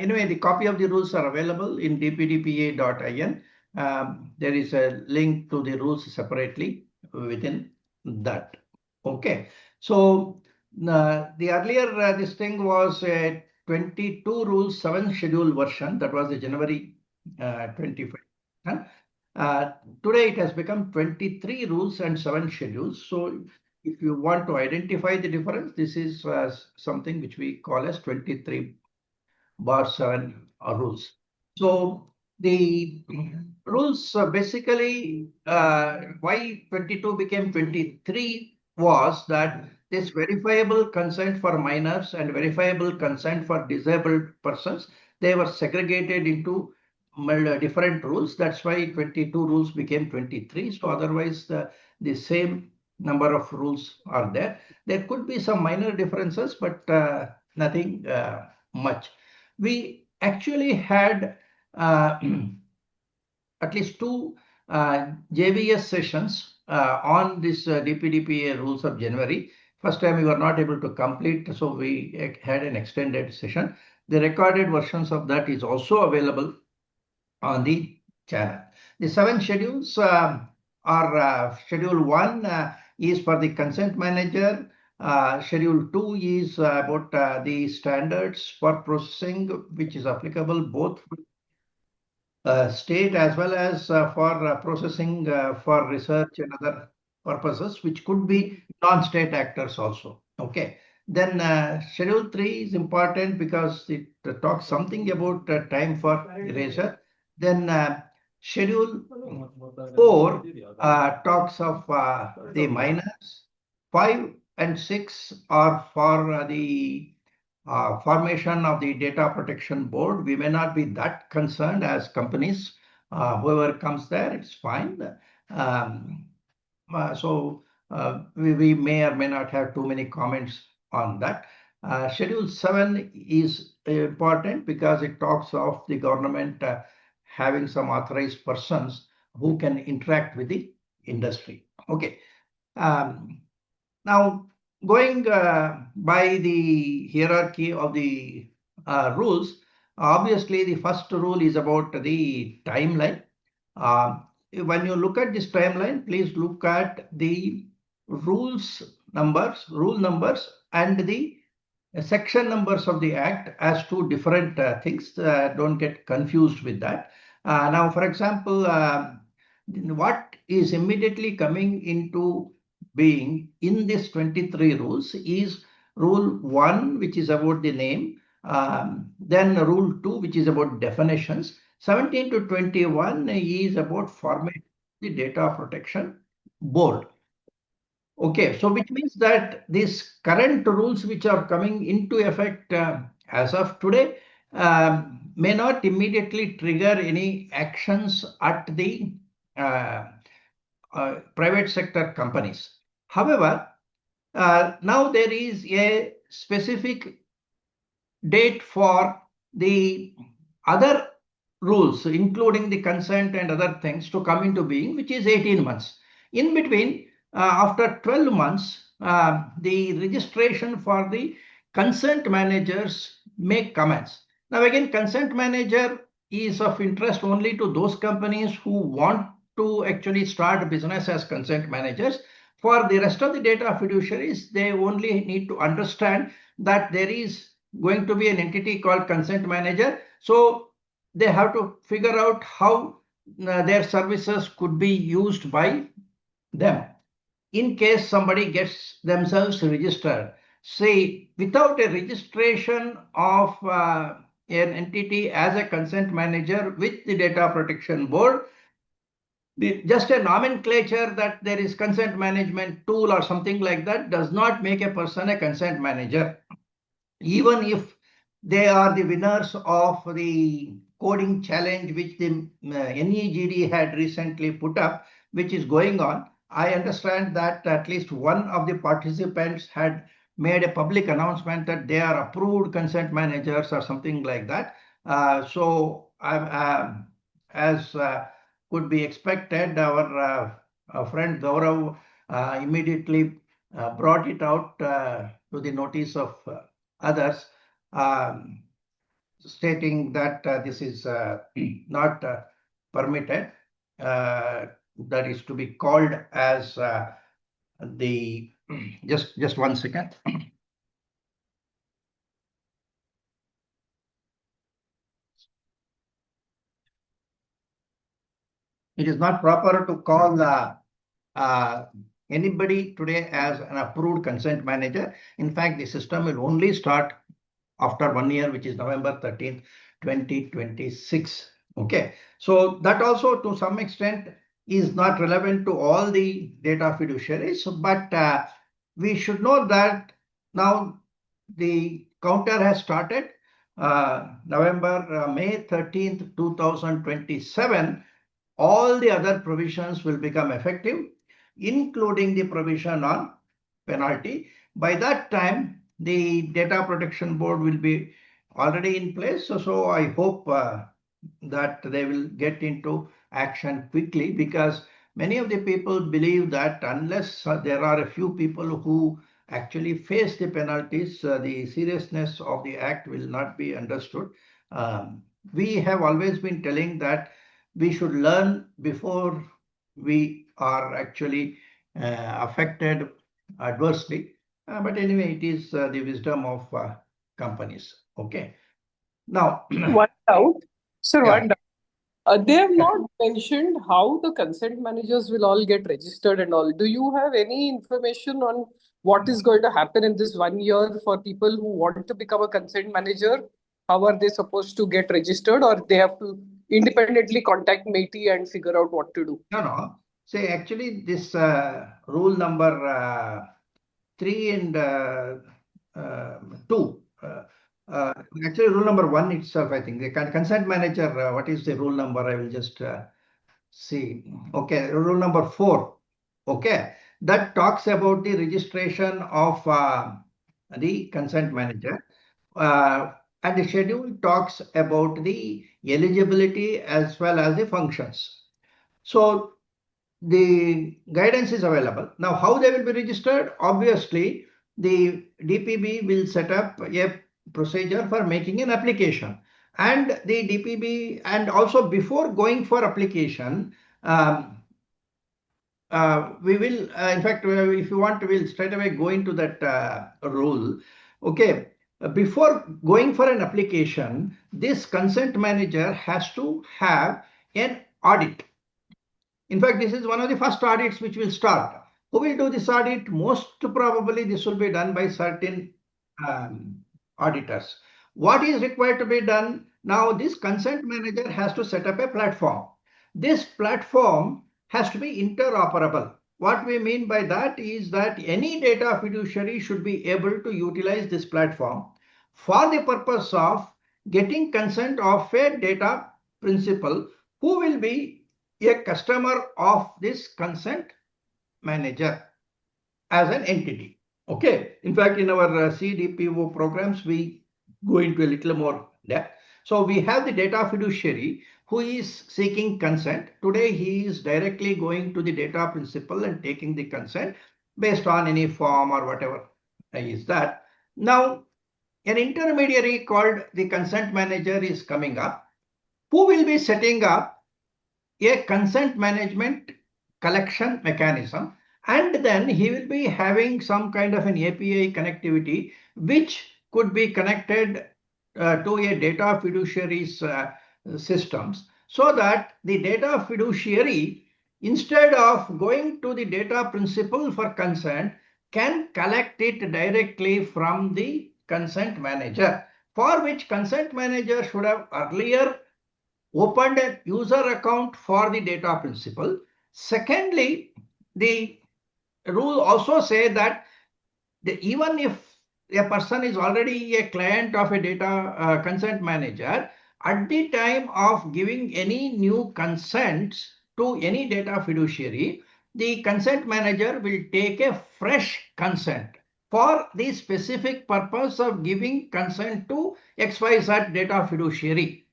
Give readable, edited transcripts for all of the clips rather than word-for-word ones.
anyway, the copy of the rules are available in dpdpa.in. There is a link to the rules separately within that. Okay. So the earlier this thing was a 22 rules 7 schedule version. That was the January 25. Today it has become 23 rules and 7 schedules. So if you want to identify the difference, this is something which we call as 23/7 rules. So the rules basically why 22 became 23 was that this verifiable consent for minors and verifiable consent for disabled persons, they were segregated into different rules. That's why 22 rules became 23. So otherwise the same number of rules are there. There could be some minor differences, but nothing much. We actually had at least 2 JVS sessions on this DPDPA rules of January. First time we were not able to complete, so we had an extended session. The recorded versions of that is also available on the channel. The 7 schedules are Schedule 1 is for the consent manager. Schedule 2 is about the standards for processing, which is applicable both state as well as for processing for research and other purposes, which could be non-state actors also. Okay. Then Schedule 3 is important because it talks something about time for erasure. Then Schedule 4 talks of the minors. 5 and 6 are for the formation of the data protection board. We may not be that concerned as companies. Whoever comes there, it's fine. We may or may not have too many comments on that. Schedule 7 is important because it talks of the government having some authorized persons who can interact with the industry. Okay. Now, going by the hierarchy of the rules, obviously the first rule is about the timeline. When you look at this timeline, please look at the rule numbers and the section numbers of the Act as two different things. Don't get confused with that. Now, for example, what is immediately coming into being in this 23 rules is Rule 1, which is about the name, then Rule 2, which is about definitions. 17 to 21 is about formatting the data protection board. Okay, so which means that these current rules which are coming into effect as of today may not immediately trigger any actions at the private sector companies. However, now there is a specific date for the other rules, including the consent and other things, to come into being, which is 18 months. In between, after 12 months, the registration for the consent managers may commence. Now again, consent manager is of interest only to those companies who want to actually start business as consent managers. For the rest of the data fiduciaries, they only need to understand that there is going to be an entity called consent manager. So they have to figure out how their services could be used by them. In case somebody gets themselves registered, say without a registration of an entity as a consent manager with the data protection board, just a nomenclature that there is consent management tool or something like that does not make a person a consent manager. Even if they are the winners of the coding challenge which the NEGD had recently put up, which is going on. I understand that at least one of the participants had made a public announcement that they are approved consent managers or something like that. So as could be expected, our friend Gaurav immediately brought it out to the notice of others. stating that this is not permitted. That is to be called as the just 1 second. It is not proper to call anybody today as an approved consent manager. In fact, the system will only start after 1 year, which is November 13th, 2026. Okay, so that also to some extent is not relevant to all the data fiduciaries, but we should know that now the counter has started May 13th, 2027. All the other provisions will become effective, including the provision on penalty. By that time, the Data Protection Board will be already in place. So I hope that they will get into action quickly, because many of the people believe that unless there are a few people who actually face the penalties, the seriousness of the act will not be understood. We have always been telling that we should learn before we are actually affected adversely. But anyway, it is the wisdom of companies. Okay. Now, One doubt, sir, yeah. one doubt. They have not mentioned how the consent managers will all get registered and all. Do you have any information on what is going to happen in this 1 year for people who want to become a consent manager? How are they supposed to get registered, or they have to independently contact MeitY and figure out what to do? No. Say, actually, this rule number 3 and 2. Actually, rule number 1 itself, I think. The consent manager, what is the rule number? I will just see. Okay, rule number 4. Okay, that talks about the registration of the consent manager. And the schedule talks about the eligibility as well as the functions. So the guidance is available. Now, how they will be registered? Obviously, the DPB will set up a procedure for making an application. And the DPB, and also before going for application, we will, in fact, if you want, we'll straight away go into that rule. Okay. Before going for an application, this consent manager has to have an audit. In fact, this is one of the first audits which will start. Who will do this audit? Most probably this will be done by certain auditors. What is required to be done? Now, this consent manager has to set up a platform. This platform has to be interoperable. What we mean by that is that any data fiduciary should be able to utilize this platform for the purpose of getting consent of a data principal who will be a customer of this consent manager as an entity. Okay. In fact, in our CDPO programs, we go into a little more depth. So we have the data fiduciary who is seeking consent. Today, he is directly going to the data principal and taking the consent based on any form or whatever is that. Now, an intermediary called the consent manager is coming up, who will be setting up a consent management collection mechanism, and then he will be having some kind of an API connectivity which could be connected to a data fiduciary's systems, so that the data fiduciary, instead of going to the data principal for consent, can collect it directly from the consent manager, for which consent manager should have earlier opened a user account for the data principal. Secondly, the rule also say that even if a person is already a client of a data consent manager, at the time of giving any new consents to any data fiduciary, the consent manager will take a fresh consent for the specific purpose of giving consent to XYZ data fiduciary.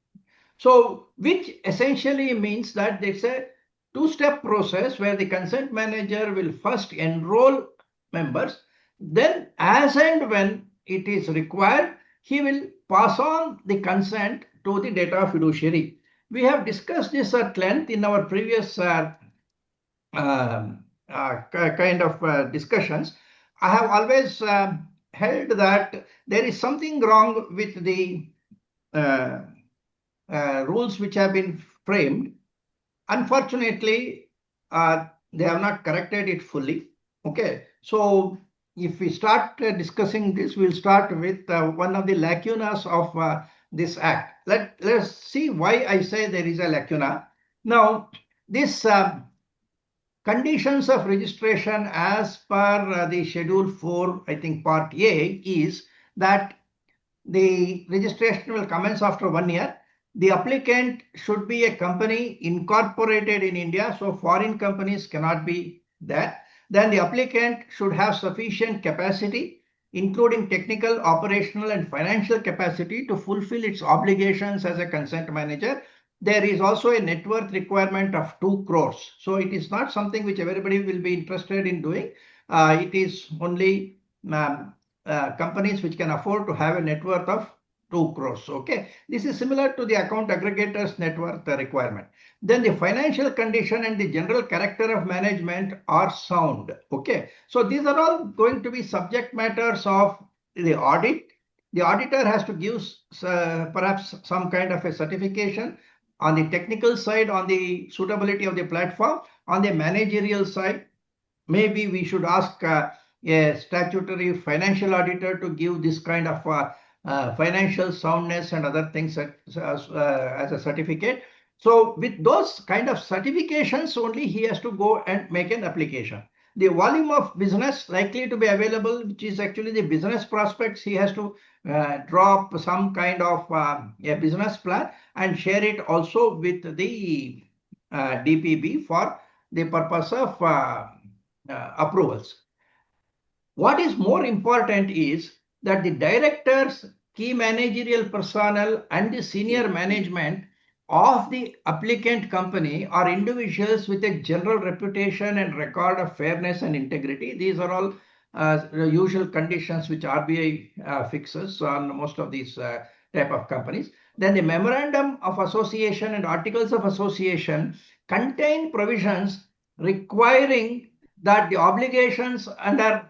So, which essentially means that it's a two-step process where the consent manager will first enroll members, then as and when it is required, he will pass on the consent to the data fiduciary. We have discussed this at length in our previous kind of discussions. I have always held that there is something wrong with the uh, rules which have been framed. Unfortunately, they have not corrected it fully. Okay, so if we start discussing this, we'll start with one of the lacunas of this act. Let's see why I say there is a lacuna. Now, this conditions of registration as per the Schedule 4, I think Part A, is that the registration will commence after 1 year. The applicant should be a company incorporated in India, so foreign companies cannot be there. Then the applicant should have sufficient capacity, including technical, operational, and financial capacity to fulfill its obligations as a consent manager. There is also a net worth requirement of 2 crores. So it is not something which everybody will be interested in doing. It is only companies which can afford to have a net worth of 2 crores. Okay, this is similar to the account aggregator's net worth requirement. Then the financial condition and the general character of management are sound. Okay, so these are all going to be subject matters of the audit. The auditor has to give perhaps some kind of a certification on the technical side, on the suitability of the platform, on the managerial side. Maybe we should ask a statutory financial auditor to give this kind of financial soundness and other things as a certificate. So with those kind of certifications only, he has to go and make an application. The volume of business likely to be available, which is actually the business prospects, he has to draw up some kind of a business plan and share it also with the DPB for the purpose of approvals. What is more important is that the directors, key managerial personnel, and the senior management of the applicant company are individuals with a general reputation and record of fairness and integrity. These are all the usual conditions which RBI fixes on most of these type of companies. Then the memorandum of association and articles of association contain provisions requiring that the obligations under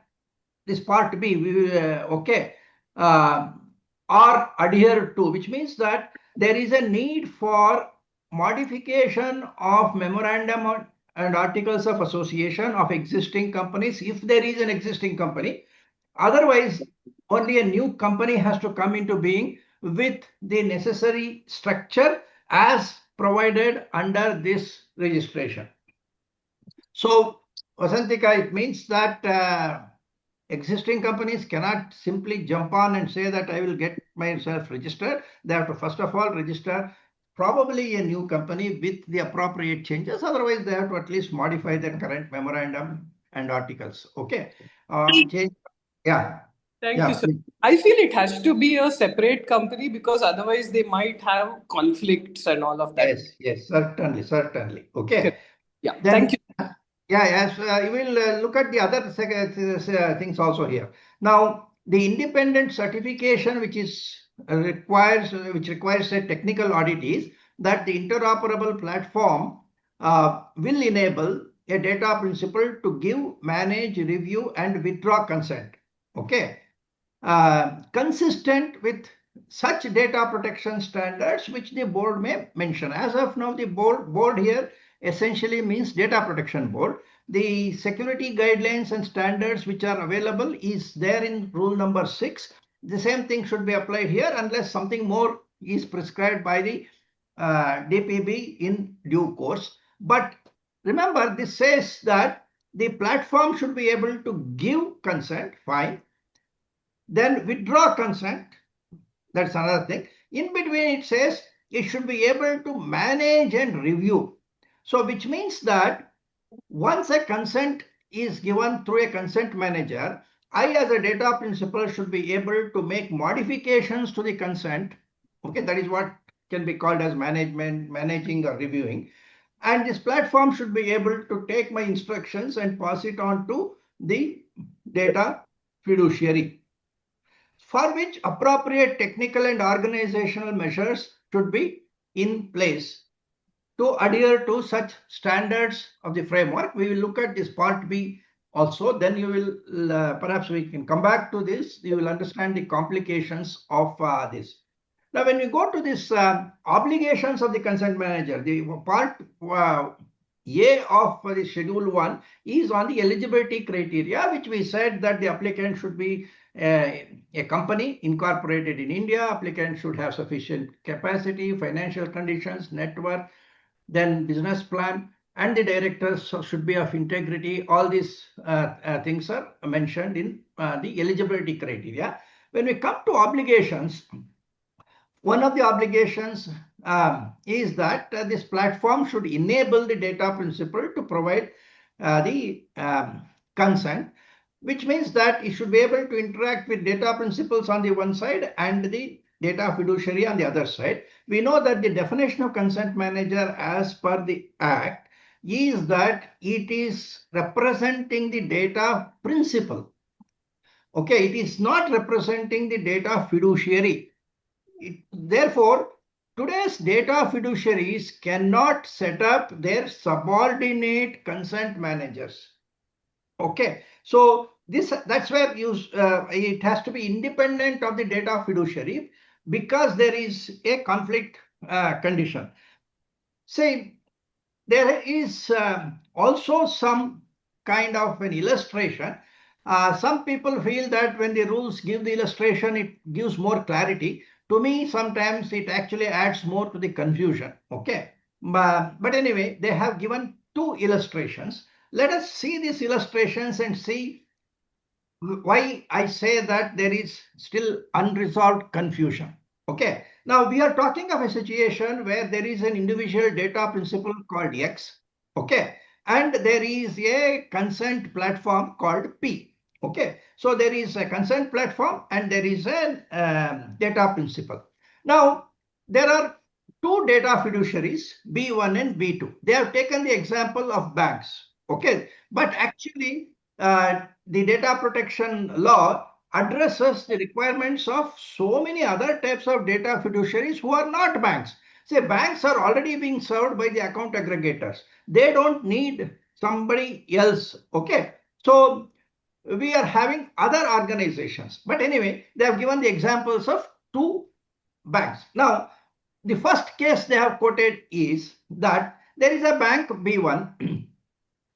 this part B, okay, are adhered to, which means that there is a need for modification of memorandum and articles of association of existing companies if there is an existing company. Otherwise, only a new company has to come into being with the necessary structure as provided under this registration. So, Vasantika, it means that existing companies cannot simply jump on and say that I will get myself registered. They have to first of all register probably a new company with the appropriate changes. Otherwise, they have to at least modify their current memorandum and articles. Okay. Change. Yeah. Thank you, sir. I feel it has to be a separate company because otherwise they might have conflicts and all of that. Yes, yes, certainly, certainly. Okay. Yeah, Then, thank you. Yeah, yes, we will look at the other things also here. Now, the independent certification which requires a technical audit is that the interoperable platform will enable a data principal to give, manage, review, and withdraw consent. Okay, consistent with such data protection standards which the board may mention. As of now, the board here essentially means data protection board. The security guidelines and standards which are available is there in rule number 6. The same thing should be applied here unless something more is prescribed by the DPB in due course. But remember, this says that the platform should be able to give consent, fine. Then withdraw consent, that's another thing. In between it says it should be able to manage and review. So which means that once a consent is given through a consent manager, I as a data principal should be able to make modifications to the consent. Okay, that is what can be called as managing or reviewing. And this platform should be able to take my instructions and pass it on to the data fiduciary. for which appropriate technical and organizational measures should be in place to adhere to such standards of the framework. We will look at this part B also. Then you will, perhaps we can come back to this. You will understand the complications of this. Now, when we go to this obligations of the consent manager, the part A of the Schedule 1 is on the eligibility criteria, which we said that the applicant should be a company incorporated in India. Applicant should have sufficient capacity, financial conditions, network, then business plan, and the directors should be of integrity. All these things are mentioned in the eligibility criteria. When we come to obligations, one of the obligations is that this platform should enable the data principal to provide the consent, which means that it should be able to interact with data principals on the one side and the data fiduciary on the other side. We know that the definition of consent manager as per the Act is that it is representing the data principal. Okay, it is not representing the data fiduciary. Therefore, today's data fiduciaries cannot set up their subordinate consent managers. Okay, so that's where it has to be independent of the data fiduciary, because there is a conflict condition. Say, there is also some kind of an illustration. Some people feel that when the rules give the illustration, it gives more clarity. To me, sometimes it actually adds more to the confusion. Okay, but anyway, they have given two illustrations. Let us see these illustrations and see why I say that there is still unresolved confusion. Okay, now we are talking of a situation where there is an individual data principal called X. Okay, and there is a consent platform called P. Okay, so there is a consent platform and there is a data principal. Now, there are two data fiduciaries, B1 and B2. They have taken the example of banks. Okay, but actually, the data protection law addresses the requirements of so many other types of data fiduciaries who are not banks. Say, banks are already being served by the account aggregators. They don't need somebody else. Okay, so we are having other organizations. But anyway, they have given the examples of two banks. Now, the first case they have quoted is that there is a bank B1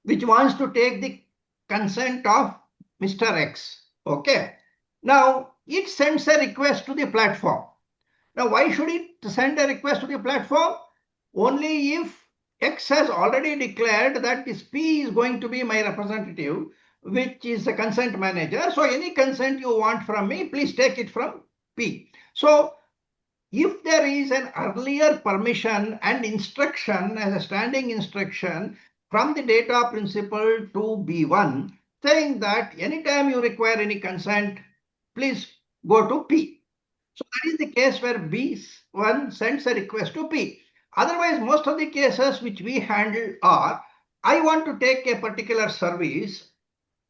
which wants to take the consent of Mr. X. Okay. Now, it sends a request to the platform. Now, why should it send a request to the platform? Only if X has already declared that this P is going to be my representative, which is the consent manager. So any consent you want from me, please take it from P. So if there is an earlier permission and instruction as a standing instruction from the data principal to B1 saying that anytime you require any consent, please go to P. So that is the case where B1 sends a request to P. Otherwise, most of the cases which we handle are, I want to take a particular service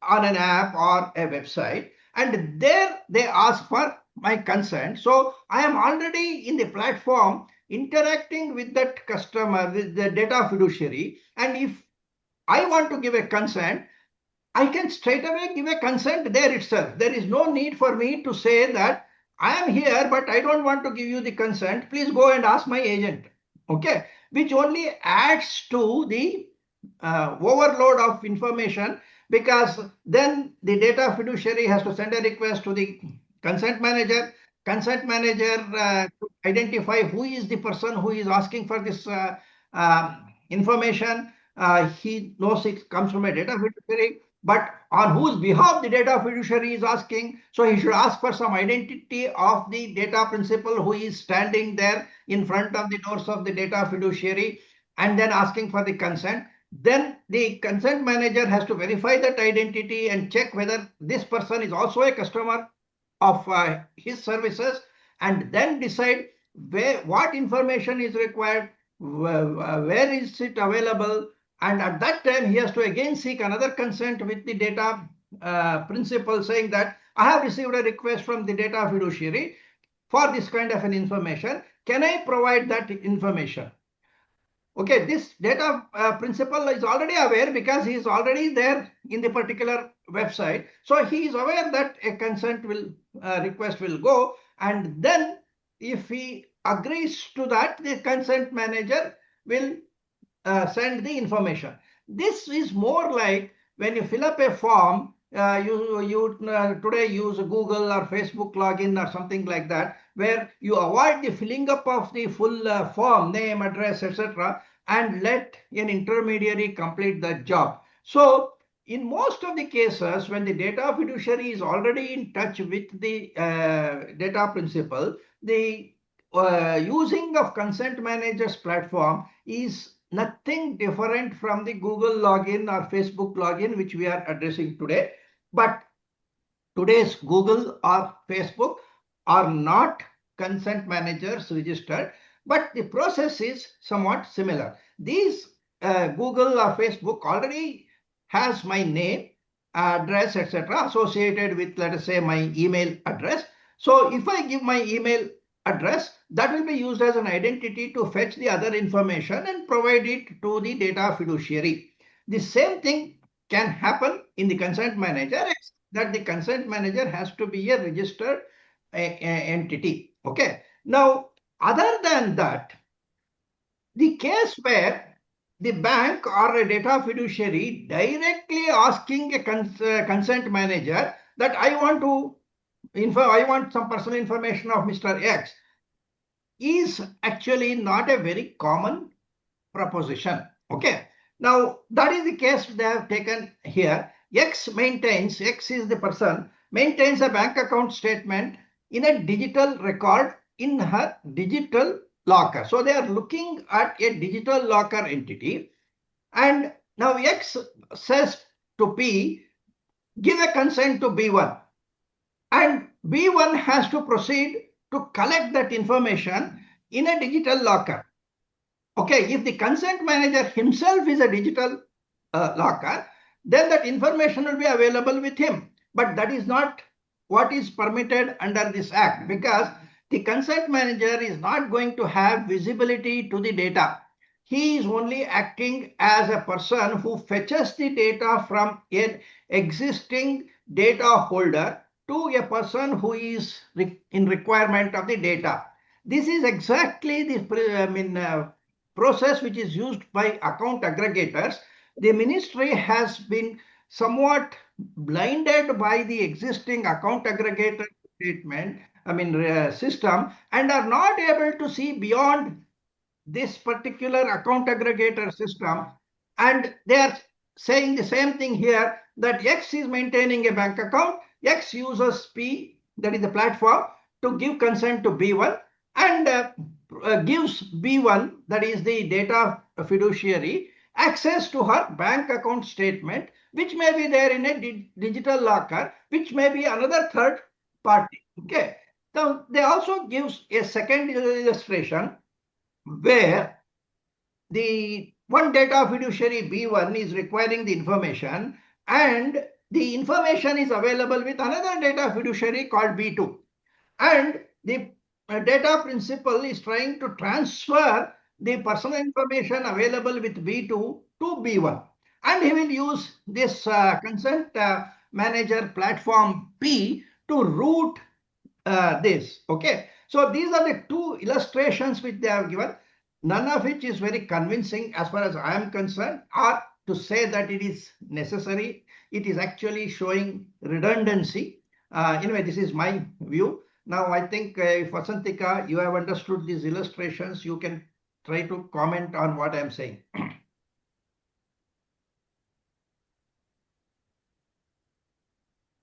on an app or a website, and there they ask for my consent. So I am already in the platform interacting with that customer, with the data fiduciary, and if I want to give a consent, I can straight away give a consent there itself. There is no need for me to say that I am here, but I don't want to give you the consent. Please go and ask my agent. Okay, which only adds to the overload of information, because then the data fiduciary has to send a request to the consent manager. Consent manager to identify who is the person who is asking for this information. He knows it comes from a data fiduciary, but on whose behalf the data fiduciary is asking. So he should ask for some identity of the data principal who is standing there in front of the doors of the data fiduciary and then asking for the consent. Then the consent manager has to verify that identity and check whether this person is also a customer of his services, and then decide what information is required, where is it available, and at that time he has to again seek another consent with the data principal saying that I have received a request from the data fiduciary for this kind of an information. Can I provide that information? Okay, this data principal is already aware because he is already there in the particular website. So he is aware that a consent will request will go, and then if he agrees to that, the consent manager will send the information. This is more like when you fill up a form, you today use Google or Facebook login or something like that, where you avoid the filling up of the full form, name, address, etc., and let an intermediary complete the job. So in most of the cases, when the data fiduciary is already in touch with the data principal, the using of consent managers platform is nothing different from the Google login or Facebook login, which we are addressing today. But today's Google or Facebook are not consent managers registered, but the process is somewhat similar. These Google or Facebook already has my name, address, etc., associated with, let us say, my email address. So if I give my email address, that will be used as an identity to fetch the other information and provide it to the data fiduciary. The same thing can happen in the consent manager, that the consent manager has to be a registered entity. Okay. Now, other than that, the case where the bank or a data fiduciary directly asking a consent manager that I want some personal information of Mr. X is actually not a very common proposition. Okay. Now, that is the case they have taken here. X is the person, maintains a bank account statement in a digital record in her digital locker. So they are looking at a digital locker entity. And now X says to P, give a consent to B1. And B1 has to proceed to collect that information in a digital locker. Okay, if the consent manager himself is a digital locker, then that information will be available with him. But that is not what is permitted under this act, because the consent manager is not going to have visibility to the data. He is only acting as a person who fetches the data from an existing data holder to a person who is in requirement of the data. This is exactly the process which is used by account aggregators. The ministry has been somewhat blinded by the existing account aggregator system, and are not able to see beyond this particular account aggregator system. And they are saying the same thing here, that X is maintaining a bank account, X uses P, that is the platform, to give consent to B1, and gives B1, that is the data fiduciary, access to her bank account statement, which may be there in a digital locker, which may be another third party. Okay. Now they also gives a second illustration where the one data fiduciary B1 is requiring the information, and the information is available with another data fiduciary called B2. And the data principal is trying to transfer the personal information available with B2 to B1. And he will use this consent manager platform P to route this. Okay. So these are the two illustrations which they have given, none of which is very convincing as far as I am concerned, or to say that it is necessary. It is actually showing redundancy. Anyway, this is my view. Now, I think if Vasantika, you have understood these illustrations, you can try to comment on what I am saying.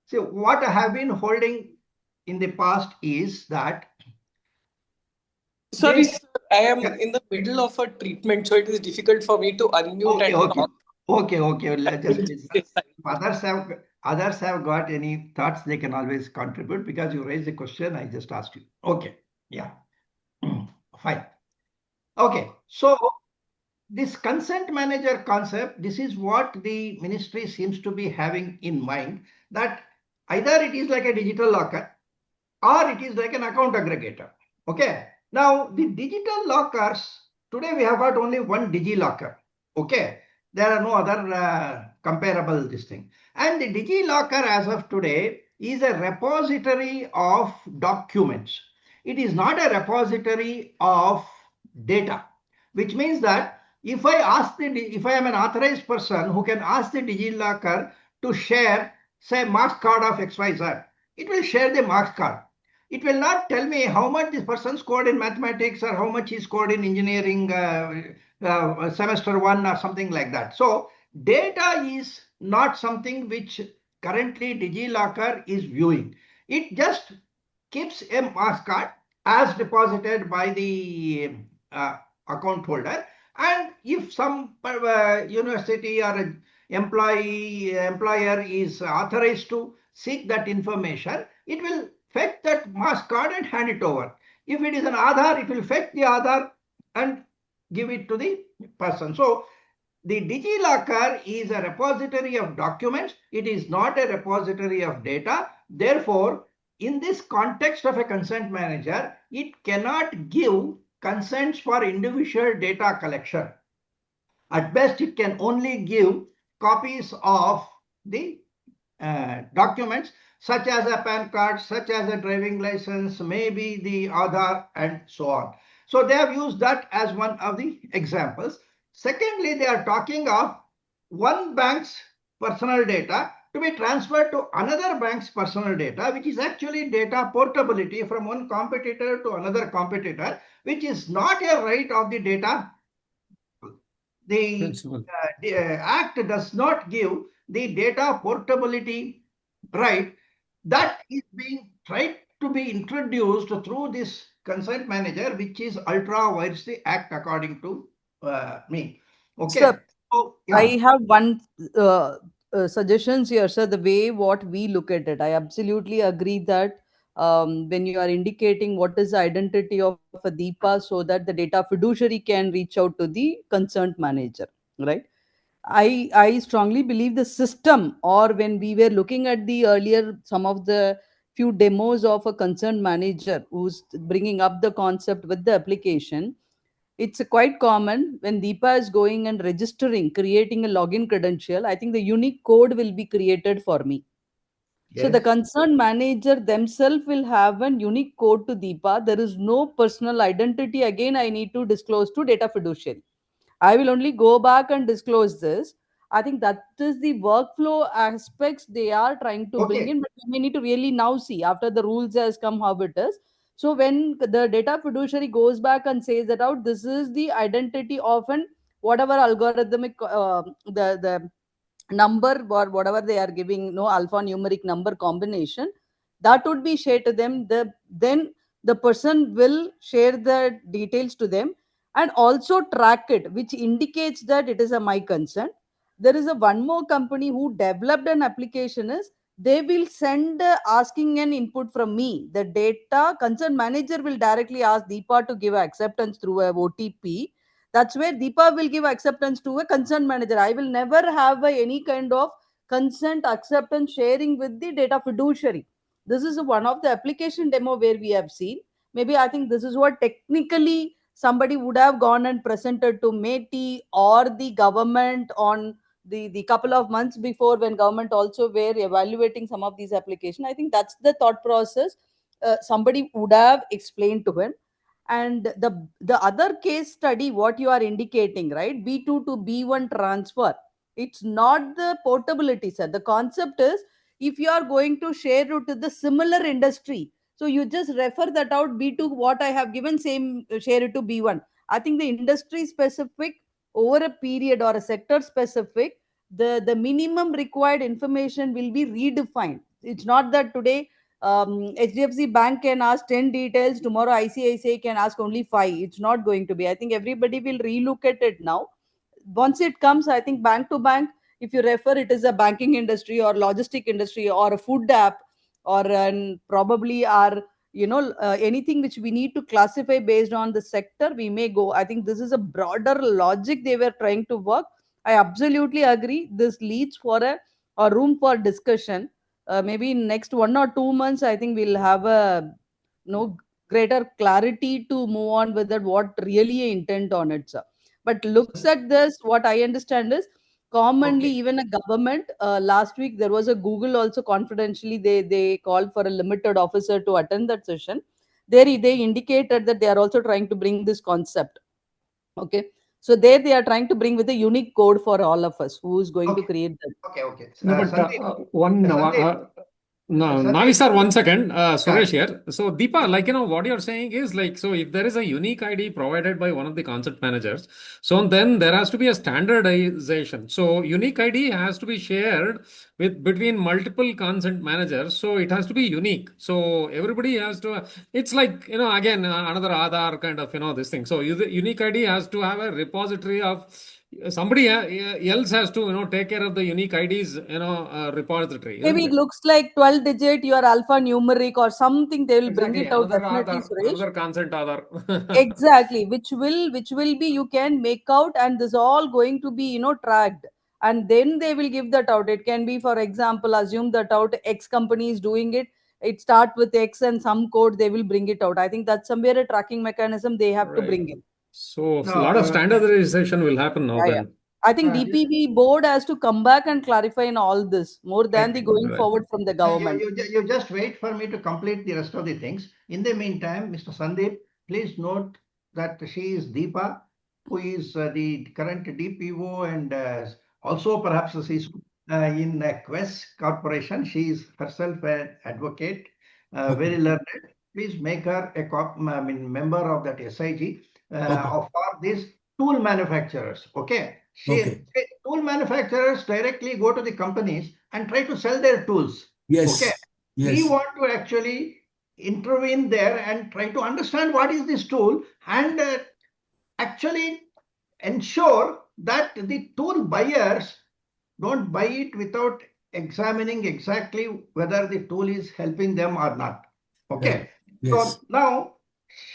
So what I have been holding in the past is that. Sorry, sir, I am in the middle of a treatment, so it is difficult for me to unmute and talk. Okay. Others have got any thoughts, they can always contribute, because you raised the question, I just asked you. Okay. Yeah. Fine. Okay. So this consent manager concept, this is what the ministry seems to be having in mind, that Either it is like a digital locker or it is like an account aggregator. Okay. Now the digital lockers, today we have got only one DigiLocker. Okay. There are no other comparable this thing. And the DigiLocker as of today is a repository of documents. It is not a repository of data, which means that if I am an authorized person who can ask the DigiLocker to share, say, marks card of XYZ, it will share the marks card. It will not tell me how much this person scored in mathematics or how much he scored in engineering semester one or something like that. So data is not something which currently DigiLocker is viewing. It just keeps a marks card as deposited by the account holder. And if some university or employer is authorized to seek that information, it will fetch that mask card and hand it over. If it is an Aadhaar, it will fetch the Aadhaar and give it to the person. So the DigiLocker is a repository of documents. It is not a repository of data. Therefore, in this context of a consent manager, it cannot give consents for individual data collection. At best, it can only give copies of the documents such as a PAN card, such as a driving license, maybe the Aadhaar, and so on. So they have used that as one of the examples. Secondly, they are talking of one bank's personal data to be transferred to another bank's personal data, which is actually data portability from one competitor to another competitor, which is not a right of the data. The act does not give the data portability right. That is being tried to be introduced through this consent manager, which is ultra wires the act according to me. Sir, Okay. So I yeah. have one suggestions here, sir. The way what we look at it, I absolutely agree that when you are indicating what is the identity of a DEPA, so that the data fiduciary can reach out to the concerned manager, right? I strongly believe the system, or when we were looking at the earlier some of the few demos of a concerned manager who's bringing up the concept with the application, it's quite common when Deepa is going and registering, creating a login credential. I think the unique code will be created for me. So the Yes. concerned manager themselves will have a unique code to Deepa. There is no personal identity. Again, I need to disclose to data fiduciary. I will only go back and disclose this. I think that is the workflow aspects they are trying to bring Okay. in, but we need to really now see after the rules has come how it is. So when the data fiduciary goes back and says that out, this is the identity of an whatever algorithmic the number or whatever they are giving, no alphanumeric number combination, that would be shared to them. Then the person will share the details to them and also track it, which indicates that it is a my consent. There is a one more company who developed an application is they will send asking an input from me. The data concern manager will directly ask Deepa to give acceptance through a OTP. That's where Deepa will give acceptance to a concern manager. I will never have any kind of consent acceptance sharing with the data fiduciary. This is one of the application demo where we have seen. Maybe I think this is what technically somebody would have gone and presented to METI or the government on the couple of months before, when government also were evaluating some of these applications. I think that's the thought process somebody would have explained to him. And the other case study what you are indicating, right, B2 to B1 transfer, it's not the portability, sir. The concept is if you are going to share it to the similar industry, so you just refer that out B2 what I have given, same share it to B1. I think the industry specific over a period or a sector specific, the minimum required information will be redefined. It's not that today HDFC Bank can ask 10 details, tomorrow ICICI can ask only 5. It's not going to be. I think everybody will relook at it now. Once it comes, I think bank to bank, if you refer it is a banking industry or logistic industry or a food app or probably our anything which we need to classify based on the sector, we may go. I think this is a broader logic they were trying to work. I absolutely agree this leads for a room for discussion. maybe in next 1 or 2 months, I think we'll have a greater clarity to move on with that, what really intent on it, sir. But looks at this, what I understand is commonly Okay. even a government, last week there was a Google also confidentially, they called for a limited officer to attend that session. There they indicated that they are also trying to bring this concept. Okay, so there they are trying to bring with a unique code for all of us who is going to Okay. create that. Okay. Okay. No, but Sandeep. one Sandeep. no, Navi Sandeep. sir, 1 second. Yeah. Suresh here. So Deepa, like what you're saying is like, so if there is a unique ID provided by one of the concept managers, so then there has to be a standardization. So unique ID has to be shared with between multiple consent managers. So it has to be unique. So everybody has to. It's like again another Aadhaar kind of this thing. So unique ID has to have a repository of. Somebody else has to take care of the unique IDs repository, Maybe isn't it it? looks like 12 digit, your alphanumeric or something, they will bring Exactly. it out Another definitely, Aadhaar, Suresh. another consent Aadhaar. Exactly, which will be, you can make out, and this all going to be tracked, and then they will give that out. It can be, for example, assume that out X company is doing it, it start with X and some code, they will bring it out. I think that's somewhere a tracking mechanism they have to Right. bring in. So a No. lot of standardization will happen now Yeah, yeah. then. I think This. DPV board has to come back and clarify in all this more than Right. the Right. going Right. forward from the You, government. you just wait for me to complete the rest of the things. In the meantime, Mr. Sandeep, please note that she is Deepa, who is the current DPO, and also perhaps she's in Quest Corporation. She is herself an advocate, Okay. very learned. Please make her a member of that SIG Okay. for these tool manufacturers. Okay. Okay. Tool manufacturers directly go to the companies and try to sell their tools. Okay. Yes. We Yes. want to actually intervene there and try to understand what is this tool, and actually ensure that the tool buyers don't buy it without examining exactly whether the tool is helping them or not. Right. Okay. Yes. So now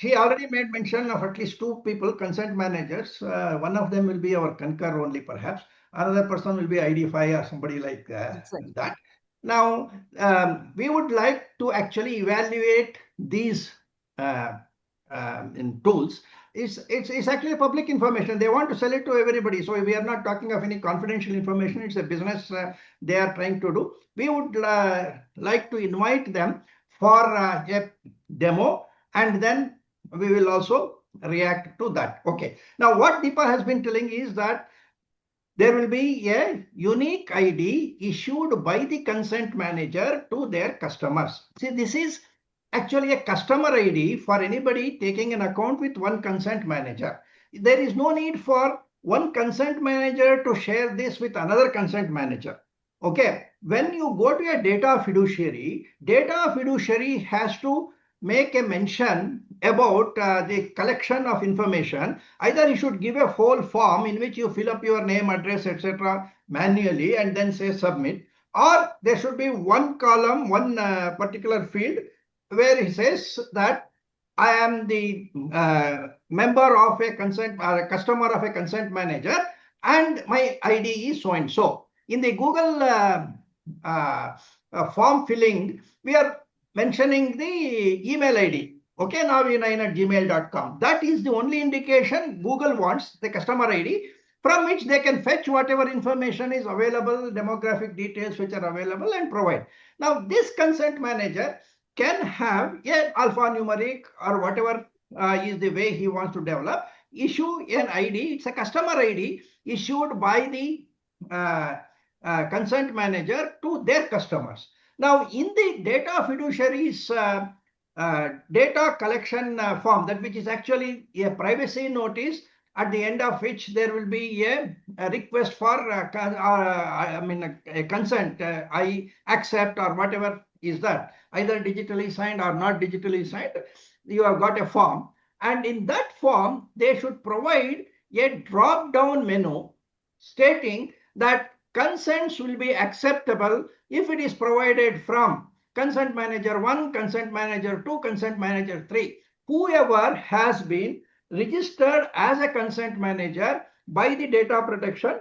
she already made mention of at least two people, consent managers. One of them will be our Concur only, perhaps. Another person will be ID5 or somebody like Exactly. that. Now, we would like to actually evaluate these uh, in tools. It's actually public information. They want to sell it to everybody. So we are not talking of any confidential information. It's a business they are trying to do. We would like to invite them for a demo, and then we will also react to that. Okay. Now, what Deepa has been telling is that there will be a unique ID issued by the consent manager to their customers. See, this is actually a customer ID for anybody taking an account with one consent manager. There is no need for one consent manager to share this with another consent manager. Okay, when you go to a data fiduciary has to make a mention about the collection of information. Either you should give a whole form in which you fill up your name, address, etc. manually and then say submit, or there should be one column, one particular field where he says that I am the member of a consent or a customer of a consent manager, and my ID is so and so. In the Google uh, form filling, we are mentioning the email ID. Okay, naavi9@gmail.com. That is the only indication Google wants, the customer ID, from which they can fetch whatever information is available, demographic details which are available, and provide. Now, this consent manager can have a alphanumeric or whatever is the way he wants to develop, issue an ID. It's a customer ID issued by the consent manager to their customers. Now, in the data fiduciaries data collection form, that which is actually a privacy notice, at the end of which there will be a request for a consent, I accept or whatever is that, either digitally signed or not digitally signed. You have got a form, and in that form they should provide a drop down menu stating that consents will be acceptable if it is provided from consent manager 1, consent manager 2, consent manager 3, whoever has been registered as a consent manager by the data protection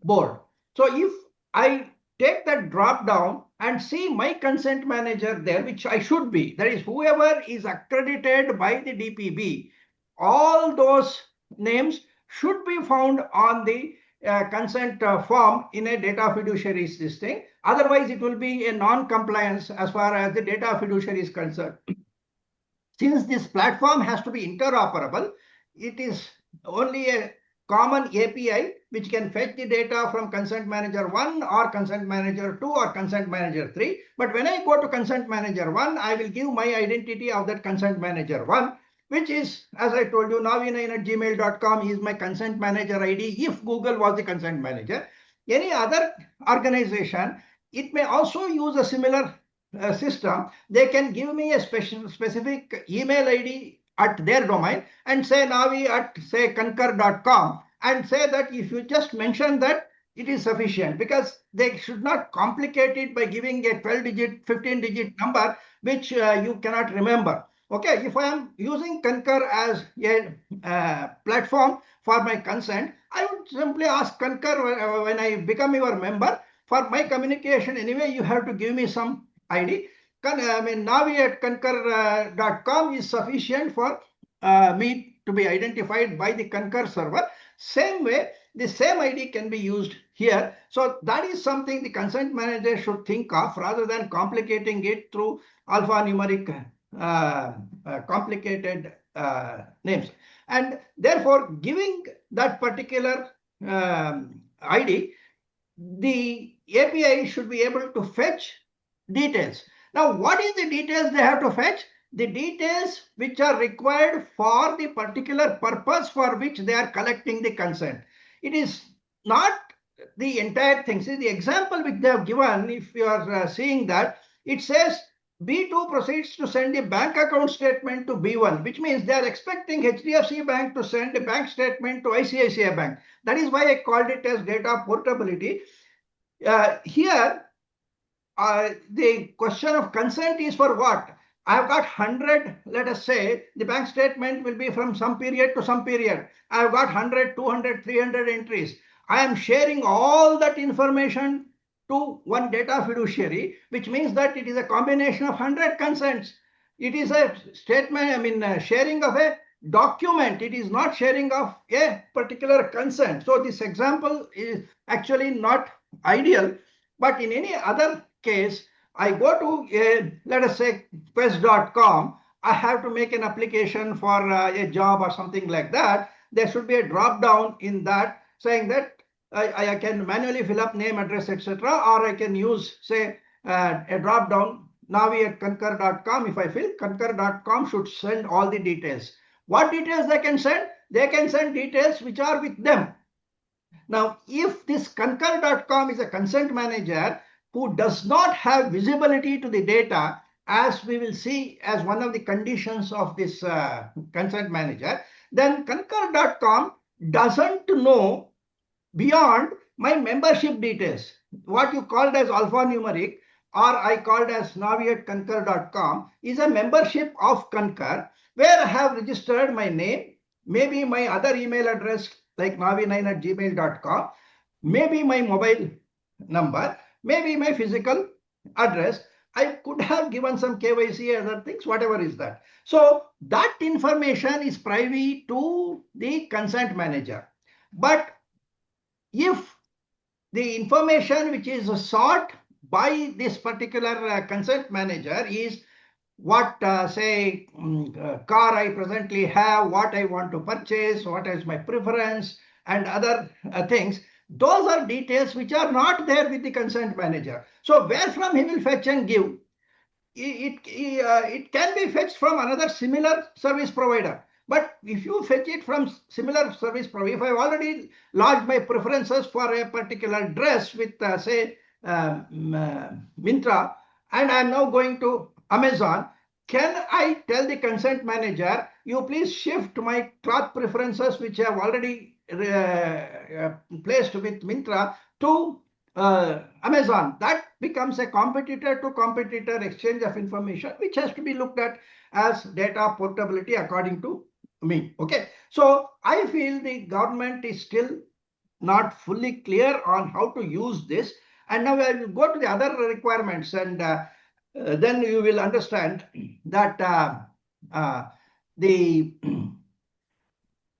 board. So if I take that drop down and see my consent manager there, which I should be, that is whoever is accredited by the DPB, all those names should be found on the consent form in a data fiduciary thing. Otherwise, it will be a non-compliance as far as the data fiduciary is concerned. Since this platform has to be interoperable, it is only a common API which can fetch the data from consent manager 1 or consent manager 2 or consent manager 3. But when I go to consent manager 1, I will give my identity of that consent manager 1, which is, as I told you, naavi9@gmail.com is my consent manager ID if Google was the consent manager. Any other organization, it may also use a similar system. They can give me a specific email ID at their domain and say Naavi at say concur.com and say that if you just mention that, it is sufficient, because they should not complicate it by giving a 12-digit, 15-digit number which you cannot remember. Okay, if I am using Concur as a platform for my consent, I would simply ask Concur when I become your member, for my communication anyway, you have to give me some ID. Naavi at concur.com is sufficient for me to be identified by the Concur server. Same way, the same ID can be used here. So that is something the consent manager should think of rather than complicating it through alphanumeric complicated names. And therefore, giving that particular ID, the API should be able to fetch details. Now, what is the details they have to fetch? The details which are required for the particular purpose for which they are collecting the consent. It is not the entire thing. See, the example which they have given, if you are seeing that, it says B2 proceeds to send the bank account statement to B1, which means they are expecting HDFC Bank to send a bank statement to ICICI Bank. That is why I called it as data portability. Here, the question of consent is for what? I've got 100, let us say, the bank statement will be from some period to some period. I've got 100, 200, 300 entries. I am sharing all that information to one data fiduciary, which means that it is a combination of 100 consents. It is a statement, sharing of a document. It is not sharing of a particular consent. So this example is actually not ideal. But in any other case, I go to, let us say, quest.com. I have to make an application for a job or something like that. There should be a drop down in that saying that I can manually fill up name, address, etc. Or I can use, say, a drop down Naavi at concur.com. If I fill, concur.com should send all the details. What details they can send? They can send details which are with them. Now, if this concur.com is a consent manager who does not have visibility to the data, as we will see as one of the conditions of this consent manager, then concur.com doesn't know beyond my membership details. What you called as alphanumeric, or I called as Naavi at concur.com, is a membership of Concur, where I have registered my name, maybe my other email address like naavi9@gmail.com, maybe my mobile number, maybe my physical address. I could have given some KYC, other things, whatever is that. So that information is private to the consent manager. But if the information which is sought by this particular consent manager is what, say, car I presently have, what I want to purchase, what is my preference, and other things, those are details which are not there with the consent manager. So where from he will fetch and give? It can be fetched from another similar service provider. But if you fetch it from similar service provider, if I've already lodged my preferences for a particular dress with, say, Myntra, and I'm now going to Amazon, can I tell the consent manager, you please shift my cloth preferences, which I have already placed with Myntra, to Amazon? That becomes a competitor to competitor exchange of information, which has to be looked at as data portability according to me. Okay, so I feel the government is still not fully clear on how to use this, And now I will go to the other requirements, and then you will understand that the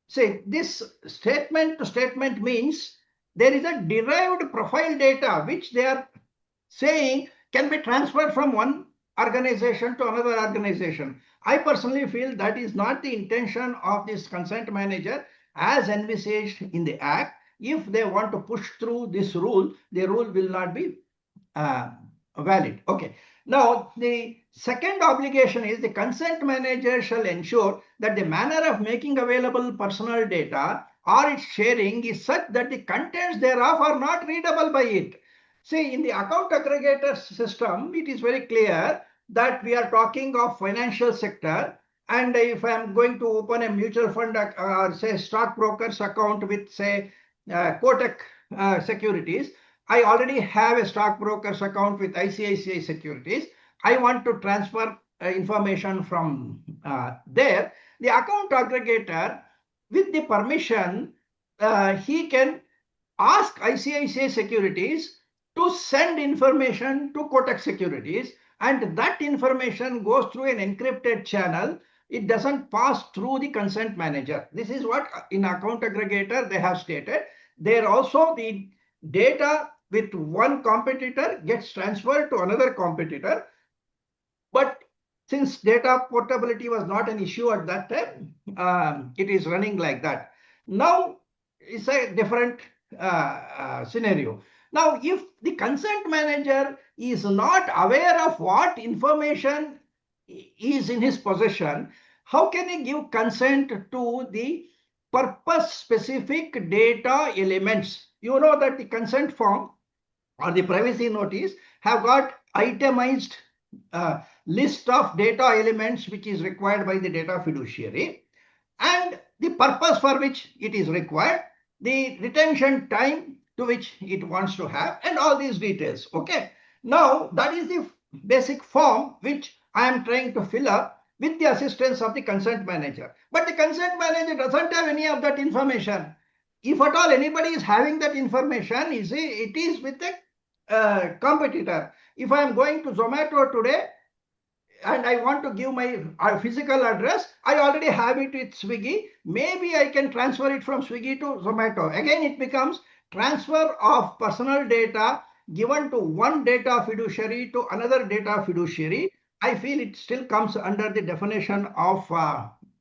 say this statement to statement means there is a derived profile data which they are saying can be transferred from one organization to another organization. I personally feel that is not the intention of this consent manager as envisaged in the Act. If they want to push through this rule, the rule will not be valid. Okay. Now, the second obligation is the consent manager shall ensure that the manner of making available personal data or its sharing is such that the contents thereof are not readable by it. See, in the account aggregator system, it is very clear that we are talking of financial sector. And if I am going to open a mutual fund or say stockbroker's account with say Kotak Securities, I already have a stockbroker's account with ICICI Securities. I want to transfer information from there. The account aggregator, with the permission, he can ask ICICI Securities to send information to Kotak Securities, and that information goes through an encrypted channel. It doesn't pass through the consent manager. This is what in account aggregator they have stated. There also the data with one competitor gets transferred to another competitor. But since data portability was not an issue at that time, it is running like that. Now it's a different scenario. Now, if the consent manager is not aware of what information is in his possession, how can he give consent to the purpose-specific data elements? You know that the consent form or the privacy notice have got itemized list of data elements which is required by the data fiduciary, and the purpose for which it is required, the retention time to which it wants to have, and all these details. Okay. Now that is the basic form which I am trying to fill up with the assistance of the consent manager. But the consent manager doesn't have any of that information. If at all anybody is having that information, it is with a competitor. If I am going to Zomato today and I want to give my physical address, I already have it with Swiggy. Maybe I can transfer it from Swiggy to Zomato. Again, it becomes transfer of personal data given to one data fiduciary to another data fiduciary. I feel it still comes under the definition of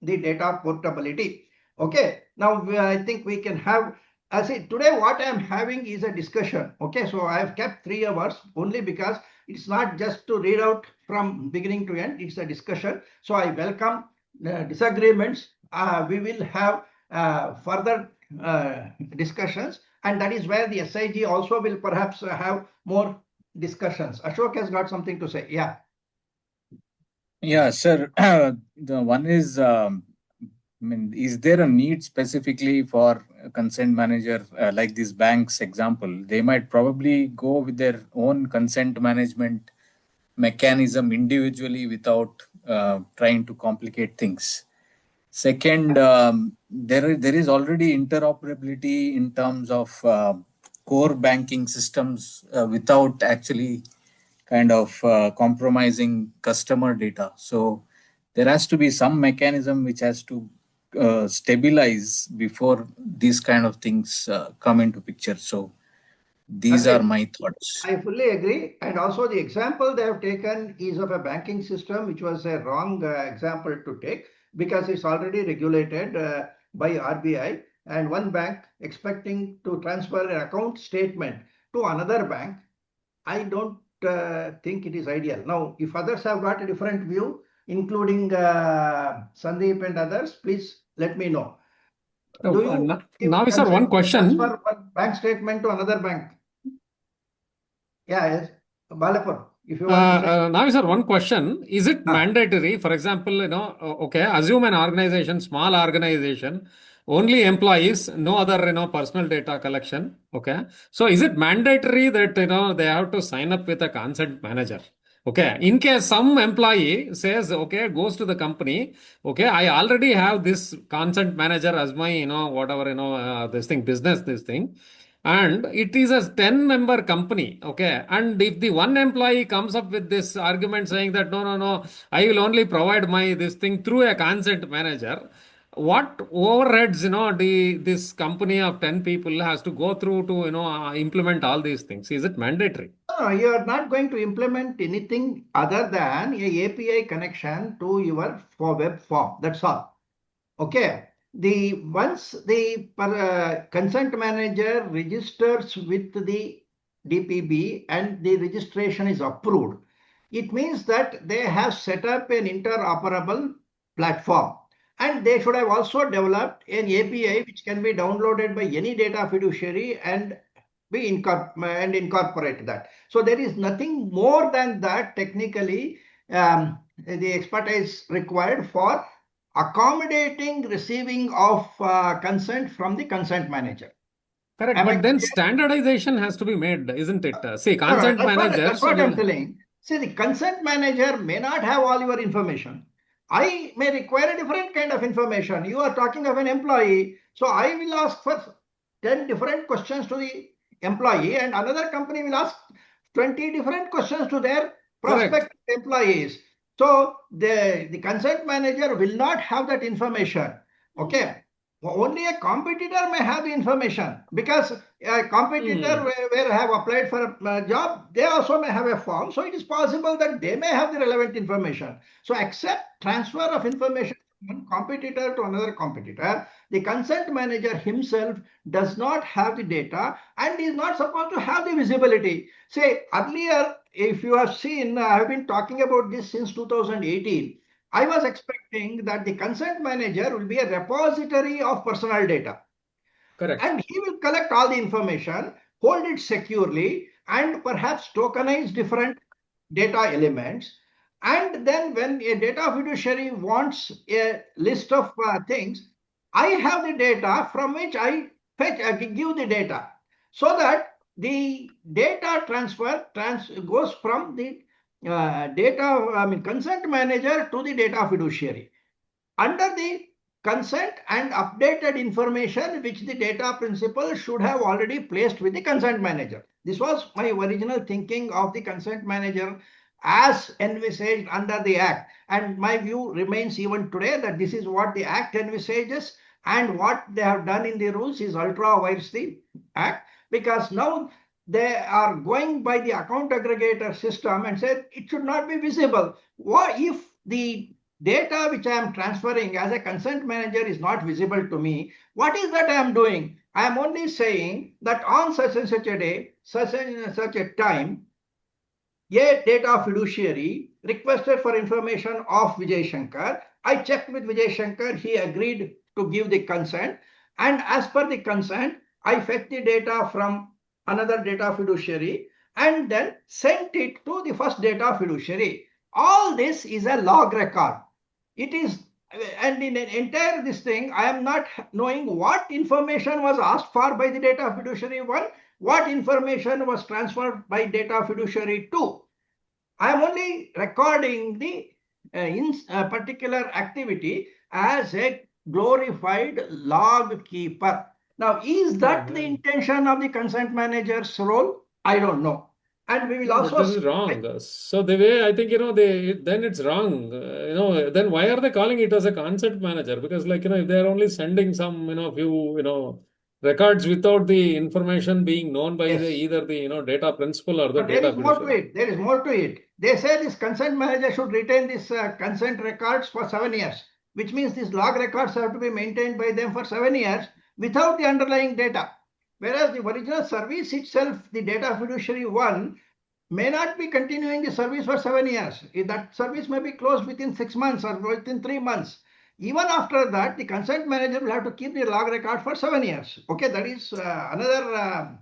the data portability. Okay. Now, I think we can have, today what I am having is a discussion. Okay. So I have kept 3 hours only because it's not just to read out from beginning to end. It's a discussion. So I welcome disagreements. We will have further discussions. And that is where the SIG also will perhaps have more discussions. Ashok has got something to say. Yeah. Yeah, sir. The one is, is there a need specifically for a consent manager like this bank's example? They might probably go with their own consent management mechanism individually without trying to complicate things. Second, there is already interoperability in terms of core banking systems without actually kind of compromising customer data. So there has to be some mechanism which has to stabilize before these kind of things come into picture. So these are my thoughts. I fully agree. And also the example they have taken is of a banking system, which was a wrong example to take because it's already regulated by RBI, and one bank expecting to transfer an account statement to another bank. I don't think it is ideal. Now, if others have got a different view, including Sandeep and others, please let me know. Do you Naavi sir, one question. Transfer one bank statement to another bank? Yeah, yes. Balapur, if you want to say. Naavi sir, one question. Is it mandatory? For example, okay, assume an organization, small organization, only employees, no other, personal data collection. Okay. So is it mandatory that, they have to sign up with a consent manager? Okay. In case some employee says, okay, goes to the company, okay, I already have this consent manager as my, whatever, this thing, business, this thing. and it is a 10-member company, okay, and if the one employee comes up with this argument saying that no, no, no, I will only provide my this thing through a consent manager, what overheads, this company of 10 people has to go through to, implement all these things? Is it mandatory? No, you are not going to implement anything other than a API connection to your web form. That's all. Okay. Once the consent manager registers with the DPB and the registration is approved, it means that they have set up an interoperable platform, and they should have also developed an API which can be downloaded by any data fiduciary and incorporate that. So there is nothing more than that technically, the expertise required for accommodating receiving of consent from the consent manager. Correct, but then standardization has to be made, isn't it? See, No, consent managers that's what I'm telling. See, the consent manager may not have all your information. I may require a different kind of information. You are talking of an employee, so I will ask for 10 different questions to the employee, and another company will ask 20 different questions to their prospective employees. So the consent manager will not have that information. Okay. Only a competitor may have the information, because a competitor where have applied for a job, they also may have a form. So it is possible that they may have the relevant information. So except transfer of information from one competitor to another competitor, the consent manager himself does not have the data and is not supposed to have the visibility. Say earlier, if you have seen, I have been talking about this since 2018. I was expecting that the consent manager will be a repository of personal data. Correct. And he will collect all the information, hold it securely, and perhaps tokenize different data elements. And then when a data fiduciary wants a list of things, I have the data from which I give the data, so that the data transfer goes from the consent manager to the data fiduciary under the consent and updated information which the data principal should have already placed with the consent manager. This was my original thinking of the consent manager as envisaged under the Act. And my view remains even today that this is what the Act envisages, and what they have done in the rules is ultra vires the Act, because now they are going by the account aggregator system and said it should not be visible. What if the data which I am transferring as a consent manager is not visible to me? What is that I am doing? I am only saying that on such and such a day, such and such a time, a data fiduciary requested for information of Vijay Shankar. I checked with Vijay Shankar, he agreed to give the consent, and as per the consent, I fetched the data from another data fiduciary and then sent it to the first data fiduciary. All this is a log record. It is, and in an entire this thing, I am not knowing what information was asked for by the data fiduciary 1, what information was transferred by data fiduciary 2. I am only recording the particular activity as a glorified log keeper. Now, is that the intention of the consent manager's role? I don't know. And we will No, also but this is wrong. So the way I think, then it's wrong. Then why are they calling it as a consent manager? Because if they're only sending some, few, records without the information being known by Yes. either the, data principal or the But there data is more to fiduciary. it. There is more to it. They say this consent manager should retain this consent records for 7 years, which means these log records have to be maintained by them for 7 years without the underlying data. Whereas the original service itself, the data fiduciary 1, may not be continuing the service for 7 years. That service may be closed within 6 months or within 3 months. Even after that, the consent manager will have to keep the log record for 7 years. Okay, that is another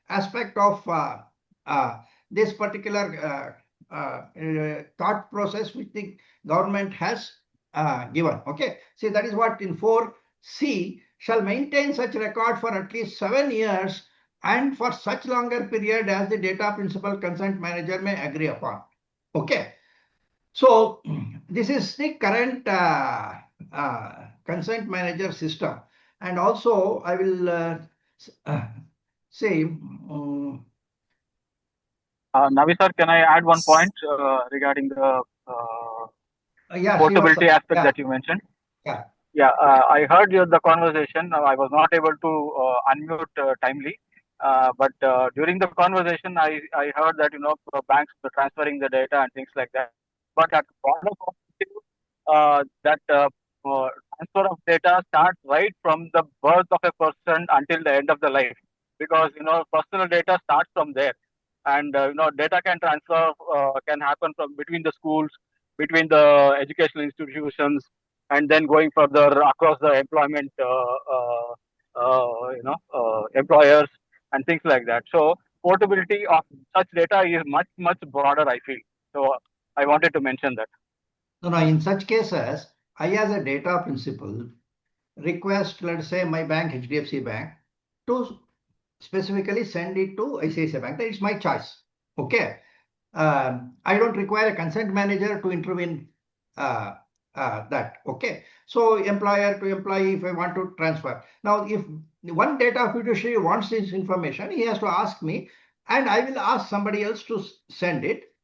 aspect of this particular thought process which the government has given. Okay, see, that is what in 4C shall maintain such record for at least 7 years and for such longer period as the data principal consent manager may agree upon. Okay, so this is the current consent manager system. And also I will See, Naavi sir, can I add one point regarding the yeah, portability Srivastava. aspect Yeah, that you mentioned? yeah. Yeah, I heard the conversation. I was not able to unmute timely. But during the conversation, I heard that banks were transferring the data and things like that. But at the broader perspective, that transfer of data starts right from the birth of a person until the end of the life, because personal data starts from there, and data can transfer can happen from between the schools, between the educational institutions, and then going further across the employment employers and things like that. So portability of such data is much broader, I feel. So I wanted to mention that. No, no, in such cases, I as a data principal request, let's say my bank, HDFC Bank, to specifically send it to ICICI Bank. That is my choice. Okay. I don't require a consent manager to intervene that. Okay. So employer to employee, if I want to transfer. Now, if one data fiduciary wants this information, he has to ask me, and I will ask somebody else to send it.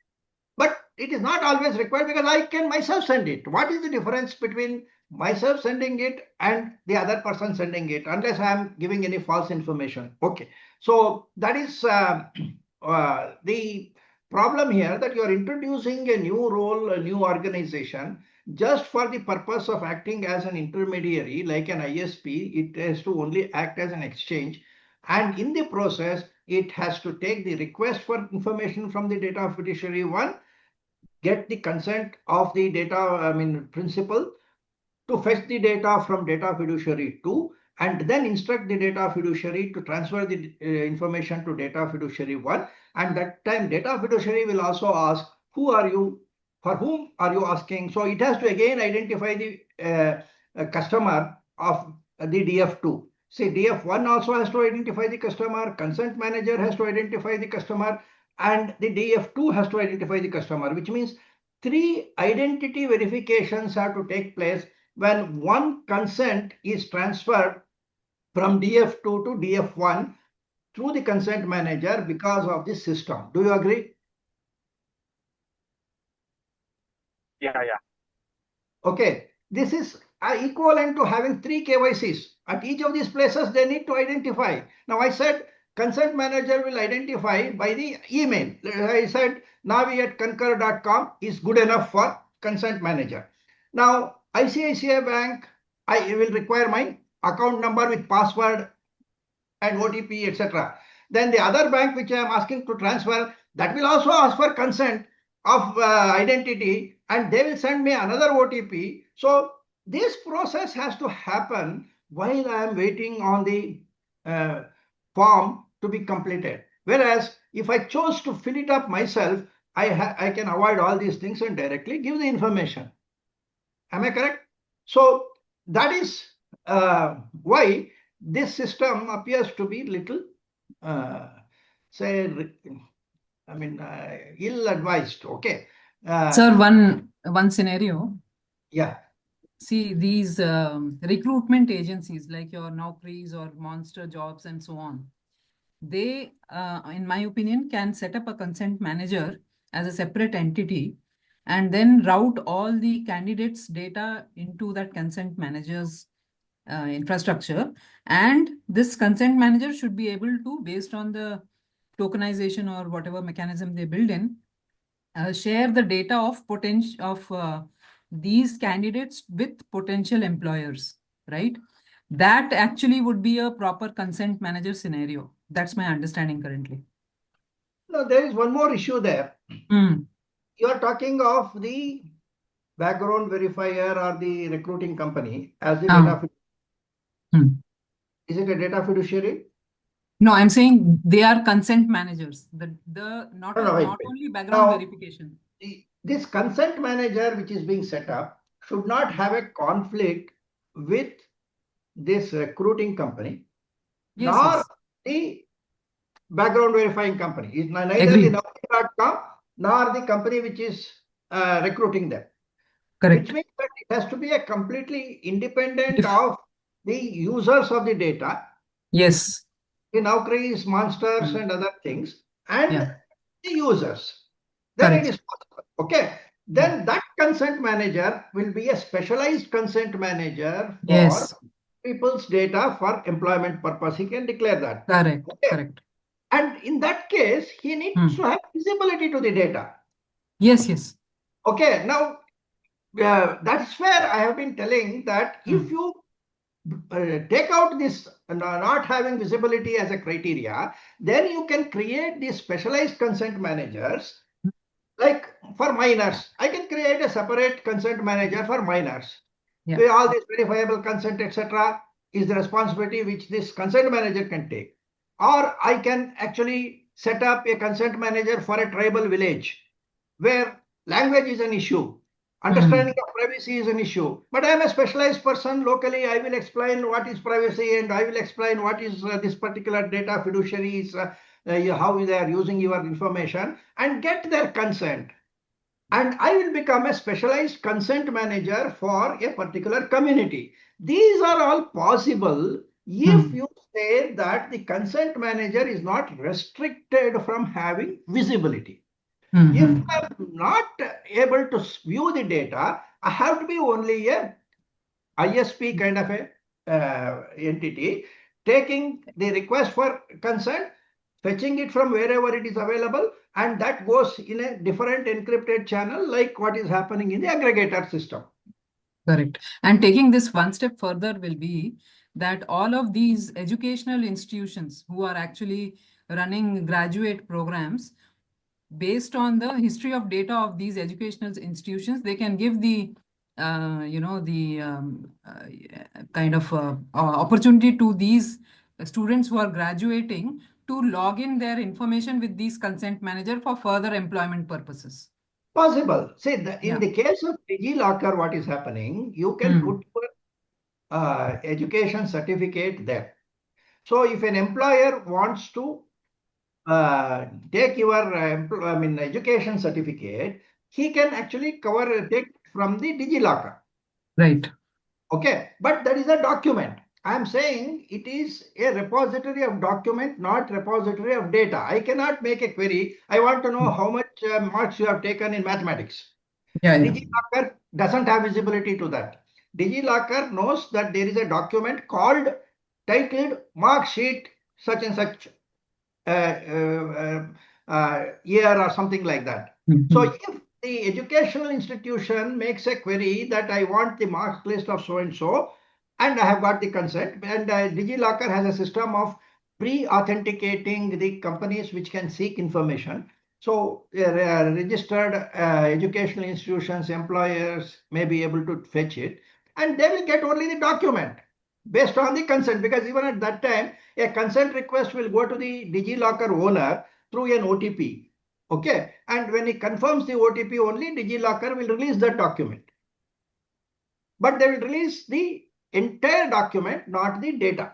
But it is not always required, because I can myself send it. What is the difference between myself sending it and the other person sending it, unless I am giving any false information? Okay. So that is the problem here, that you are introducing a new role, a new organization, just for the purpose of acting as an intermediary, like an ISP. It has to only act as an exchange. And in the process, it has to take the request for information from the data fiduciary one, get the consent of the principal to fetch the data from data fiduciary 2, and then instruct the data fiduciary to transfer the information to data fiduciary 1. And that time data fiduciary will also ask, who are you, for whom are you asking? So it has to again identify the customer of the DF2. See, DF1 also has to identify the customer, consent manager has to identify the customer, and the DF2 has to identify the customer, which means 3 identity verifications have to take place when one consent is transferred from DF2 to DF1 through the consent manager because of this system. Do you agree? Yeah. Okay. This is equivalent to having 3 KYCs. At each of these places, they need to identify. Now, I said consent manager will identify by the email. I said Naavi@concur.com is good enough for consent manager. Now, ICICI Bank, I will require my account number with password and OTP, etc. Then the other bank which I am asking to transfer, that will also ask for consent of identity, and they will send me another OTP. So this process has to happen while I am waiting on the form to be completed. Whereas if I chose to fill it up myself, I can avoid all these things and directly give the information. Am I correct? So that is why this system appears to be little, ill-advised. Okay. Sir, one scenario. Yeah. See, these recruitment agencies like your Naukris or Monster Jobs and so on, they, in my opinion, can set up a consent manager as a separate entity and then route all the candidates' data into that consent manager's infrastructure. And this consent manager should be able to, based on the tokenization or whatever mechanism they build in, share the data of these candidates with potential employers, right? That actually would be a proper consent manager scenario. That's my understanding currently. No, there is one more issue there. You are talking of the background verifier or the recruiting company as the data fiduciary. Is it a data fiduciary? No, I'm saying they are consent managers. Not only background verification. This consent manager which is being set up should not have a conflict with this recruiting company, nor the background verifying company. It's neither the Naavi.com nor the company which is recruiting them. Correct. Which means that it has to be a completely independent of the users of the data. Yes. the Naukris, monsters, and other things, and Yeah. the users. Then Correct. it is possible. Okay. Then that consent manager will be a specialized consent manager for Yes. people's data for employment purpose. He can declare that. Correct. Okay. Correct. And in that case, he needs to have visibility to the data. Yes. Yes. Okay. Now, that's where I have been telling that if you take out this not having visibility as a criteria, then you can create these specialized consent managers. Like for minors, I can create a separate consent manager for minors. Yeah. Where all this verifiable consent, etc., is the responsibility which this consent manager can take. Or I can actually set up a consent manager for a tribal village where language is an issue. Understanding of privacy is an issue. But I am a specialized person locally. I will explain what is privacy and I will explain what is this particular data fiduciary is, how they are using your information and get their consent. And I will become a specialized consent manager for a particular community. These are all possible if you say that the consent manager is not restricted from having visibility. If I'm not able to view the data, I have to be only a ISP kind of a entity, taking the request for consent, fetching it from wherever it is available, and that goes in a different encrypted channel like what is happening in the aggregator system. Correct. And taking this one step further will be that all of these educational institutions who are actually running graduate programs, based on the history of data of these educational institutions, they can give the kind of opportunity to these students who are graduating to log in their information with these consent manager for further employment purposes. Possible. See, in the case of DigiLocker, what is happening, you can put your education certificate there. So if an employer wants to take your education certificate, he can actually take from the DigiLocker. Right. Okay, but that is a document. I am saying it is a repository of document, not repository of data. I cannot make a query. I want to know how much marks you have taken in mathematics. DigiLocker doesn't have visibility to that. DigiLocker knows that there is a document titled mark sheet such and such year or something like that. So if the educational institution makes a query that I want the marks list of so and so, and I have got the consent, and DigiLocker has a system of pre-authenticating the companies which can seek information. So registered educational institutions, employers may be able to fetch it, and they will get only the document based on the consent, because even at that time, a consent request will go to the DigiLocker owner through an OTP. Okay, and when he confirms the OTP only, DigiLocker will release that document. But they will release the entire document, not the data.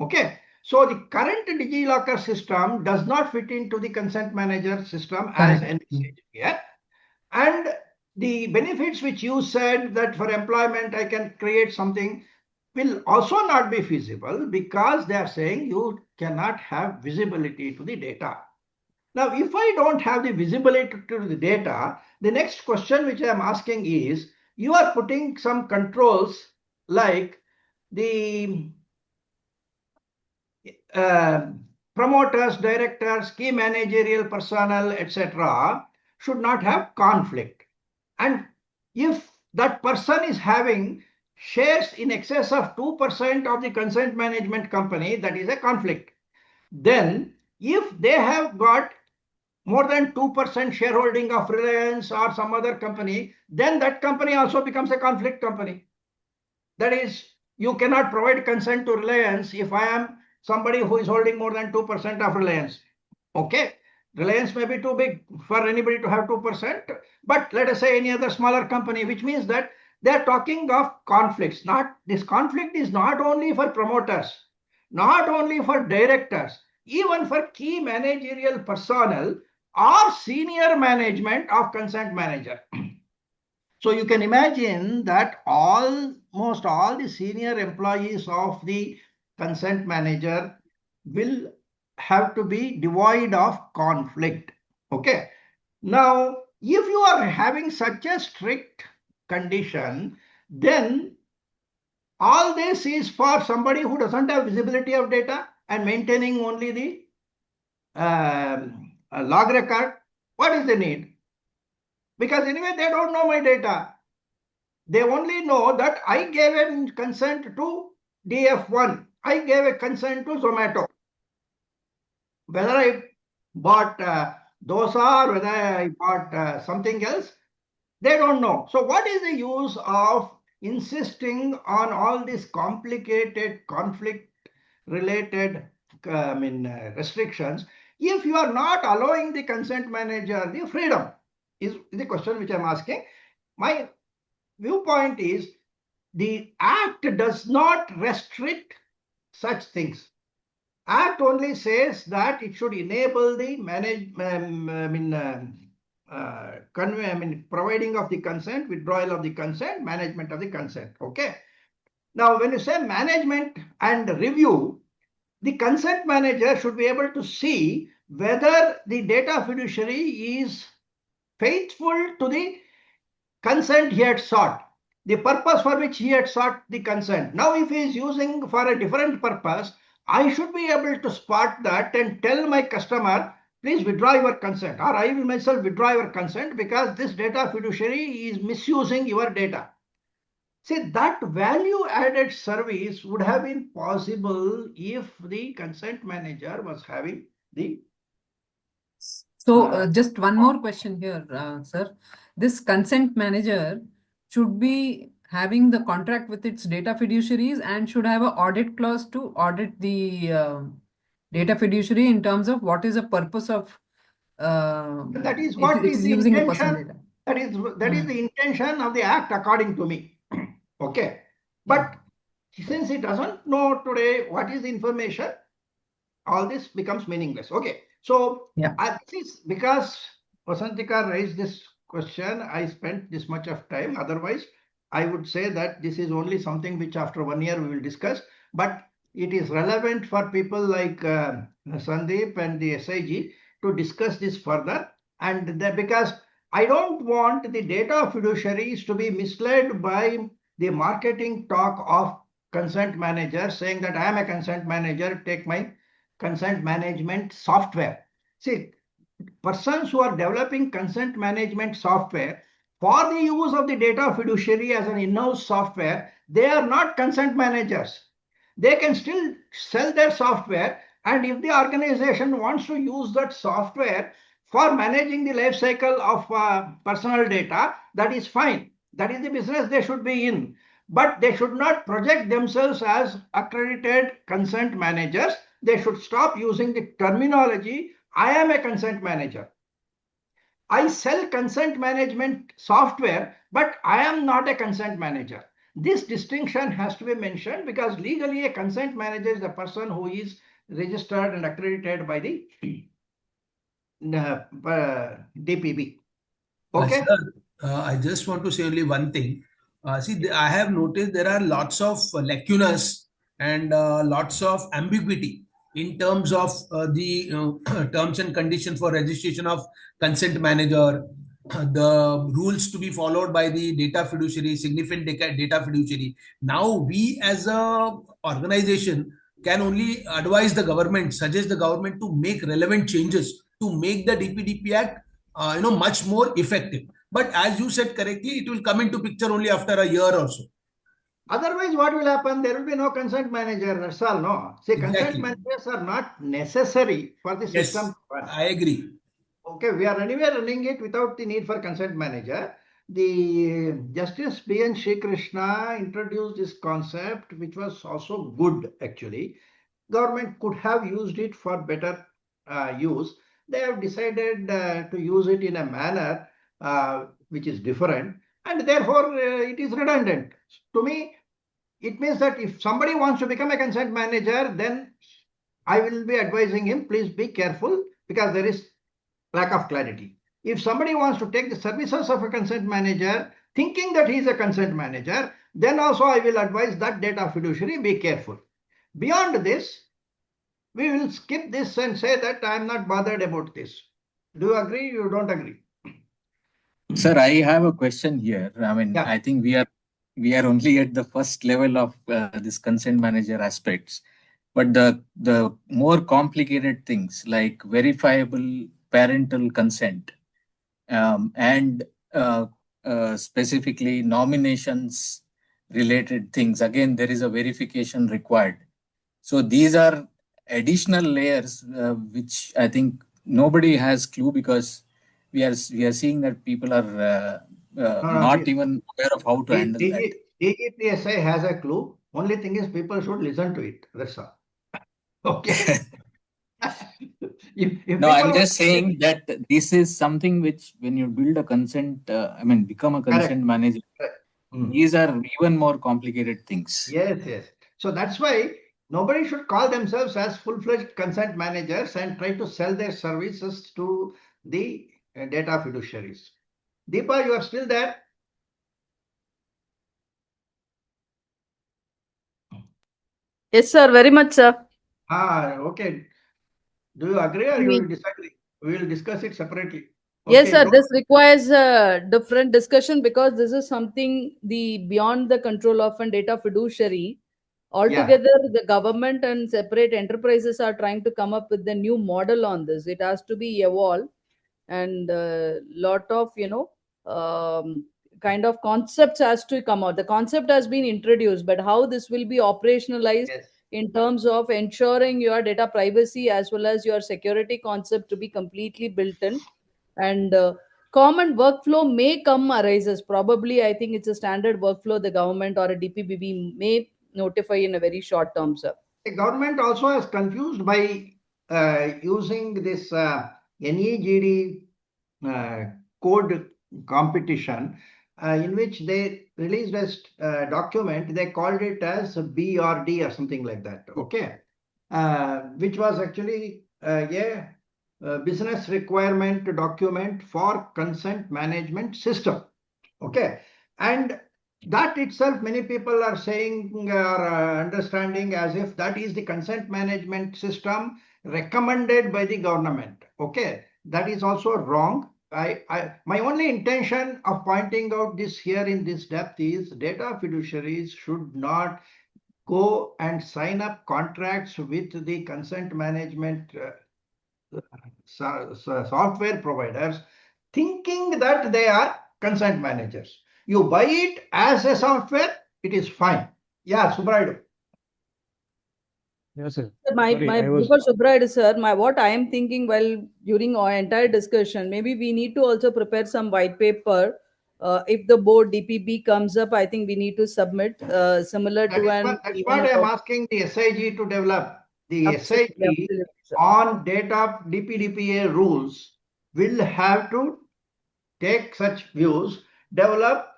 Okay, so the current DigiLocker system does not fit into the consent manager system as envisaged here. And the benefits which you said that for employment I can create something will also not be feasible, because they are saying you cannot have visibility to the data. Now, if I don't have the visibility to the data, the next question which I am asking is, you are putting some controls like the promoters, directors, key managerial personnel, etc., should not have conflict. And if that person is having shares in excess of 2% of the consent management company, that is a conflict. Then if they have got more than 2% shareholding of Reliance or some other company, then that company also becomes a conflict company. That is, you cannot provide consent to Reliance if I am somebody who is holding more than 2% of Reliance. Okay, Reliance may be too big for anybody to have 2%, but let us say any other smaller company, which means that they are talking of conflicts. This conflict is not only for promoters, not only for directors, even for key managerial personnel or senior management of consent manager. So you can imagine that almost all the senior employees of the consent manager will have to be devoid of conflict. Okay. Now, if you are having such a strict condition, then all this is for somebody who doesn't have visibility of data and maintaining only the log record. What is the need? Because anyway, they don't know my data. They only know that I gave a consent to DF1. I gave a consent to Zomato. Whether I bought dosa or whether I bought something else, they don't know. So what is the use of insisting on all these complicated conflict-related restrictions if you are not allowing the consent manager the freedom? Is the question which I'm asking. My viewpoint is the Act does not restrict such things. Act only says that it should enable the providing of the consent, withdrawal of the consent, management of the consent. Okay. Now, when you say management and review, the consent manager should be able to see whether the data fiduciary is faithful to the consent he had sought, the purpose for which he had sought the consent. Now, if he is using for a different purpose, I should be able to spot that and tell my customer, please withdraw your consent, or I will myself withdraw your consent because this data fiduciary is misusing your data. See, that value added service would have been possible if the consent manager was having the. So just one more question here, sir. This consent manager should be having the contract with its data fiduciaries and should have an audit clause to audit the data fiduciary in terms of what is the purpose of that is what it is is the using the intention. personal data. That is the intention of the Act, according to me. Okay. But since it doesn't know today what is the information, all this becomes meaningless. Okay. So this is because Vasantika raised this question, I spent this much of time. Otherwise, I would say that this is only something which after 1 year we will discuss. But it is relevant for people like Sandeep and the SIG to discuss this further. And because I don't want the data fiduciaries to be misled by the marketing talk of consent manager saying that I am a consent manager, take my consent management software. See, persons who are developing consent management software for the use of the data fiduciary as an in-house software, they are not consent managers. They can still sell their software, and if the organization wants to use that software for managing the life cycle of personal data, that is fine. That is the business they should be in. But they should not project themselves as accredited consent managers. They should stop using the terminology, I am a consent manager. I sell consent management software, but I am not a consent manager. This distinction has to be mentioned because legally a consent manager is a person who is registered and accredited by the DPB. Okay. Sir, I just want to say only one thing. I have noticed there are lots of lacunas and lots of ambiguity in terms of the terms and conditions for registration of consent manager, the rules to be followed by the data fiduciary, significant data fiduciary. Now we as a organization can only advise the government, suggest the government to make relevant changes to make the DPDP Act much more effective. But as you said correctly, it will come into picture only after a year or so. Otherwise, what will happen? There will be no consent manager. That's all. No. See, consent managers are not necessary for the system. Yes, I agree. Okay, we are anyway running it without the need for consent manager. The Justice B.N. Sri Krishna introduced this concept, which was also good actually. Government could have used it for better use. They have decided to use it in a manner which is different, and therefore it is redundant. To me, it means that if somebody wants to become a consent manager, then I will be advising him, please be careful because there is lack of clarity. If somebody wants to take the services of a consent manager, thinking that he is a consent manager, then also I will advise that data fiduciary, be careful. Beyond this, we will skip this and say that I am not bothered about this. Do you agree? You don't agree? Sir, I have a question here. I mean, Yeah. I think we are only at the first level of this consent manager aspects, but the more complicated things like verifiable parental consent and specifically nominations related things. Again, there is a verification required. So these are additional layers which I think nobody has clue, because we are seeing that people are not even aware of how to handle that. DPDPA has a clue. Only thing is people should listen to it. That's all. Okay. If No, I'm people just saying that this is something which, when you build a consent, become a consent Correct. manager, these are even more complicated things. Yes. So that's why nobody should call themselves as full-fledged consent managers and try to sell their services to the data fiduciaries. Deepa, you are still there? Yes, sir. Very much, sir. Okay. Do you agree or you Me. will disagree? We will discuss it separately. Yes, Okay, sir. don't- This requires a different discussion because this is something the beyond the control of a data fiduciary. Altogether, the government and separate enterprises are trying to come up with the new model on this. It has to be evolved, and lot of kind of concepts has to come out. The concept has been introduced, but how this will be operationalized Yes. in terms of ensuring your data privacy as well as your security concept to be completely built in, and common workflow may come arises. Probably, I think it's a standard workflow the government or a DPBB may notify in a very short term, sir. The government also is confused by using this NEGD code competition, in which they released a document. They called it as BRD or something like that. Okay, which was actually a business requirement document for consent management system. Okay, and that itself, many people are saying or understanding as if that is the consent management system recommended by the government. Okay, that is also wrong. My only intention of pointing out this here in this depth is data fiduciaries should not go and sign up contracts with the consent management software providers thinking that they are consent managers. You buy it as a software, it is fine. Yeah, Subraidu. Yes, sir. My Sorry, I was. before Subrayad, sir, what I am thinking while during our entire discussion, maybe we need to also prepare some white paper. If the board DPB comes up, I think we need to submit similar to an That's even what a I am asking the SIG to develop. The absolutely, SIG sir. on data DPDPA rules will have to take such views, develop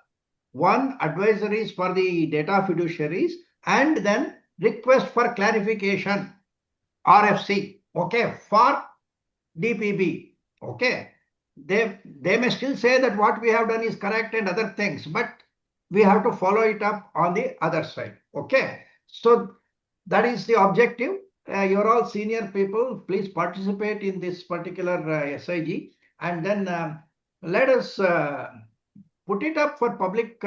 one advisories for the data fiduciaries, and then request for clarification, RFC, okay, for DPB, okay. They may still say that what we have done is correct and other things, but we have to follow it up on the other side, okay. So that is the objective. You're all senior people, please participate in this particular SIG, and then let us put it up for public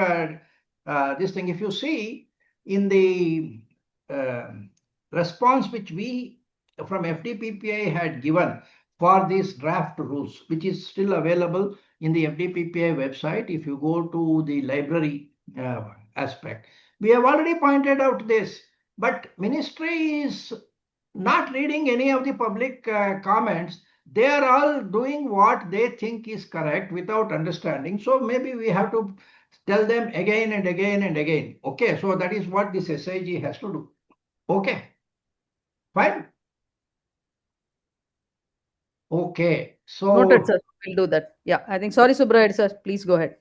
this thing. If you see in the response which we from FDPPA had given for these draft rules, which is still available in the FDPPA website, if you go to the library aspect, we have already pointed out this, but ministry is not reading any of the public comments. They are all doing what they think is correct without understanding. So maybe we have to tell them again and again and again. Okay, so that is what this SIG has to do. Okay, fine. Okay, Noted, so sir. We'll do that. Yeah, I think. Sorry, Subrayad, sir. Please go ahead.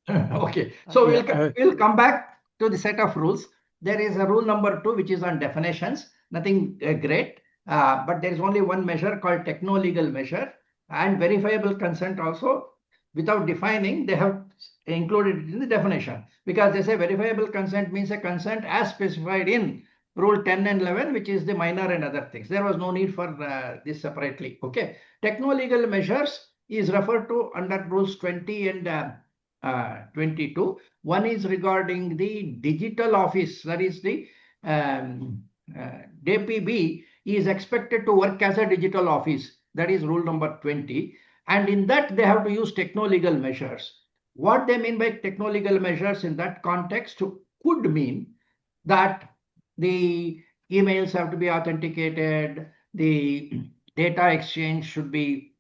okay, so Yeah, we'll come back to the set of rules. There is a rule number 2 which is on definitions. Nothing great, but there is only one measure called techno-legal measure, and verifiable consent also. Without defining, they have included it in the definition, because they say verifiable consent means a consent as specified in Rule 10 and 11, which is the minor and other things. There was no need for this separately. Okay. Techno-legal measures is referred to under rules 20 and 22. One is regarding the digital office, that is the DPB is expected to work as a digital office. That is rule number 20. And in that, they have to use techno-legal measures. What they mean by techno-legal measures in that context could mean that the emails have to be authenticated, the data exchange should be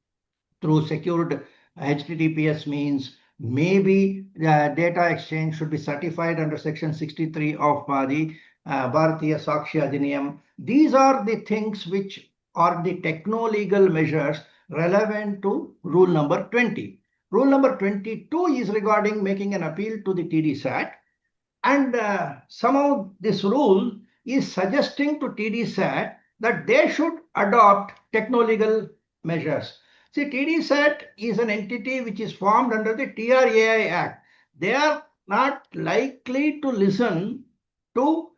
through secured HTTPS means, maybe the data exchange should be certified under section 63 of the Bharatiya Sakshi Adhiniyam. These are the things which are the techno-legal measures relevant to rule number 20. Rule number 22 is regarding making an appeal to the TDSAT. And somehow this rule is suggesting to TDSAT that they should adopt techno-legal measures. See, TDSAT is an entity which is formed under the TRAI Act. They are not likely to listen to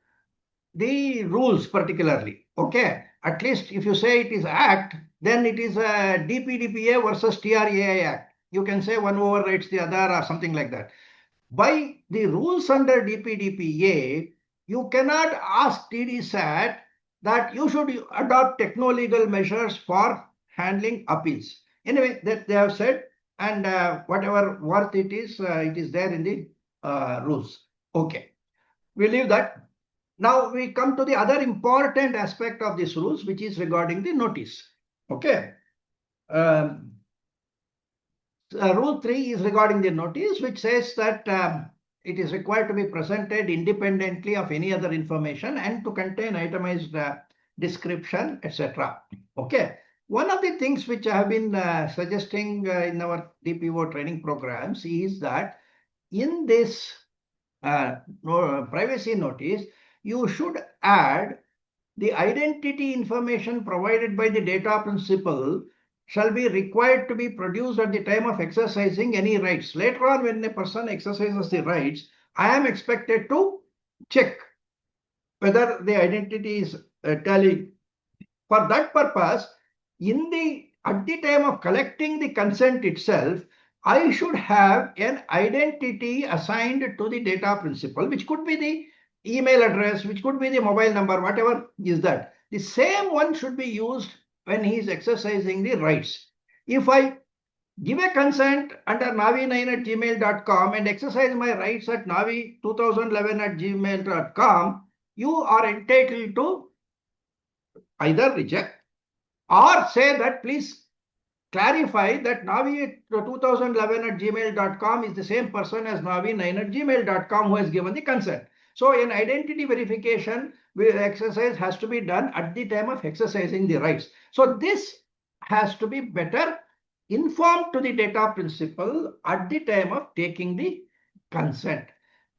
the rules particularly. Okay, at least if you say it is Act, then it is a DPDPA versus TRAI Act. You can say one overrides the other or something like that. By the rules under DPDPA, you cannot ask TDSAT that you should adopt techno-legal measures for handling appeals. Anyway, that they have said, and whatever worth it is there in the rules. Okay, we leave that. Now we come to the other important aspect of these rules, which is regarding the notice. Okay. Rule 3 is regarding the notice, which says that it is required to be presented independently of any other information and to contain itemized description, etc. Okay. One of the things which I have been suggesting in our DPO training programs is that in this privacy notice, you should add the identity information provided by the data principal shall be required to be produced at the time of exercising any rights. Later on, when a person exercises the rights, I am expected to check whether the identity is tallying. For that purpose, at the time of collecting the consent itself, I should have an identity assigned to the data principal, which could be the email address, which could be the mobile number, whatever is that. The same one should be used when he is exercising the rights. If I give a consent under naavi9@gmail.com and exercise my rights at naavi2011@gmail.com, you are entitled to either reject or say that please clarify that naavi2011@gmail.com is the same person as naavi9@gmail.com who has given the consent. So an identity verification exercise has to be done at the time of exercising the rights. So this has to be better informed to the data principal at the time of taking the consent.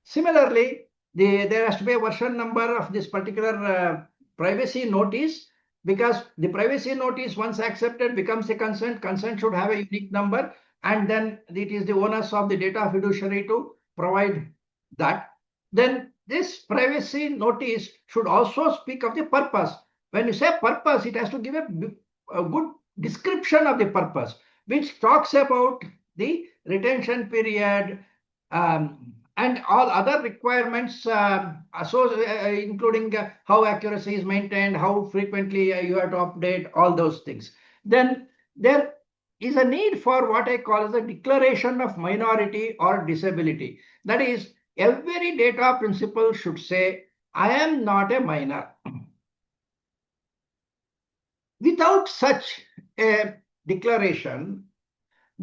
Similarly, there has to be a version number of this particular privacy notice, because the privacy notice once accepted becomes a consent. Consent should have a unique number, and then it is the onus of the data fiduciary to provide that. Then this privacy notice should also speak of the purpose. When you say purpose, it has to give a good description of the purpose, which talks about the retention period and all other requirements, including how accuracy is maintained, how frequently you have to update, all those things. Then there is a need for what I call as a declaration of minority or disability. That is, every data principal should say, I am not a minor. Without such a declaration,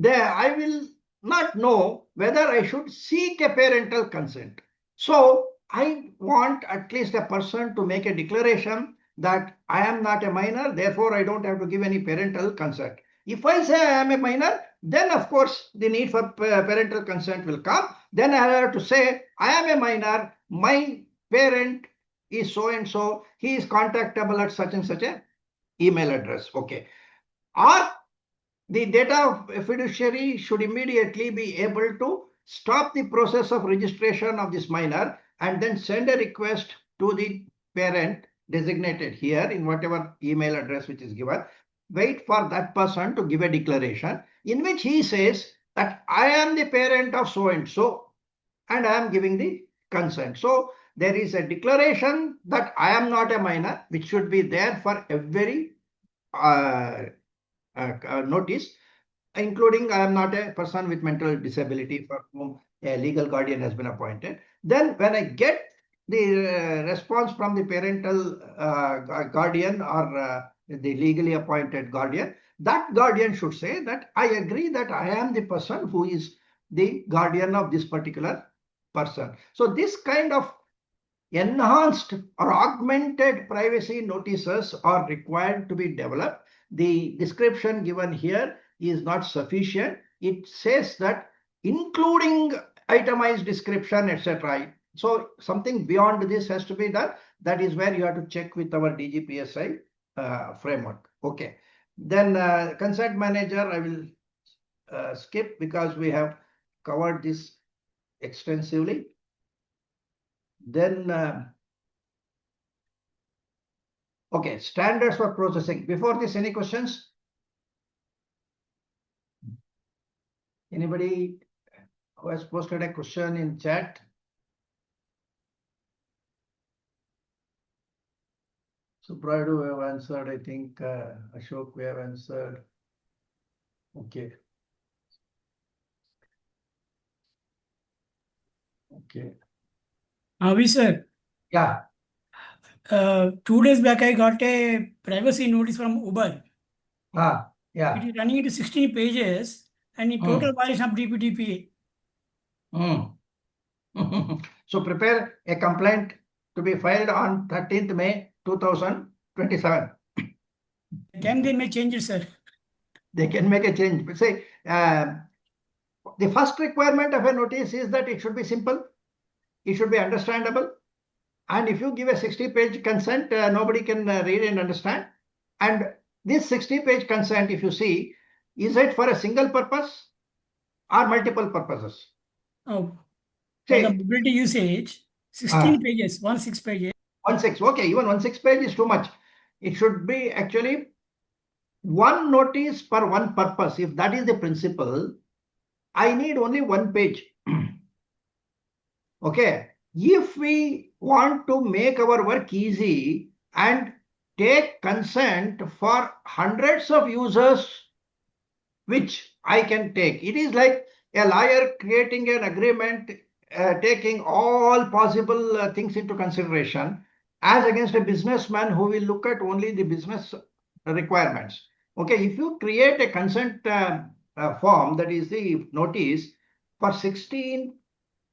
I will not know whether I should seek a parental consent. So I want at least a person to make a declaration that I am not a minor, therefore I don't have to give any parental consent. If I say I am a minor, then of course the need for parental consent will come. Then I have to say I am a minor, my parent is so and so, he is contactable at such and such a email address. Okay. Or the data fiduciary should immediately be able to stop the process of registration of this minor and then send a request to the parent designated here in whatever email address which is given, wait for that person to give a declaration in which he says that I am the parent of so and so and I am giving the consent. So there is a declaration that I am not a minor, which should be there for every notice, including I am not a person with mental disability for whom a legal guardian has been appointed. Then when I get the response from the parental guardian or the legally appointed guardian, that guardian should say that I agree that I am the person who is the guardian of this particular person. So this kind of enhanced or augmented privacy notices are required to be developed. The description given here is not sufficient. It says that including itemized description, etc. So something beyond this has to be done. That is where you have to check with our DGPSI framework. Okay. Then consent manager, I will skip because we have covered this extensively. Then, okay, standards for processing. Before this, any questions? Anybody who has posted a question in chat? Subraidu, we have answered. I think Ashok, we have answered. Okay. Okay. Naavi sir, Yeah. 2 days back I got a privacy notice from Uber. Yeah. It is running into 16 pages and in total violation of DPDPA. So prepare a complaint to be filed on 13th May 2027. Can they make changes, sir? They can make a change. But say, the first requirement of a notice is that it should be simple, it should be understandable. And if you give a 60-page consent, nobody can read and understand. And this 60-page consent, if you see, is it for a single purpose or multiple purposes? Oh, Say, for the mobility usage, 16 pages, 16 pages. 16, okay, even 16 page is too much. It should be actually one notice per one purpose. If that is the principle, I need only 1 page. Okay. If we want to make our work easy and take consent for hundreds of users, which I can take, it is like a lawyer creating an agreement, taking all possible things into consideration, as against a businessman who will look at only the business requirements. Okay, if you create a consent form, that is the notice, for 16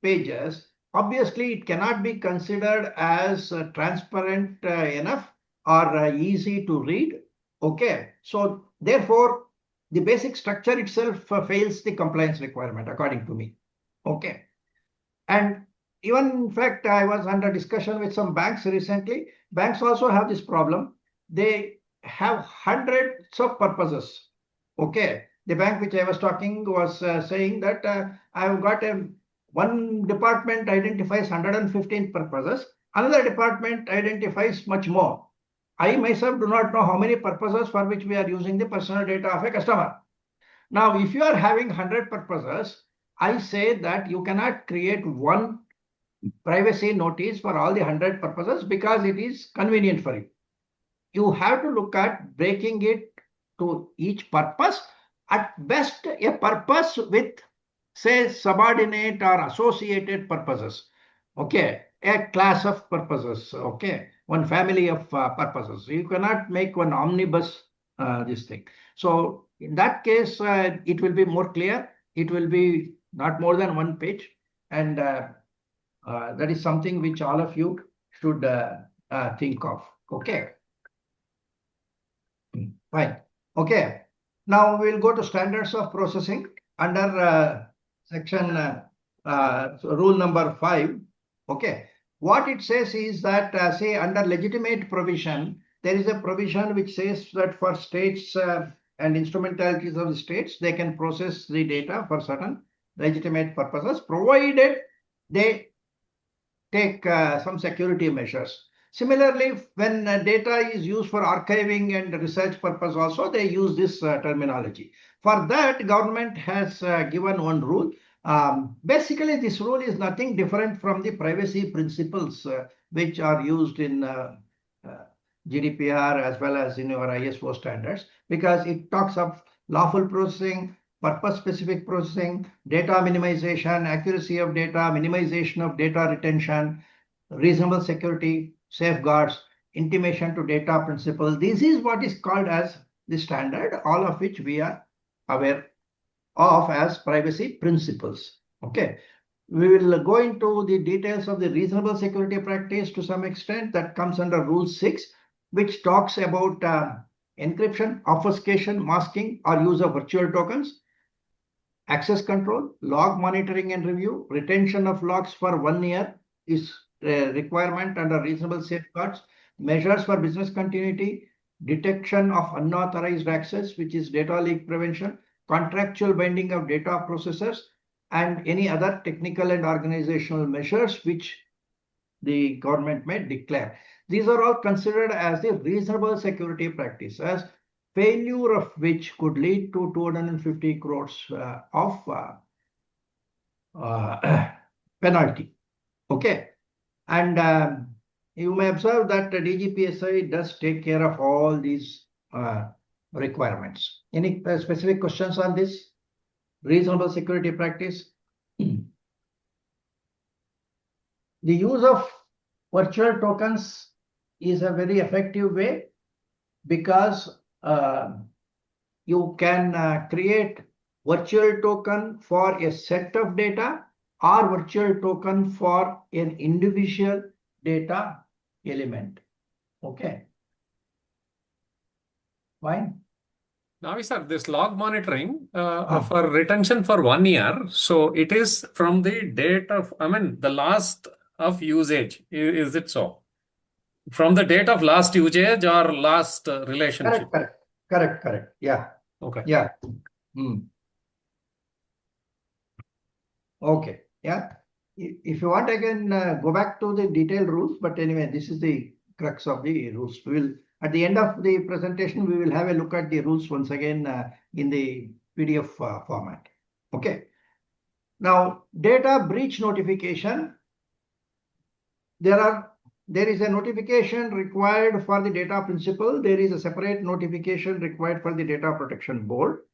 pages, obviously it cannot be considered as transparent enough or easy to read. Okay, so therefore the basic structure itself fails the compliance requirement according to me. Okay, and even in fact I was under discussion with some banks recently. Banks also have this problem. They have hundreds of purposes. Okay, the bank which I was talking was saying that I've got one department identifies 115 purposes, another department identifies much more. I myself do not know how many purposes for which we are using the personal data of a customer. Now, if you are having 100 purposes, I say that you cannot create one privacy notice for all the 100 purposes because it is convenient for you. You have to look at breaking it to each purpose, at best a purpose with, say, subordinate or associated purposes. Okay, a class of purposes. Okay, one family of purposes. You cannot make one omnibus this thing. So in that case, it will be more clear. It will be not more than 1 page, and that is something which all of you should think of. Okay. Fine. Okay. Now we'll go to standards of processing under section rule number 5. Okay. What it says is that, say, under legitimate provision, there is a provision which says that for states and instrumentalities of the states, they can process the data for certain legitimate purposes, provided they take some security measures. Similarly, when data is used for archiving and research purpose also, they use this terminology. For that, government has given one rule. Basically, this rule is nothing different from the privacy principles which are used in GDPR as well as in your ISO standards, because it talks of lawful processing, purpose-specific processing, data minimization, accuracy of data, minimization of data retention, reasonable security, safeguards, intimation to data principle. This is what is called as the standard, all of which we are aware of as privacy principles. Okay. We will go into the details of the reasonable security practice to some extent. That comes under Rule 6, which talks about encryption, obfuscation, masking, or use of virtual tokens, access control, log monitoring and review, retention of logs for 1 year is a requirement under reasonable safeguards, measures for business continuity, detection of unauthorized access, which is data leak prevention, contractual binding of data processors, and any other technical and organizational measures which the government may declare. These are all considered as the reasonable security practices, failure of which could lead to 250 crores of penalty. Okay. And you may observe that the DGPSI does take care of all these requirements. Any specific questions on this? Reasonable security practice? The use of virtual tokens is a very effective way, because you can create virtual token for a set of data or virtual token for an individual data element. Okay. Fine. Naavi sir, this log monitoring for retention for 1 year. So it is from the date of, the last of usage. Is it so? From the date of last usage or last relationship? Correct. Yeah. Okay. Yeah. Okay. Yeah. If you want, I can go back to the detailed rules. But anyway, this is the crux of the rules. We will, at the end of the presentation, we will have a look at the rules once again in the PDF format. Okay. Now, data breach notification. There is a notification required for the data principal. There is a separate notification required for the data protection board.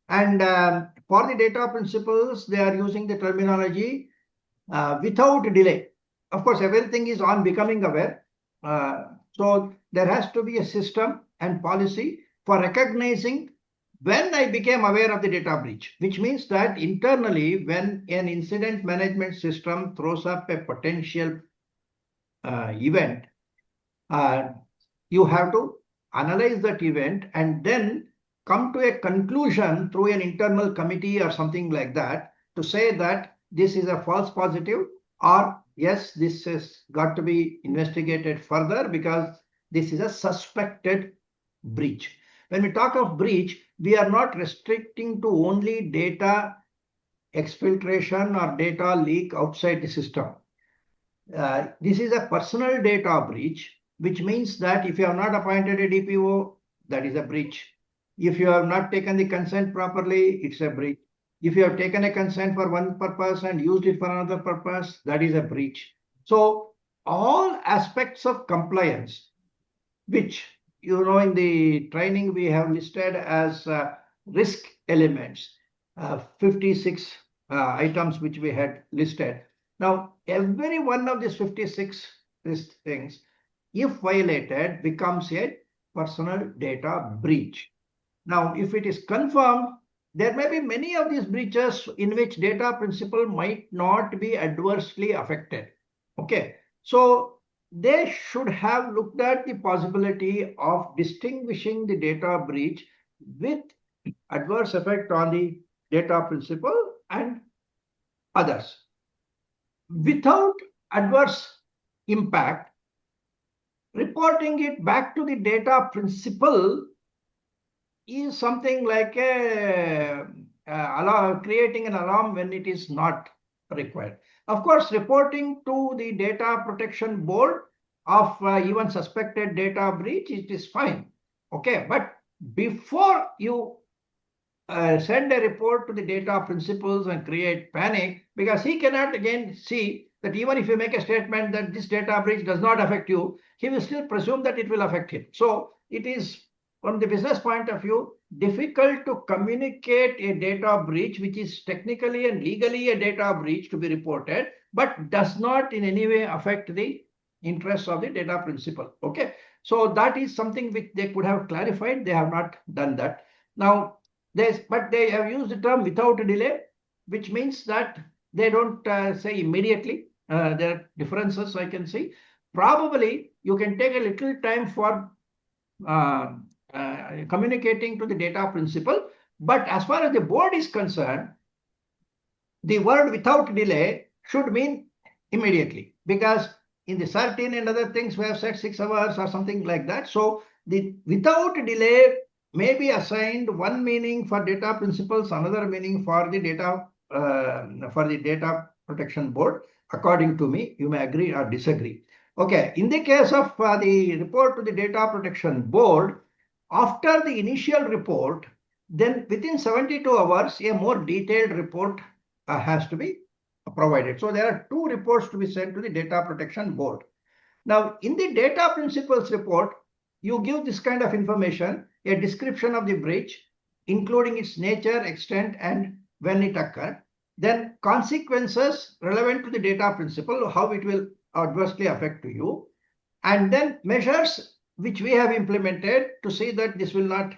And for the data principals, they are using the terminology without delay. Of course, everything is on becoming aware. So there has to be a system and policy for recognizing when I became aware of the data breach, which means that internally, when an incident management system throws up a potential event, you have to analyze that event and then come to a conclusion through an internal committee or something like that to say that this is a false positive, or yes, this has got to be investigated further because this is a suspected breach. When we talk of breach, we are not restricting to only data exfiltration or data leak outside the system. This is a personal data breach, which means that if you have not appointed a DPO, that is a breach. If you have not taken the consent properly, it's a breach. If you have taken a consent for one purpose and used it for another purpose, that is a breach. So all aspects of compliance, which in the training we have listed as risk elements, 56 items which we had listed. Now, every one of these 56 things, if violated, becomes a personal data breach. Now, if it is confirmed, there may be many of these breaches in which data principal might not be adversely affected. Okay, so they should have looked at the possibility of distinguishing the data breach with adverse effect on the data principal and others. Without adverse impact, reporting it back to the data principal is something like creating an alarm when it is not required. Of course, reporting to the data protection board of even suspected data breach, it is fine. Okay, but before you send a report to the data principals and create panic, because he cannot again see that even if you make a statement that this data breach does not affect you, he will still presume that it will affect him. So it is, from the business point of view, difficult to communicate a data breach which is technically and legally a data breach to be reported, but does not in any way affect the interests of the data principal. Okay, so that is something which they could have clarified. They have not done that. Now, but they have used the term without delay, which means that they don't say immediately. There are differences I can see. Probably you can take a little time for communicating to the data principal. But as far as the board is concerned, the word without delay should mean immediately, because in the certain and other things we have said 6 hours or something like that. So the without delay may be assigned one meaning for data principals, another meaning for the data protection board. According to me, you may agree or disagree. Okay, in the case of the report to the data protection board, after the initial report, then within 72 hours, a more detailed report has to be provided. So there are 2 reports to be sent to the data protection board. Now, in the data principals report, you give this kind of information, a description of the breach, including its nature, extent, and when it occurred. Then consequences relevant to the data principal, how it will adversely affect to you. And then measures which we have implemented to see that this will not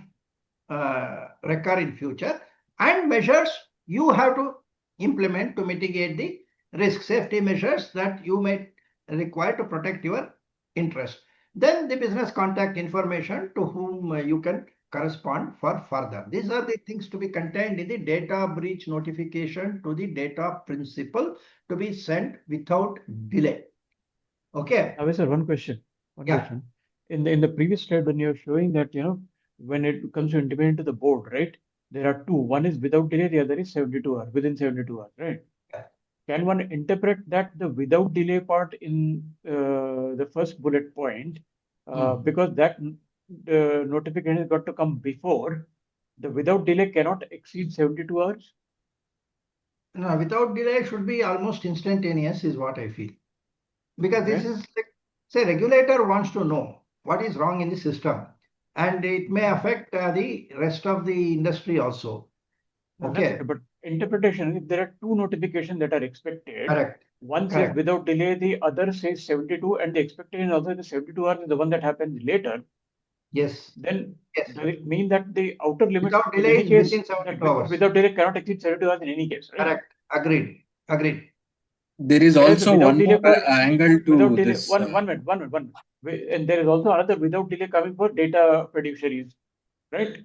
recur in future. And measures you have to implement to mitigate the risk, safety measures that you may require to protect your interest. Then the business contact information to whom you can correspond for further. These are the things to be contained in the data breach notification to the data principal to be sent without delay. Okay. Naavi sir, one question. In the previous slide, when you're showing that, when it comes to intimate to the board, right? There are 2. One is without delay, the other is 72 hours, within 72 hours, right? Yeah. Can one interpret that the without delay part in the first bullet point, because that notification has got to come before, the without delay cannot exceed 72 hours? No, without delay should be almost instantaneous is what I feel. Because this is like, say, regulator wants to know what is wrong in the system, and it may affect the rest of the industry also. Okay. But interpretation, if there are 2 notifications that are expected, correct. One says without delay, the other says 72, and the expectation also the 72 hours is the one that happens later. Yes. Then does it mean that the outer limit without delay is within 72 hours? Without delay cannot exceed 72 hours in any case, right? Correct. Agreed. There is also one more angle to this. One minute. And there is also another without delay coming for data fiduciaries, right?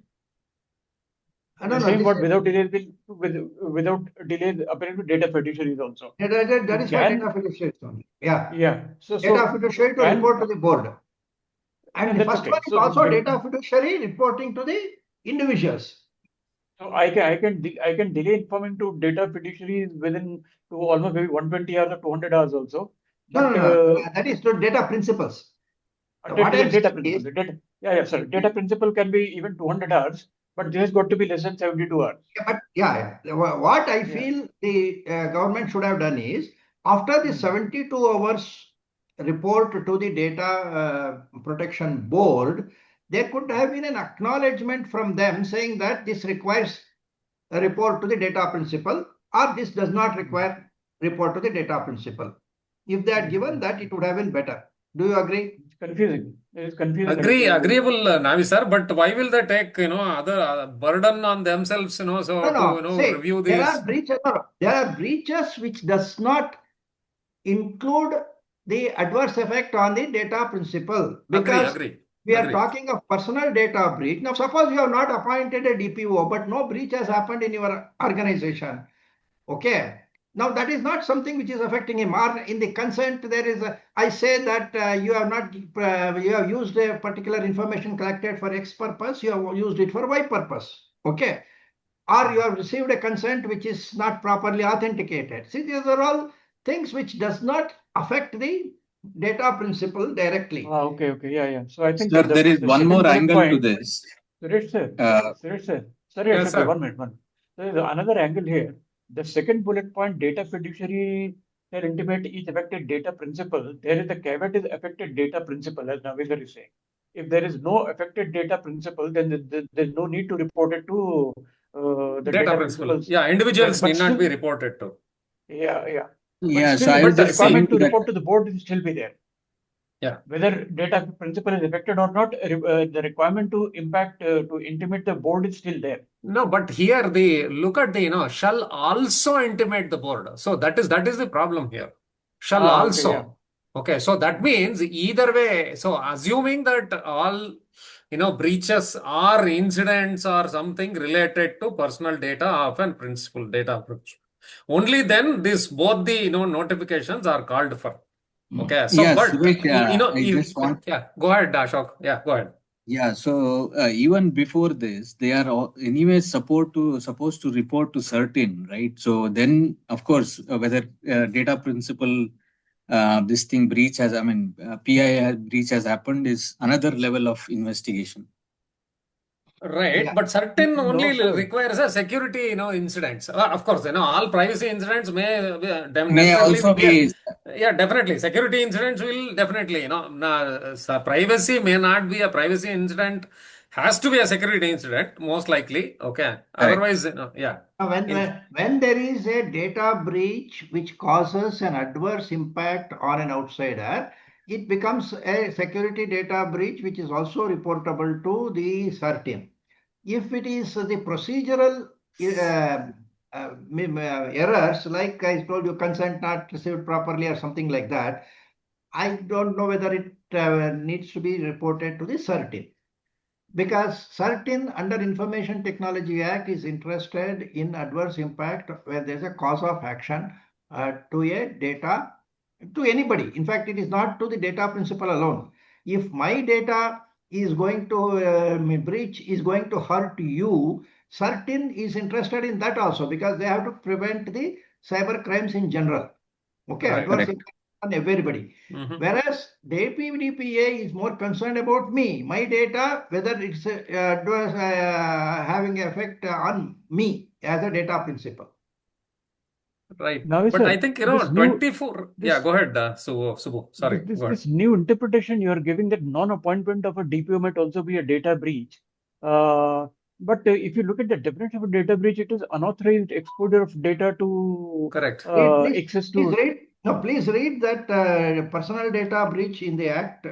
The same word without delay without delay appearing to data fiduciaries also. That is for data fiduciaries only. Yeah. So data fiduciary to report to the board. And the first one is also data fiduciary reporting to the individuals. So I can delay informing to data fiduciaries within to almost maybe 120 hours or 200 hours also. But, no. That is to data principals. Data principal can be even 200 hours, but this has got to be less than 72 hours. What I feel the government should have done is, after the 72 hours report to the data protection board, there could have been an acknowledgement from them saying that this requires a report to the data principal, or this does not require report to the data principal. If they had given that, it would have been better. Do you agree? It's confusing. It is confusing. Agreeable, Naavi sir. But why will they take other burden on themselves? To review these. There are breaches which does not include the adverse effect on the data principal, because we are talking of personal data breach. Now, suppose you have not appointed a DPO, but no breach has happened in your organization. Okay. Now, that is not something which is affecting him. Or in the consent, there is I say that you have used a particular information collected for X purpose, you have used it for Y purpose. Okay. Or you have received a consent which is not properly authenticated. See, these are all things which does not affect the data principal directly. Okay. Yeah. So I think Sir, there is one more angle to this. Suresh sir, sorry, Yes, Ashok, sir. 1 minute. There is another angle here. The second bullet point, data fiduciary shall intimate each affected data principal. There is the caveat is affected data principal, as Navinder is saying. If there is no affected data principal, then there's no need to report it to the Data data principal. principals. Yeah, individuals But need not still, be reported to. yeah. Yeah, But so I still, was the just saying requirement to that. report to the board will still be there. Yeah. Whether data principal is affected or not, the requirement to to intimate the board is still there. No, but here look at shall also intimate the board. So that is the problem here. Shall also. Okay, yeah. Okay, so that means either way. So assuming that all breaches or incidents or something related to personal data of an principal data breach, only then both the notifications are called for. Okay, so Yeah, but Suresh, I just want. yeah, go ahead, Ashok. Yeah, go ahead. Yeah, so even before this, they are anyway supposed to report to certain, right? So then, of course, whether data principal this thing breach has, PI breach has happened is another level of investigation. Right, Yeah. but certain No, only sir. requires a security, incidents. Of course, all privacy incidents may May also be. Yeah, definitely. Security incidents will definitely, privacy may not be a privacy incident, has to be a security incident, most likely. Okay. Otherwise, yeah. When there is a data breach which causes an adverse impact on an outsider, it becomes a security data breach which is also reportable to the CERT. If it is the procedural errors, like I told you, consent not received properly or something like that, I don't know whether it needs to be reported to the CERT. Because CERT under Information Technology Act is interested in adverse impact where there's a cause of action to a data, to anybody. In fact, it is not to the data principal alone. If my data is going to breach, is going to hurt you, CERT is interested in that also because they have to prevent the cyber crimes in general. Okay, Right. adverse impact on everybody. Mm-hmm. Whereas DPDPA is more concerned about me, my data, whether it's having effect on me as a data principal. Right. Naavi, But sir, I think, this 24. Yeah, go ahead, Subbu. Sorry. Go ahead. This new interpretation you are giving that non-appointment of a DPO might also be a data breach. But if you look at the definition of a data breach, it is unauthorized exposure of data to Correct. access to. Please read that personal data breach in the act.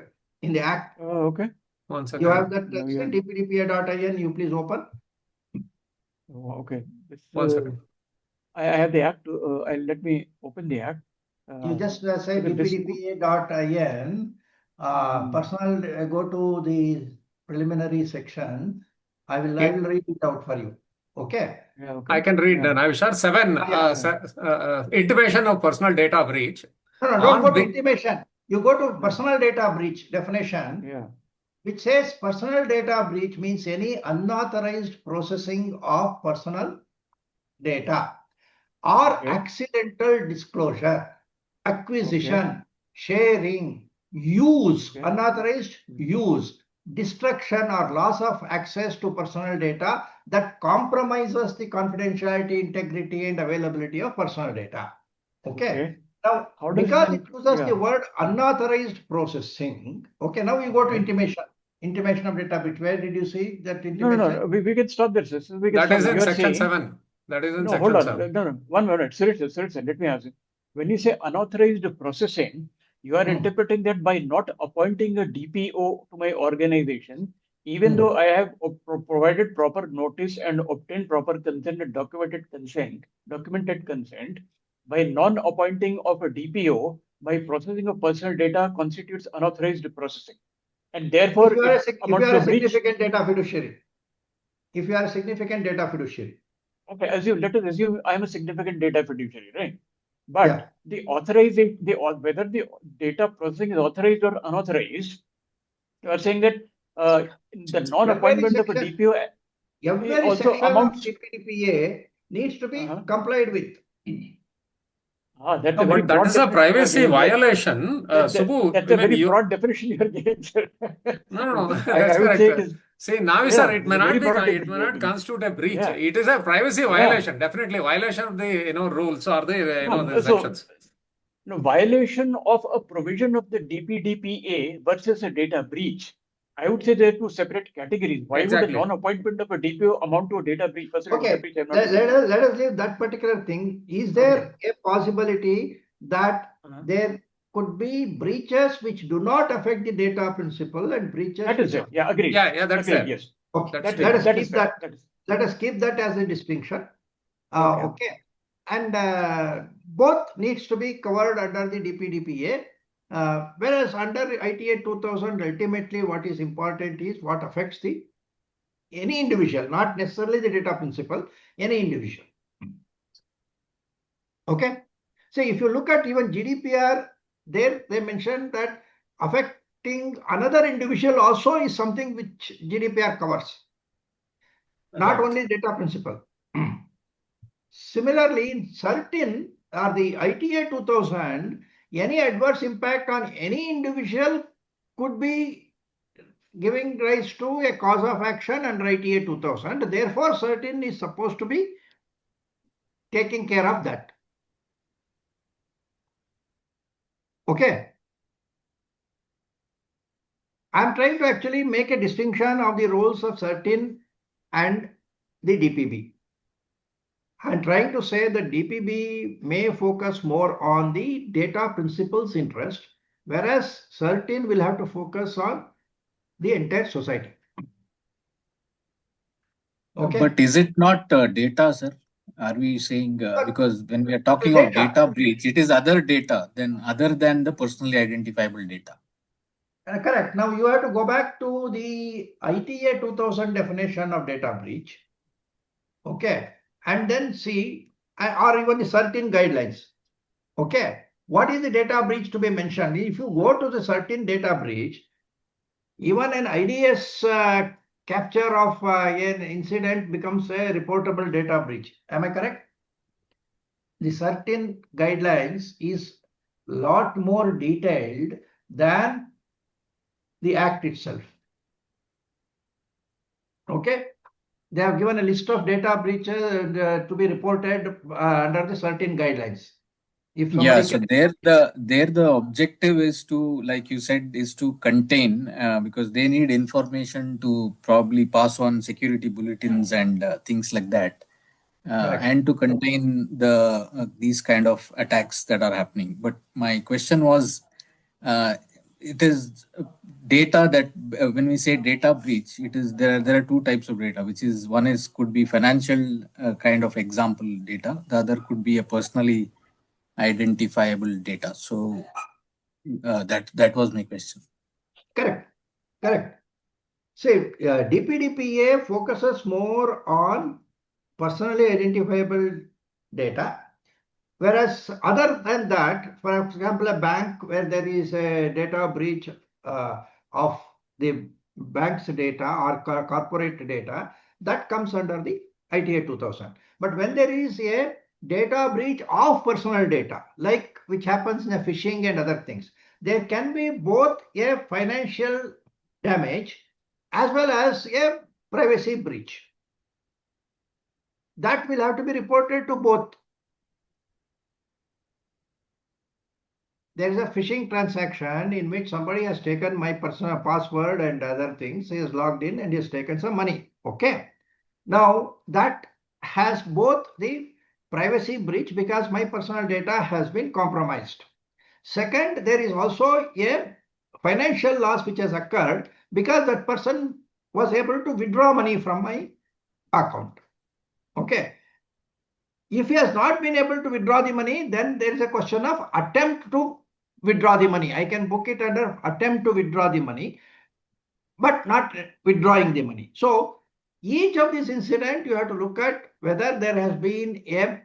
Okay. 1 second. You have that DPDPA.in. You please open. Okay. 1 second. I have the act. Let me open the act. You just say DPDPA.in. Personal. Go to the preliminary section. I will read it out for you. Okay. Yeah, okay. I can read. I will share 7. Intimation of personal data breach. No, don't go to intimation. You go to personal data breach definition. Yeah. Which says personal data breach means any unauthorized processing of personal data or accidental disclosure, acquisition, sharing, use, unauthorized use, destruction or loss of access to personal data that compromises the confidentiality, integrity, and availability of personal data. Okay. Now, because it uses the word unauthorized processing, okay, now you go to intimation. Intimation of data breach. Where did you see that intimation? No. We can stop there, sir. That is in section 7. That is in section 7. No. 1 minute. Seriously, let me ask you. When you say unauthorized processing, you are interpreting that by not appointing a DPO to my organization, even though I have provided proper notice and obtained proper consent and documented consent, by non-appointing of a DPO, my processing of personal data constitutes unauthorized processing. And therefore, if you are a significant data fiduciary. If you are a significant data fiduciary. Okay, let us assume I am a significant data fiduciary, right? But the authorizing, whether the data processing is authorized or unauthorized, you are saying that the non-appointment of a DPO every also section amounts of DPDPA needs to be complied with. That's No, a very but that broad is a definition you are privacy giving, sir. violation. Subbu, That's I a mean, very you. broad definition you are giving, sir. No, I that's would say it correct. is, See, Naavi yeah, sir, it it's may a very not be, broad it definition may you are not giving. constitute a breach. Yeah, It is a privacy yeah. violation, definitely violation of the rules or the the So, sections. no, violation of a provision of the DPDPA versus a data breach. I would say there are two separate categories. Why would a Exactly. non-appointment of a DPO amount to a data breach versus a data Okay, breach? I'm not let us leave that particular thing. Is there a possibility that there could be breaches which do not affect the data principle and breaches That is which there. affect? Yeah, agreed. Yeah, that's Agreed, there. yes. Okay, That's let us that keep is fair. that. Let us keep that as a distinction. Okay. Okay, and both needs to be covered under the DPDPA. Whereas under ITA 2000, ultimately what is important is what affects the any individual, not necessarily the data principle, any individual. Okay. So if you look at even GDPR, there they mentioned that affecting another individual also is something which GDPR covers, not Right. only data principle. Similarly, in certain or the ITA 2000, any adverse impact on any individual could be giving rise to a cause of action under ITA 2000. Therefore, certain is supposed to be taking care of that. Okay. I'm trying to actually make a distinction of the roles of certain and the DPB. I'm trying to say that DPB may focus more on the data principles interest, whereas certain will have to focus on the entire society. Okay. But is it not data, sir? Are we saying because when we are talking of data breach, it is other data than other than the personally identifiable data? Correct. Now you have to go back to the ITA 2000 definition of data breach. Okay. And then see, or even the certain guidelines. Okay. What is the data breach to be mentioned? If you go to the certain data breach, even an IDS capture of an incident becomes a reportable data breach. Am I correct? The certain guidelines is lot more detailed than the act itself. Okay. They have given a list of data breaches to be reported under the certain guidelines. If Yeah, somebody so can... there the objective is to, like you said, is to contain because they need information to probably pass on security bulletins and things like that, and to contain the these kind of attacks that are happening. But my question was, it is data that when we say data breach, it is there are two types of data, which is one is could be financial kind of example data, the other could be a personally identifiable data. So that was my question. Correct. See, DPDPA focuses more on personally identifiable data, whereas other than that, for example, a bank where there is a data breach of the bank's data or corporate data, that comes under the ITA 2000. But when there is a data breach of personal data, like which happens in a phishing and other things, there can be both a financial damage as well as a privacy breach. That will have to be reported to both. There is a phishing transaction in which somebody has taken my personal password and other things. He has logged in and he has taken some money. Okay. Now that has both the privacy breach because my personal data has been compromised. Second, there is also a financial loss which has occurred because that person was able to withdraw money from my account. Okay. If he has not been able to withdraw the money, then there is a question of attempt to withdraw the money. I can book it under attempt to withdraw the money, but not withdrawing the money. So each of these incidents, you have to look at whether there has been a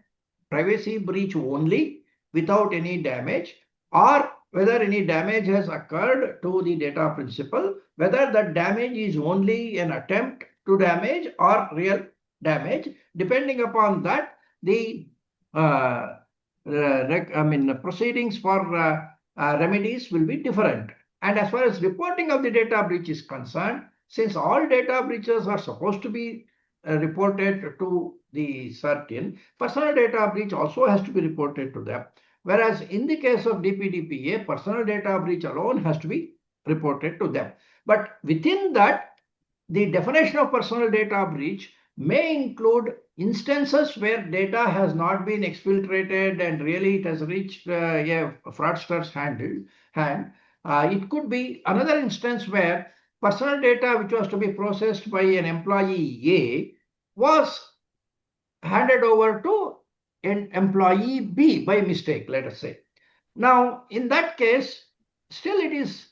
privacy breach only without any damage, or whether any damage has occurred to the data principle, whether that damage is only an attempt to damage or real damage. Depending upon that, the proceedings for remedies will be different. And as far as reporting of the data breach is concerned, since all data breaches are supposed to be reported to the certain, personal data breach also has to be reported to them. Whereas in the case of DPDPA, personal data breach alone has to be reported to them. But within that, the definition of personal data breach may include instances where data has not been exfiltrated and really it has reached a fraudster's hand. It could be another instance where personal data which was to be processed by an employee A was handed over to an employee B by mistake, let us say. Now, in that case, still it is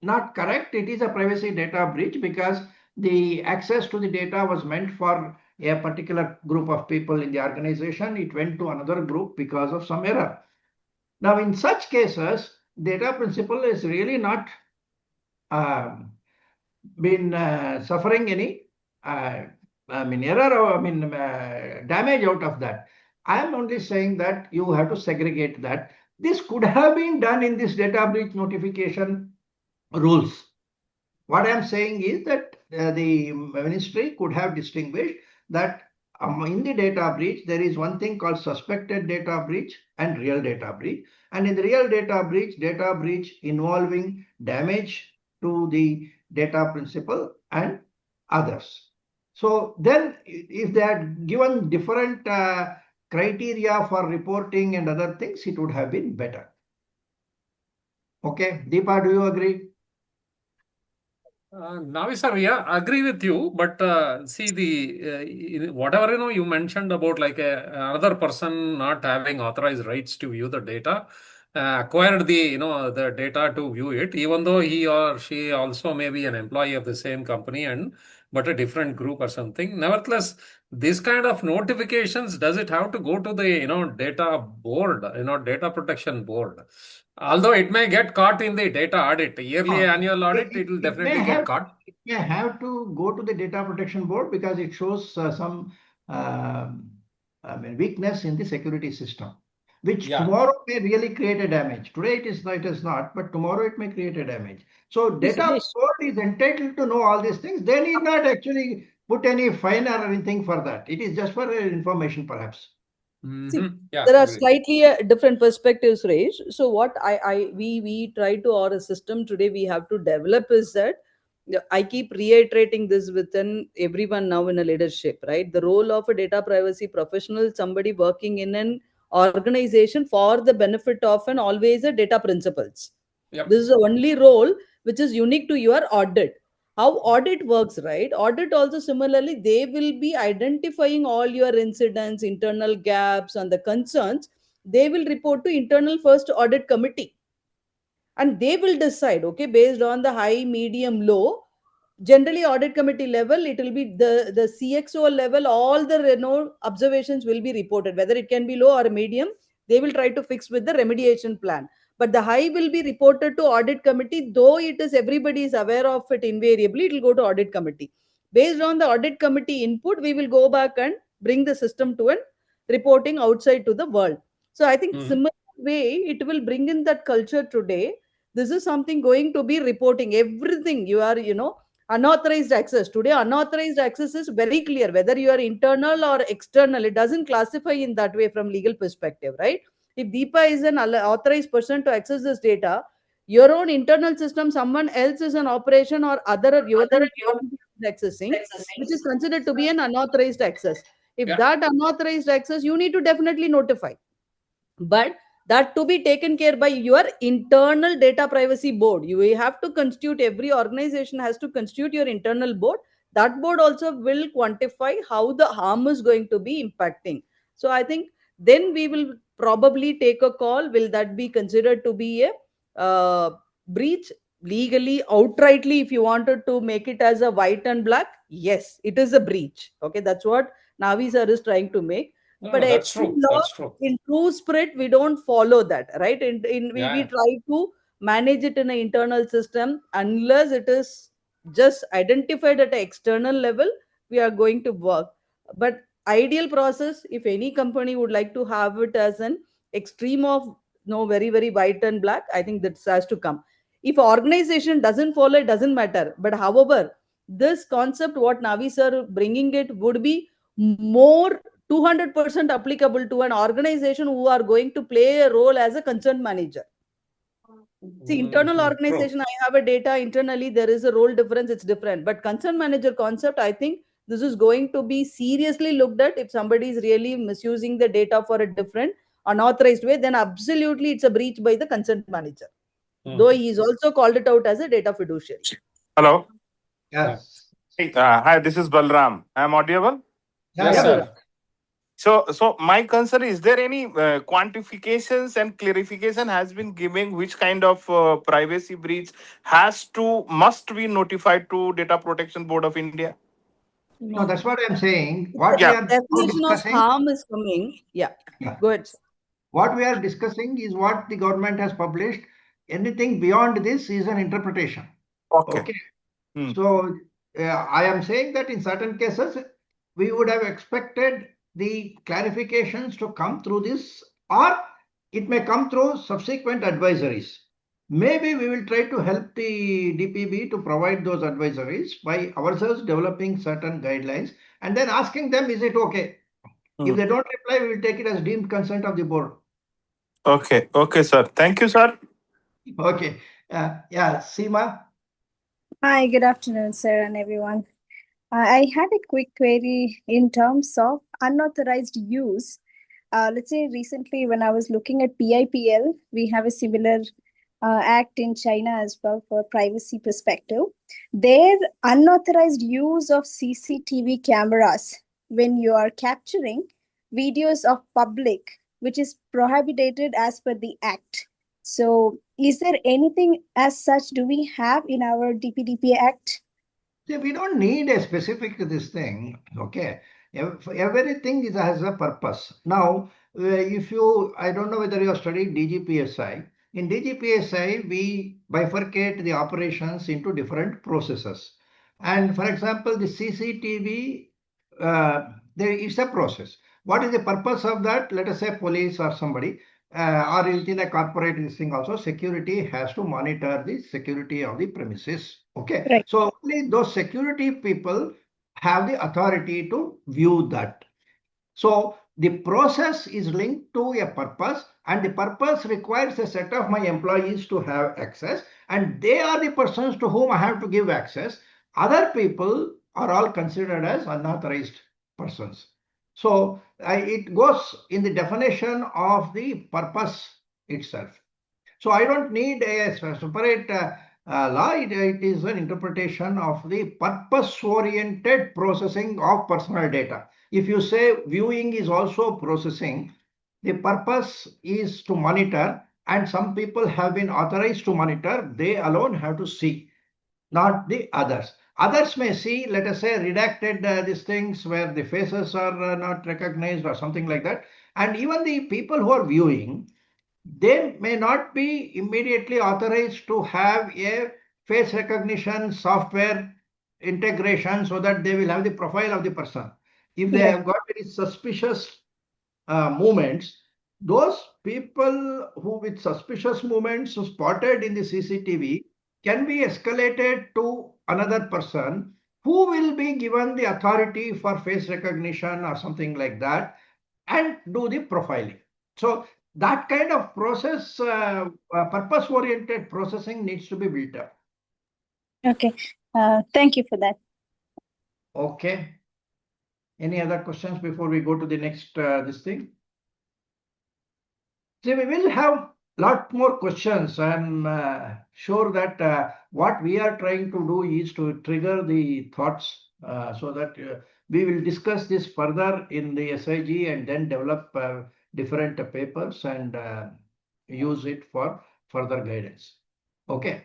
not correct. It is a privacy data breach because the access to the data was meant for a particular group of people in the organization. It went to another group because of some error. Now, in such cases, data principle is really not been suffering any error or damage out of that. I am only saying that you have to segregate that. This could have been done in this data breach notification rules. What I am saying is that the ministry could have distinguished that in the data breach, there is one thing called suspected data breach and real data breach. And in the real data breach involving damage to the data principle and others. So then if they had given different criteria for reporting and other things, it would have been better. Okay, Deepa, do you agree? Naavi sir, yeah, agree with you. But see whatever you mentioned about like another person not having authorized rights to view the data, acquired the data to view it, even though he or she also may be an employee of the same company but a different group or something. Nevertheless, this kind of notifications, does it have to go to the data board, data protection board? Although it may get caught in the data audit, yearly annual audit, it will definitely get caught. It may have to go to the data protection board because it shows some weakness in the security system, which tomorrow may really create a damage. Today it is not, but tomorrow it may create a damage. So data board is entitled to know all these things. They need not actually put any fine or anything for that. It is just for information, perhaps. See, there are slightly different perspectives, Suresh. So what we try to, or a system today we have to develop is that I keep reiterating this within everyone now in a leadership, right? The role of a data privacy professional, somebody working in an organization for the benefit of an always a data principles. Yep. This is the only role which is unique to your audit. How audit works, right? Audit also similarly, they will be identifying all your incidents, internal gaps and the concerns. They will report to internal first audit committee, and they will decide, okay, based on the high, medium, low. Generally audit committee level, it will be the CXO level, all the observations will be reported, whether it can be low or medium. They will try to fix with the remediation plan, but the high will be reported to audit committee. Though it is everybody is aware of it, invariably it will go to audit committee. Based on the audit committee input, we will go back and bring the system to an reporting outside to the world. So I think similar way it will bring in that culture today. This is something going to be reporting everything. You are unauthorized access today. Unauthorized access is very clear, whether you are internal or external. It doesn't classify in that way from legal perspective, right? If Deepa is an authorized person to access this data, your own internal system, someone else is an operation or other your accessing, which is considered to be an unauthorized access. If that unauthorized access, you need to definitely notify, but that to be taken care by your internal data privacy board. You have to constitute, every organization has to constitute your internal board. That board also will quantify how the harm is going to be impacting. So I think then we will probably take a call, will that be considered to be a breach legally, outrightly? If you wanted to make it as a white and black, yes, it is a breach. Okay, that's what Navi sir is trying to make. But that's true. law, That's true. in true spirit, we don't follow that, right? We try to manage it in an internal system. Unless it is just identified at an external level, we are going to work. But ideal process, if any company would like to have it as an extreme of very, very white and black. I think that has to come. If organization doesn't follow, it doesn't matter. But however, this concept, what Naavi sir bringing it, would be more 200% applicable to an organization who are going to play a role as a concerned manager. See, internal organization, I have a data internally, there is a role difference, it's different. But concern manager concept, I think this is going to be seriously looked at. If somebody is really misusing the data for a different unauthorized way, then absolutely it's a breach by the consent manager. Though he is also called it out as a data fiduciary. Hello. Yes. Hey, hi, this is Balram. I'm audible? Yes, sir. So my concern is there any quantifications and clarification has been given which kind of privacy breach must be notified to Data Protection Board of India? No, that's what I'm saying. What we Yeah. are Definition of discussing, harm is coming. Yeah. Go ahead. what we are discussing is what the government has published. Anything beyond this is an interpretation. Okay. So I am saying that in certain cases, we would have expected the clarifications to come through this, or it may come through subsequent advisories. Maybe we will try to help the DPB to provide those advisories by ourselves developing certain guidelines and then asking them, is it okay? If they don't reply, we will take it as deemed consent of the board. Okay, sir. Thank you, sir. Okay. Yeah, Seema. Hi, good afternoon, sir, and everyone. I had a quick query in terms of unauthorized use. Let's say recently when I was looking at PIPL, we have a similar act in China as well for privacy perspective. Their unauthorized use of CCTV cameras when you are capturing videos of public, which is prohibited as per the act. So is there anything as such do we have in our DPDPA Act? See, we don't need a specific this thing, okay? Everything has a purpose. Now, I don't know whether you have studied DGPSI. In DGPSI, we bifurcate the operations into different processes. And for example, the CCTV, there is a process. What is the purpose of that? Let us say police or somebody, or in a corporate this thing also, security has to monitor the security of the premises. Okay. Right. So only those security people have the authority to view that. So the process is linked to a purpose, and the purpose requires a set of my employees to have access, and they are the persons to whom I have to give access. Other people are all considered as unauthorized persons. So it goes in the definition of the purpose itself. So I don't need a separate law. It is an interpretation of the purpose-oriented processing of personal data. If you say viewing is also processing, the purpose is to monitor, and some people have been authorized to monitor. They alone have to see, not the others. Others may see, let us say, redacted these things where the faces are not recognized or something like that. And even the people who are viewing, they may not be immediately authorized to have a face recognition software integration so that they will have the profile of the person. If they have got very suspicious movements, those people who with suspicious movements spotted in the CCTV can be escalated to another person who will be given the authority for face recognition or something like that and do the profiling. So that kind of process, purpose-oriented processing needs to be built up. Okay. Thank you for that. Okay. Any other questions before we go to the next this thing? See, we will have lot more questions. I'm sure that what we are trying to do is to trigger the thoughts so that we will discuss this further in the SIG and then develop different papers and use it for further guidance. Okay.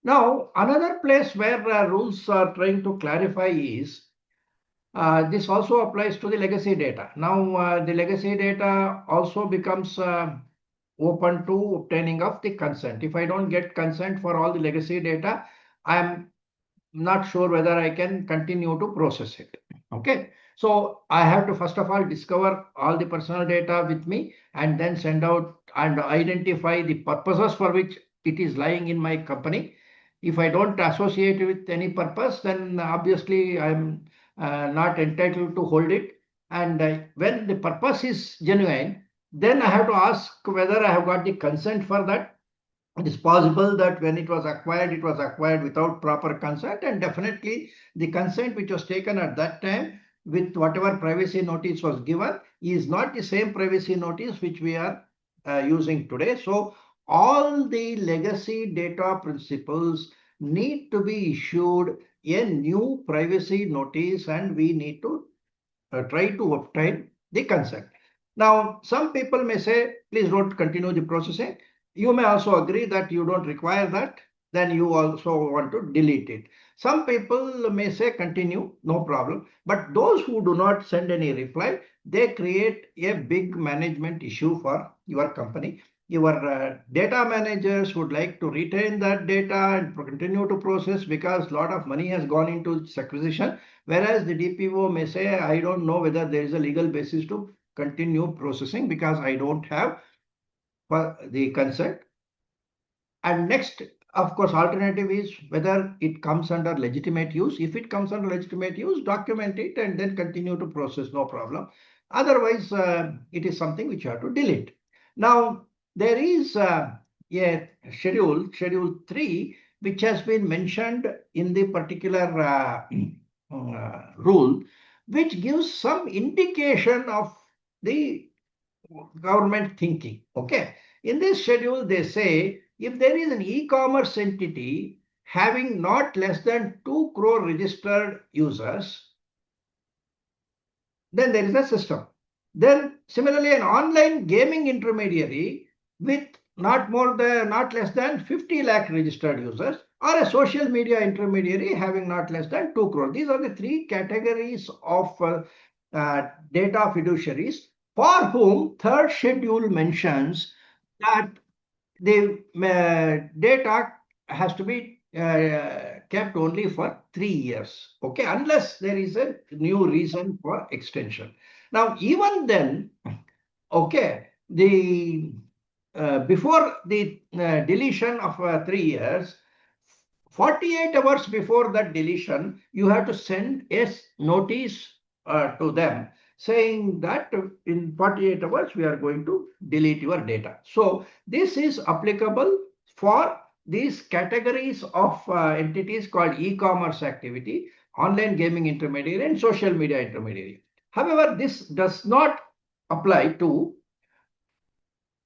Now, another place where rules are trying to clarify is this also applies to the legacy data. Now, the legacy data also becomes open to obtaining of the consent. If I don't get consent for all the legacy data, I'm not sure whether I can continue to process it. Okay, so I have to first of all discover all the personal data with me and then send out and identify the purposes for which it is lying in my company. If I don't associate it with any purpose, then obviously I'm not entitled to hold it. And when the purpose is genuine, then I have to ask whether I have got the consent for that. It is possible that when it was acquired without proper consent, and definitely the consent which was taken at that time with whatever privacy notice was given is not the same privacy notice which we are using today. So all the legacy data principles need to be issued a new privacy notice, and we need to try to obtain the consent. Now, some people may say, please don't continue the processing. You may also agree that you don't require that, then you also want to delete it. Some people may say continue, no problem. But those who do not send any reply, they create a big management issue for your company. Your data managers would like to retain that data and continue to process because a lot of money has gone into this acquisition. Whereas the DPO may say, I don't know whether there is a legal basis to continue processing because I don't have the consent. And next, of course, alternative is whether it comes under legitimate use. If it comes under legitimate use, document it and then continue to process, no problem. Otherwise, it is something which you have to delete. Now, there is a schedule 3, which has been mentioned in the particular rule, which gives some indication of the government thinking. Okay. In this schedule, they say if there is an e-commerce entity having not less than 2 crore registered users, then there is a system. Then similarly, an online gaming intermediary with not less than 50 lakh registered users, or a social media intermediary having not less than 2 crore. These are the 3 categories of data fiduciaries for whom third schedule mentions that the data has to be kept only for 3 years, okay, unless there is a new reason for extension. Now, even then, okay, the before the deletion of 3 years, 48 hours before that deletion, you have to send a notice to them saying that in 48 hours we are going to delete your data. So this is applicable for these categories of entities called e-commerce activity, online gaming intermediary, and social media intermediary. However, this does not apply to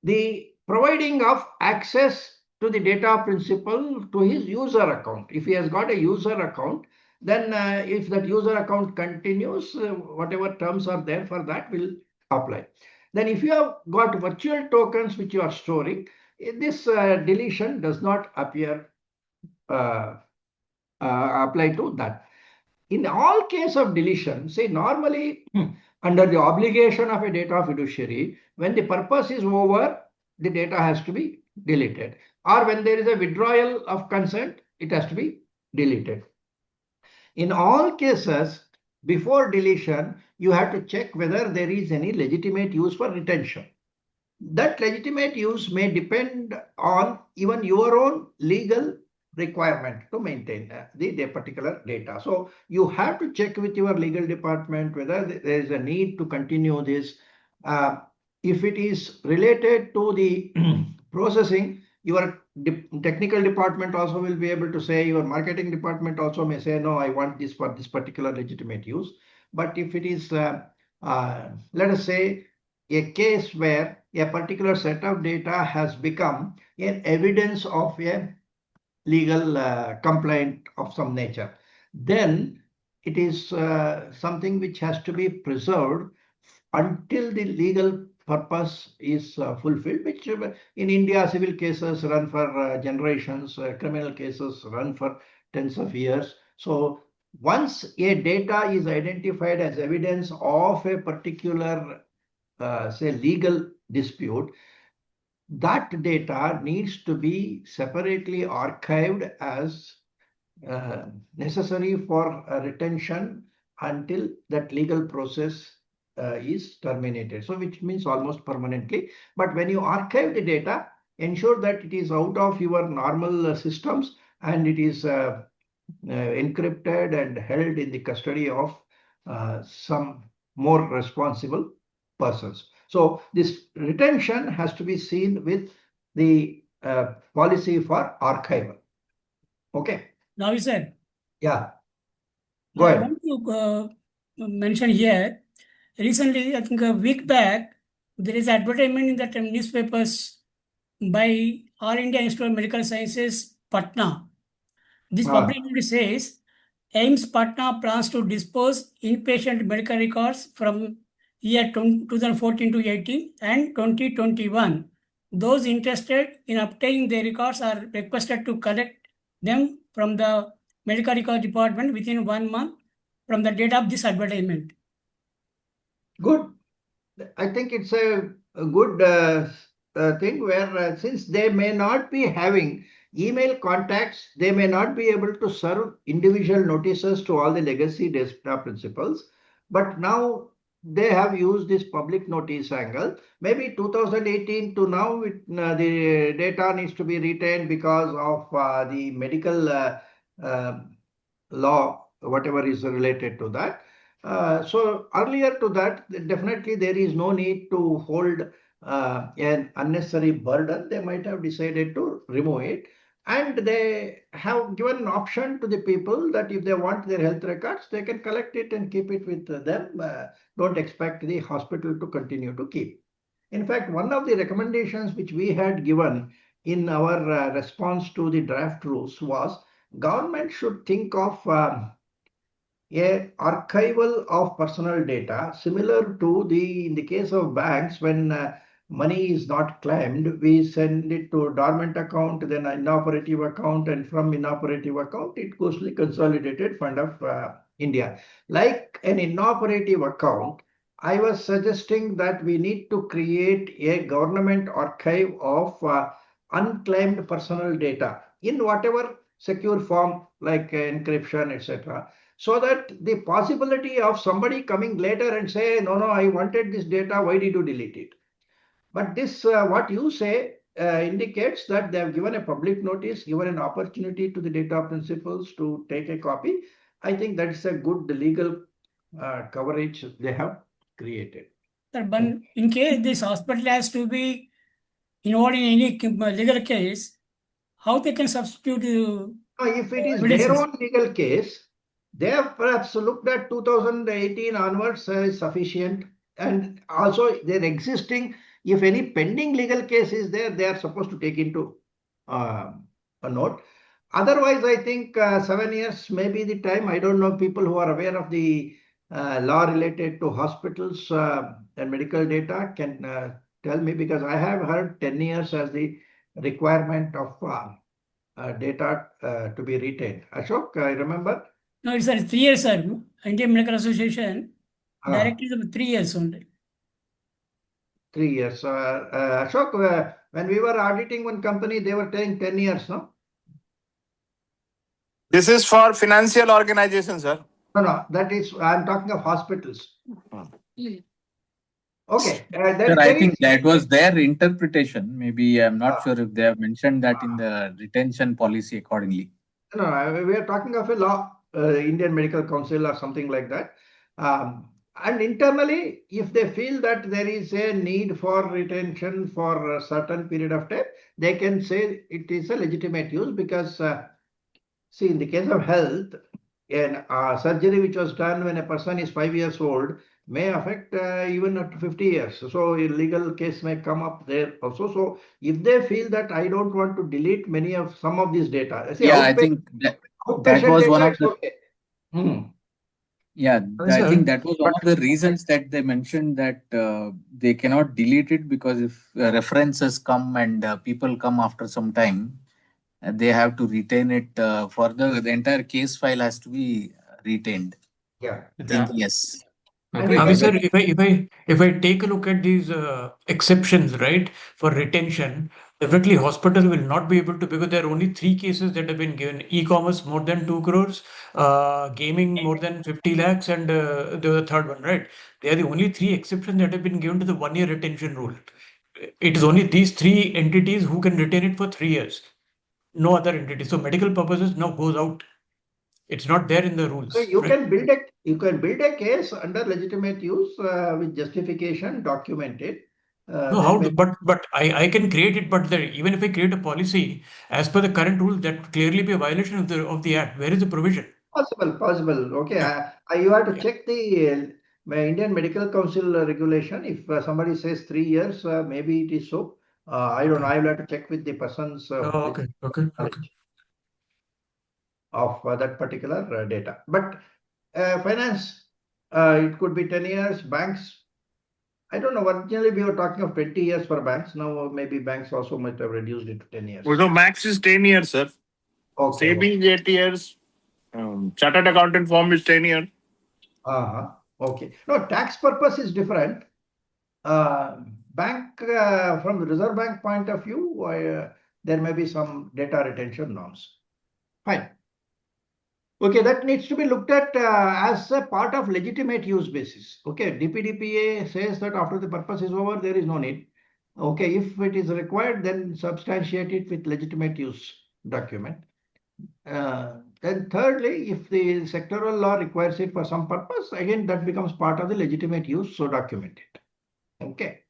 the providing of access to the data principal to his user account. If he has got a user account, then if that user account continues, whatever terms are there for that will apply. Then if you have got virtual tokens which you are storing, this deletion does not appear apply to that. In all case of deletion, say normally under the obligation of a data fiduciary, when the purpose is over, the data has to be deleted. Or when there is a withdrawal of consent, it has to be deleted. In all cases, before deletion, you have to check whether there is any legitimate use for retention. That legitimate use may depend on even your own legal requirement to maintain the particular data. So you have to check with your legal department whether there is a need to continue this. If it is related to the processing, your technical department also will be able to say, your marketing department also may say, no, I want this for this particular legitimate use. But if it is, let us say, a case where a particular set of data has become an evidence of a legal complaint of some nature, then it is something which has to be preserved until the legal purpose is fulfilled, which in India, civil cases run for generations, criminal cases run for tens of years. So once a data is identified as evidence of a particular say legal dispute, that data needs to be separately archived as necessary for retention until that legal process is terminated. So which means almost permanently. But when you archive the data, ensure that it is out of your normal systems and it is encrypted and held in the custody of some more responsible persons. So this retention has to be seen with the policy for archival. Okay. Naavi sir, Yeah. Go I ahead. want to mention here. Recently, I think a week back, there is advertisement in the newspapers by All India Institute of Medical Sciences, Patna. This public notice says AIMS Patna plans to dispose inpatient medical records from year 2014 to 18 and 2021. Those interested in obtaining the records are requested to collect them from the medical record department within 1 month from the date of this advertisement. Good. I think it's a good thing where since they may not be having email contacts, they may not be able to serve individual notices to all the legacy data principals. But now they have used this public notice angle. Maybe 2018 to now, the data needs to be retained because of the medical law, whatever is related to that. So earlier to that, definitely there is no need to hold an unnecessary burden. They might have decided to remove it. And they have given an option to the people that if they want their health records, they can collect it and keep it with them. Don't expect the hospital to continue to keep. In fact, one of the recommendations which we had given in our response to the draft rules was government should think of a archival of personal data similar to in the case of banks when money is not claimed, we send it to dormant account, then inoperative account, and from inoperative account it goes to the consolidated fund of India. Like an inoperative account, I was suggesting that we need to create a government archive of unclaimed personal data in whatever secure form like encryption, etc. So that the possibility of somebody coming later and say, no, I wanted this data, why did you delete it? But this, what you say, indicates that they have given a public notice, given an opportunity to the data principals to take a copy. I think that's a good legal coverage they have created. Sir, but in case this hospital has to be involved in any legal case, how they can substitute? If it is evidences? their own legal case, they have perhaps looked at 2018 onwards is sufficient, and also their existing, if any pending legal case is there, they are supposed to take into a note. Otherwise, I think 7 years may be the time. I don't know people who are aware of the law related to hospitals and medical data can tell me, because I have heard 10 years as the requirement of data to be retained. Ashok, I remember. No, it's 3 years, sir. Indian Medical Association directly 3 years only. 3 years. Ashok, when we were auditing one company, they were telling 10 years, no? This is for financial organizations, sir. No, that is, I'm talking of hospitals. Okay. Sir, I think that was their interpretation. Maybe I'm not sure if they have mentioned that in the retention policy accordingly. No, we are talking of a law, Indian Medical Council or something like that. And internally, if they feel that there is a need for retention for a certain period of time, they can say it is a legitimate use because, see, in the case of health, a surgery which was done when a person is 5 years old may affect even up to 50 years. So a legal case may come up there also. So if they feel that I don't want to delete some of these data. See, I think that was one of the... Okay. Yeah, I think that was one of the reasons that they mentioned that they cannot delete it, because if references come and people come after some time, they have to retain it further. The entire case file has to be retained. Yeah. I think, yes. Okay. Sir, if I take a look at these exceptions, right, for retention, Definitely, hospital will not be able to, because there are only 3 cases that have been given: e-commerce more than 2 crores, gaming more than 50 lakhs, and the third one, right? They are the only 3 exceptions that have been given to the 1 year retention rule. It is only these 3 entities who can retain it for 3 years. No other entity. So medical purposes now goes out. It's not there in the rules. So you can build a case under legitimate use with justification documented. No, how do, but I can create it, but even if I create a policy as per the current rules, that would clearly be a violation of the act. Where is the provision? Possible. Okay, you have to check the Indian Medical Council regulation. If somebody says 3 years, maybe it is so. I don't know. I will have to check with the persons Okay. of that particular data. But finance, it could be 10 years. Banks, I don't know. Originally, we were talking of 20 years for banks. Now, maybe banks also might have reduced it to 10 years. So max is 10 years, sir. Okay. Savings 8 years. Chartered accountant form is 10 years. Okay. No, tax purpose is different. Bank, from the Reserve Bank point of view, there may be some data retention norms. Fine. Okay, that needs to be looked at as a part of legitimate use basis. Okay, DPDPA says that after the purpose is over, there is no need. Okay, if it is required, then substantiate it with legitimate use document. Then thirdly, if the sectoral law requires it for some purpose, again, that becomes part of the legitimate use, so document it. Okay.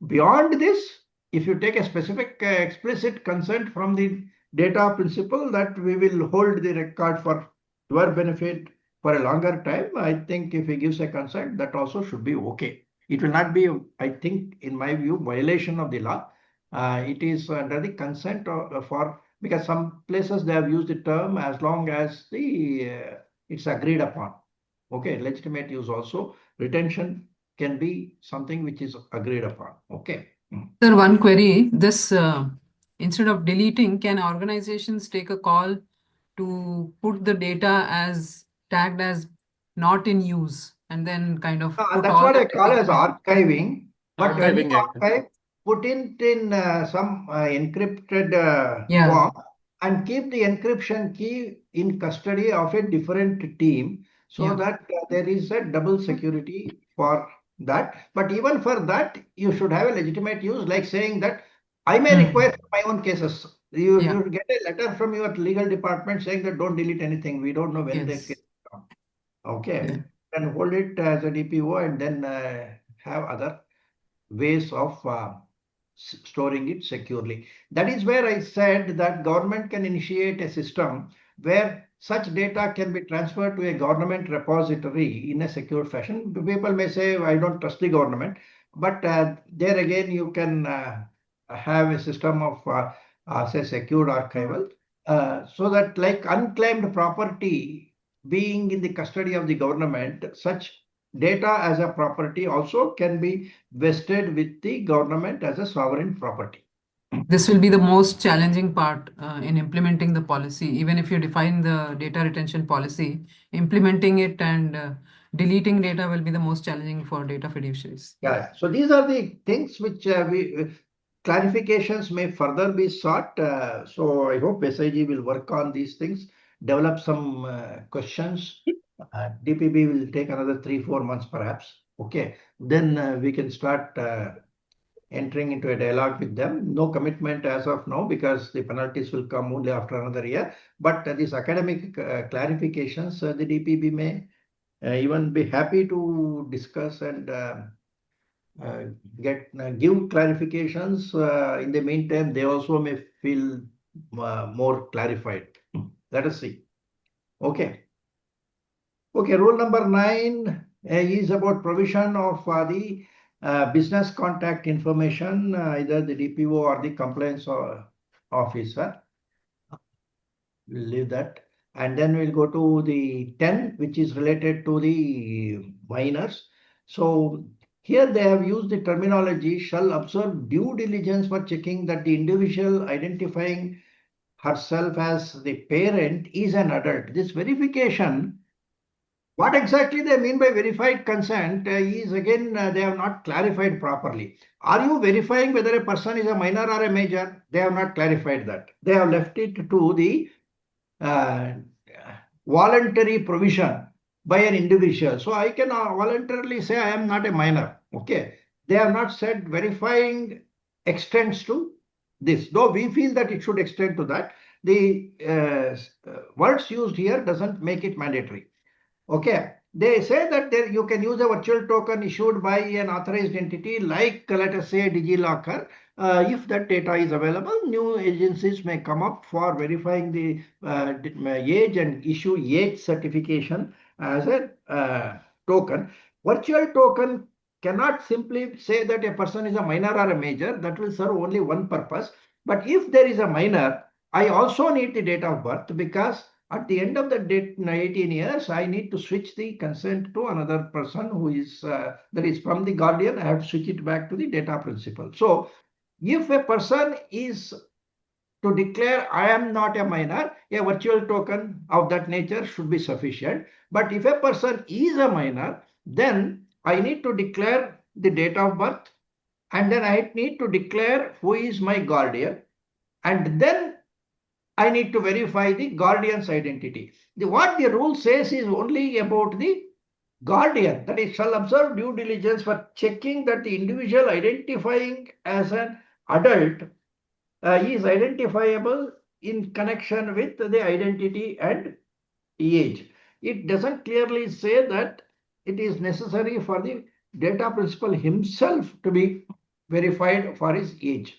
Beyond this, if you take a specific explicit consent from the data principle that we will hold the record for your benefit for a longer time, I think if he gives a consent, that also should be okay. It will not be, I think, in my view, violation of the law. It is under the consent because some places they have used the term as long as it's agreed upon. Okay, legitimate use also. Retention can be something which is agreed upon. Okay. Sir, one query. This instead of deleting, can organizations take a call to put the data as tagged as not in use and then kind of put that's all what the I call as technical- archiving. But when you Archiving, archive, put it in some encrypted Yeah. form and keep the encryption key in custody of a different team so Yeah. that there is a double security for that. But even for that, you should have a legitimate use, like saying that I may require for my own cases. You Yeah. get a letter from your legal department saying that don't delete anything. We don't know when the Yes. case come. Okay. Yeah. And hold it as a DPO and then have other ways of storing it securely. That is where I said that government can initiate a system where such data can be transferred to a government repository in a secure fashion. People may say, I don't trust the government, but there again, you can have a system of, say, secured archival, so that like unclaimed property being in the custody of the government, such data as a property also can be vested with the government as a sovereign property. This will be the most challenging part in implementing the policy. Even if you define the data retention policy, implementing it and deleting data will be the most challenging for data fiduciaries. Yeah. So these are the things which clarifications may further be sought. So I hope SIG will work on these things, develop some questions. DPB will take another 3-4 months perhaps. Okay. Then we can start entering into a dialogue with them. No commitment as of now because the penalties will come only after another year. But these academic clarifications, the DPB may even be happy to discuss and give clarifications. In the meantime, they also may feel more clarified. Let us see. Okay. Okay, rule number 9 is about provision of the business contact information, either the DPO or the compliance officer. We'll leave that. And then we'll go to the 10, which is related to the minors. So here they have used the terminology shall observe due diligence for checking that the individual identifying herself as the parent is an adult. This verification What exactly they mean by verified consent is again, they have not clarified properly. Are you verifying whether a person is a minor or a major? They have not clarified that. They have left it to the uh, voluntary provision by an individual. So I can voluntarily say I am not a minor. Okay. They have not said verifying extends to this, though we feel that it should extend to that. The words used here doesn't make it mandatory. Okay. They say that you can use a virtual token issued by an authorized entity like, let us say, DigiLocker. If that data is available, new agencies may come up for verifying the age and issue age certification as a token. Virtual token cannot simply say that a person is a minor or a major. That will serve only one purpose. But if there is a minor, I also need the date of birth, because at the end of the 18 years, I need to switch the consent to another person who is, that is from the guardian. I have to switch it back to the data principal. So if a person is to declare I am not a minor, a virtual token of that nature should be sufficient. But if a person is a minor, then I need to declare the date of birth, and then I need to declare who is my guardian, and then I need to verify the guardian's identity. What the rule says is only about the guardian, that is, shall observe due diligence for checking that the individual identifying as an adult is identifiable in connection with the identity and age. It doesn't clearly say that it is necessary for the data principal himself to be verified for his age.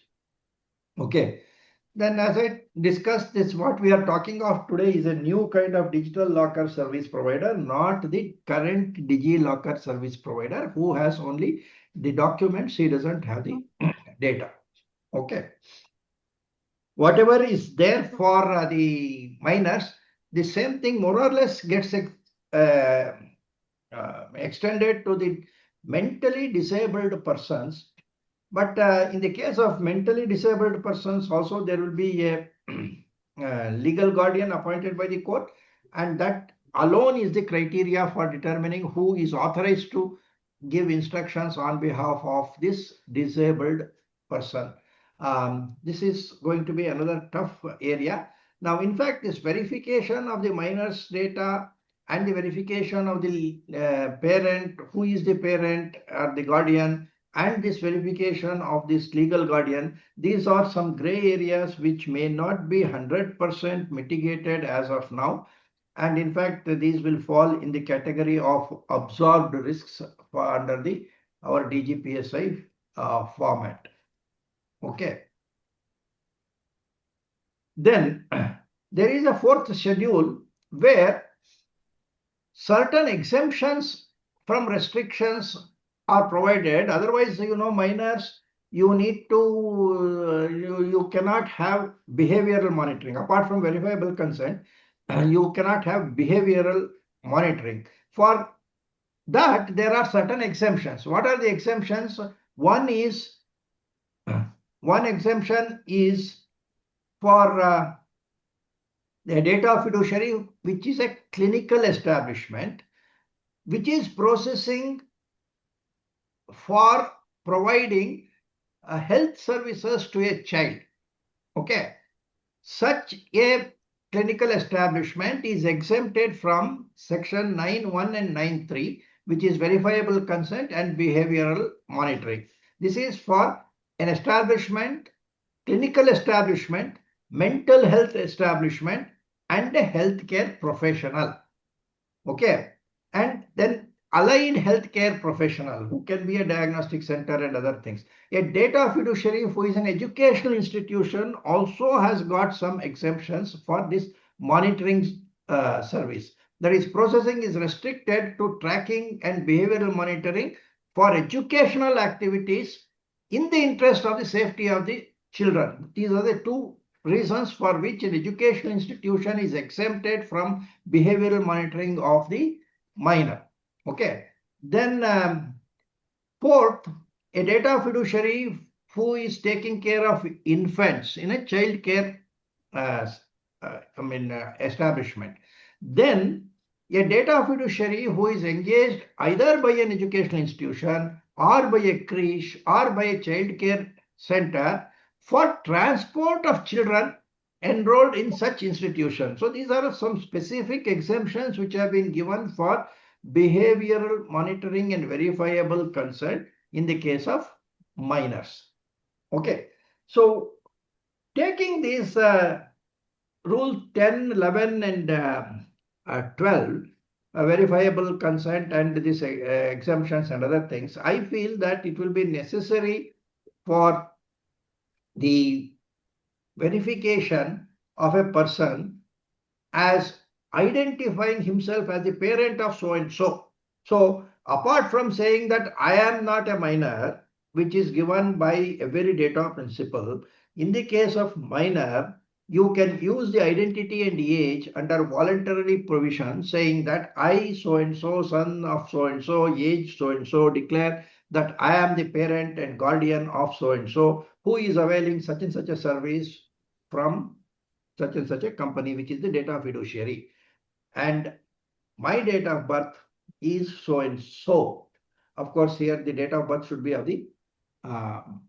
Okay. Then, as I discussed, this what we are talking of today is a new kind of digital locker service provider, not the current DigiLocker service provider who has only the documents. He doesn't have the data. Okay. Whatever is there for the minors, the same thing more or less gets extended to the mentally disabled persons. But in the case of mentally disabled persons, also there will be a legal guardian appointed by the court, and that alone is the criteria for determining who is authorized to give instructions on behalf of this disabled person. This is going to be another tough area. Now, in fact, this verification of the minor's data and the verification of the parent, who is the parent or the guardian, and this verification of this legal guardian, these are some gray areas which may not be 100% mitigated as of now. And in fact, these will fall in the category of absorbed risks under our DGPSI format. Okay. Then there is a fourth schedule where certain exemptions from restrictions are provided. Otherwise, minors, you need to, you cannot have behavioral monitoring. Apart from verifiable consent, you cannot have behavioral monitoring. For that, there are certain exemptions. What are the exemptions? One exemption is for the data fiduciary, which is a clinical establishment, which is processing for providing health services to a child. Okay. Such a clinical establishment is exempted from section 9.1 and 9.3, which is verifiable consent and behavioral monitoring. This is for an establishment, clinical establishment, mental health establishment, and a healthcare professional. Okay. And then allied healthcare professional, who can be a diagnostic center and other things. A data fiduciary who is an educational institution also has got some exemptions for this monitoring service. That is, processing is restricted to tracking and behavioral monitoring for educational activities in the interest of the safety of the children. These are the two reasons for which an educational institution is exempted from behavioral monitoring of the minor. Okay. Then fourth, a data fiduciary who is taking care of infants in a child care establishment. Then a data fiduciary who is engaged either by an educational institution or by a creche or by a child care center for transport of children enrolled in such institutions. So these are some specific exemptions which have been given for behavioral monitoring and verifiable consent in the case of minors. Okay, so taking these rules 10, 11 and 12, verifiable consent and these exemptions and other things, I feel that it will be necessary for the verification of a person as identifying himself as the parent of so and so. So apart from saying that I am not a minor, which is given by every data principle, in the case of minor, you can use the identity and age under voluntary provision saying that I so and so, son of so and so, age so and so, declare that I am the parent and guardian of so and so who is availing such and such a service from such and such a company, which is the data fiduciary. And my date of birth is so and so. Of course, here the date of birth should be of the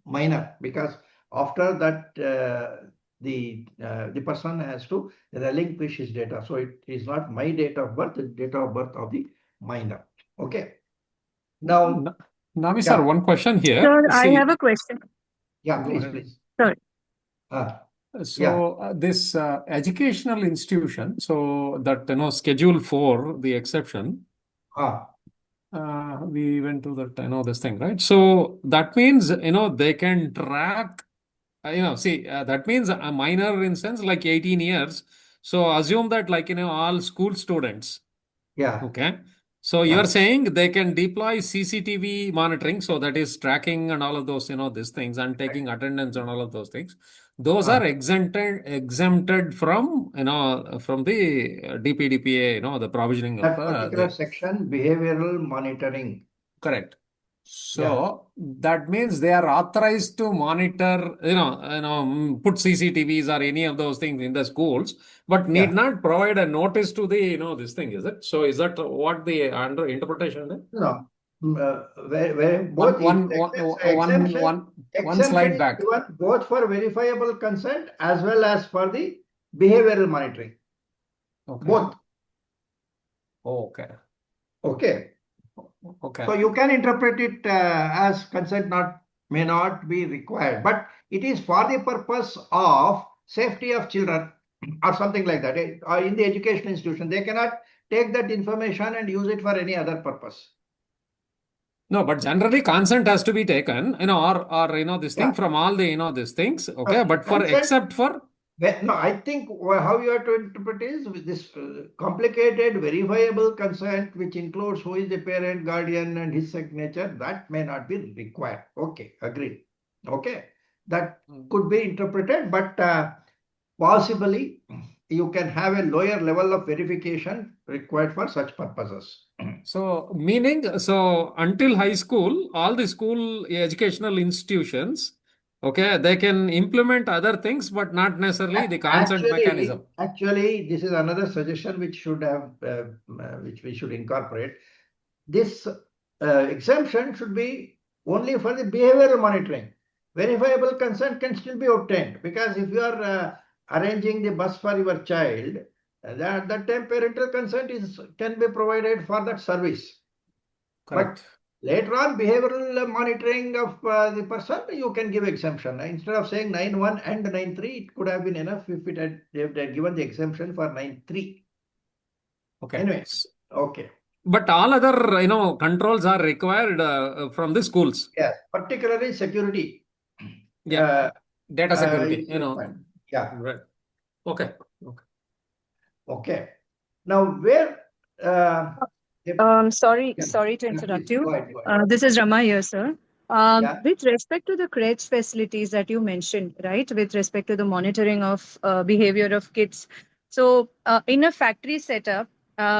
minor, because after that the person has to relinquish his data. So it is not my date of birth, the date of birth of the minor. Okay. Now, Naavi sir, one question here. Sir, I have a question. Yeah, please. Sorry. This educational institution, so that Schedule 4, the exception. We went to that, this thing, right? So that means, they can track, that means a minor in sense like 18 years. So assume that all school students. Yeah. Okay. So you're saying they can deploy CCTV monitoring, so that is tracking and all of those, these things and taking attendance and all of those things. Those are exempted from, from the DPDPA, the provisioning that of particular section, behavioral monitoring. Correct. So that means they are authorized to monitor, put CCTVs or any of those things in the schools, but need not provide a notice to the, this thing, is it? So is that what the interpretation is? No. Both one slide back. Both for verifiable consent as well as for the behavioral monitoring. Okay. Both. Okay. Okay. Okay. So you can interpret it as consent may not be required, but it is for the purpose of safety of children or something like that. Or in the education institution, they cannot take that information and use it for any other purpose. No, but generally consent has to be taken, or this thing from all the, these things. Okay, but for consent, except for. No, I think how you have to interpret is with this complicated verifiable consent, which includes who is the parent, guardian, and his signature, that may not be required. Okay, agreed. Okay, that could be interpreted, but possibly you can have a lower level of verification required for such purposes. So, meaning, so until high school, all the school educational institutions, okay, they can implement other things, but not necessarily the consent mechanism. Actually, this is another suggestion which should have, which we should incorporate. This exemption should be only for the behavioral monitoring. Verifiable consent can still be obtained, because if you are arranging the bus for your child, at that time parental consent can be provided for that service. Correct. But later on, behavioral monitoring of the person, you can give exemption. Instead of saying 9.1 and 9.3, it could have been enough if they had given the exemption for 9.3. Okay. Anyways, okay. But all other, controls are required from the schools. Yes, particularly security. Yeah. Data security, Yeah. Right. Okay. Okay. Now, where? Sorry to interrupt you. Go ahead. This is Rama here, sir. With respect to the crèche facilities that you mentioned, right, with respect to the monitoring of behavior of kids. So in a factory setup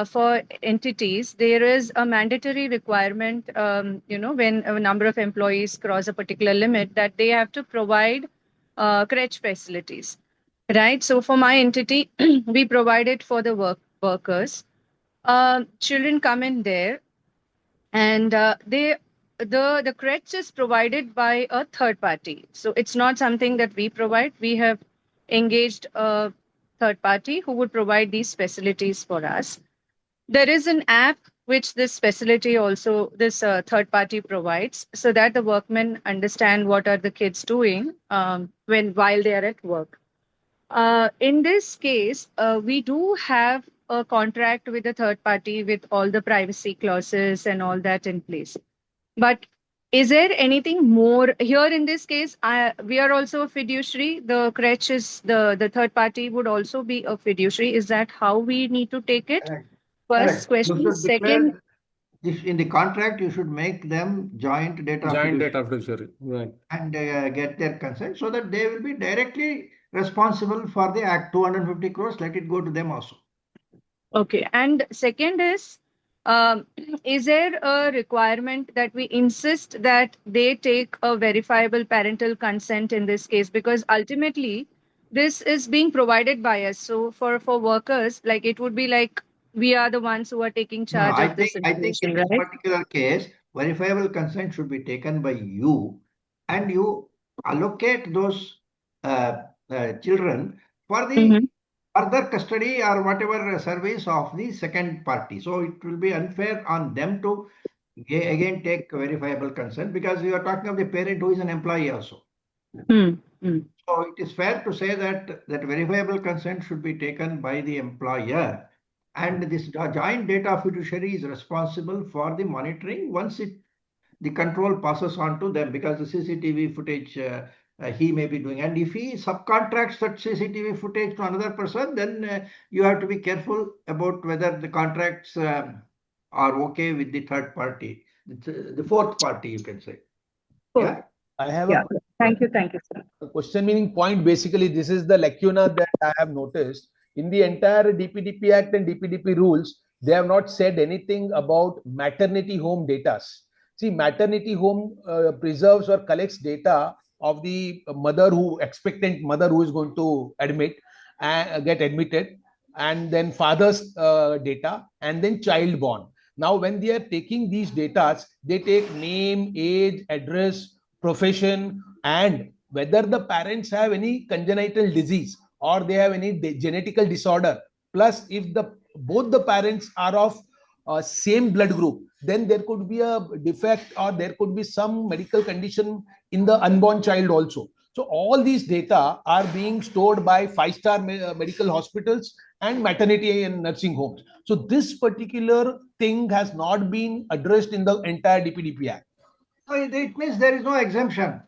for entities, there is a mandatory requirement, when a number of employees cross a particular limit, that they have to provide crèche facilities, right? So for my entity, we provide it for the workers. children come in there, and the crèche is provided by a third party. So it's not something that we provide. We have engaged a third party who would provide these facilities for us. There is an app which this facility also, this third party provides, so that the workmen understand what are the kids doing while they are at work. In this case, we do have a contract with a third party with all the privacy clauses and all that in place. But is there anything more here in this case? We are also a fiduciary. The crèche is the third party would also be a fiduciary. Is that how we need to take it? First question. You should Second, declare in the contract, you should make them joint data fiduciary, right? And get their consent so that they will be directly responsible for the act. 250 crores, let it go to them also. okay. And second is there a requirement that we insist that they take a verifiable parental consent in this case? Because ultimately, this is being provided by us. So for workers, like it would be like we are the ones who are taking charge of this I think in this particular case, verifiable consent should be taken by you, and you allocate those children for the further custody or whatever service of the second party. So it will be unfair on them to again take verifiable consent, because you are talking of the parent who is an employee also. So it is fair to say that verifiable consent should be taken by the employer, and this joint data fiduciary is responsible for the monitoring once the control passes on to them, because the CCTV footage he may be doing. And if he subcontracts that CCTV footage to another person, then you have to be careful about whether the contracts are okay with the third party, the fourth party, you can say. Yeah. I have Thank you, sir. A question meaning point. Basically, this is the lacuna that I have noticed in the entire DPDP Act and DPDP rules. They have not said anything about maternity home data. See, maternity home preserves or collects data of the expectant mother who is going to get admitted, and then father's data, and then child born. Now, when they are taking these data, they take name, age, address, profession, and whether the parents have any congenital disease or they have any genetical disorder. Plus, if both the parents are of same blood group, then there could be a defect or there could be some medical condition in the unborn child also. So all these data are being stored by 5-star medical hospitals and maternity and nursing homes. So this particular thing has not been addressed in the entire DPDP Act. So it means there is no exemption.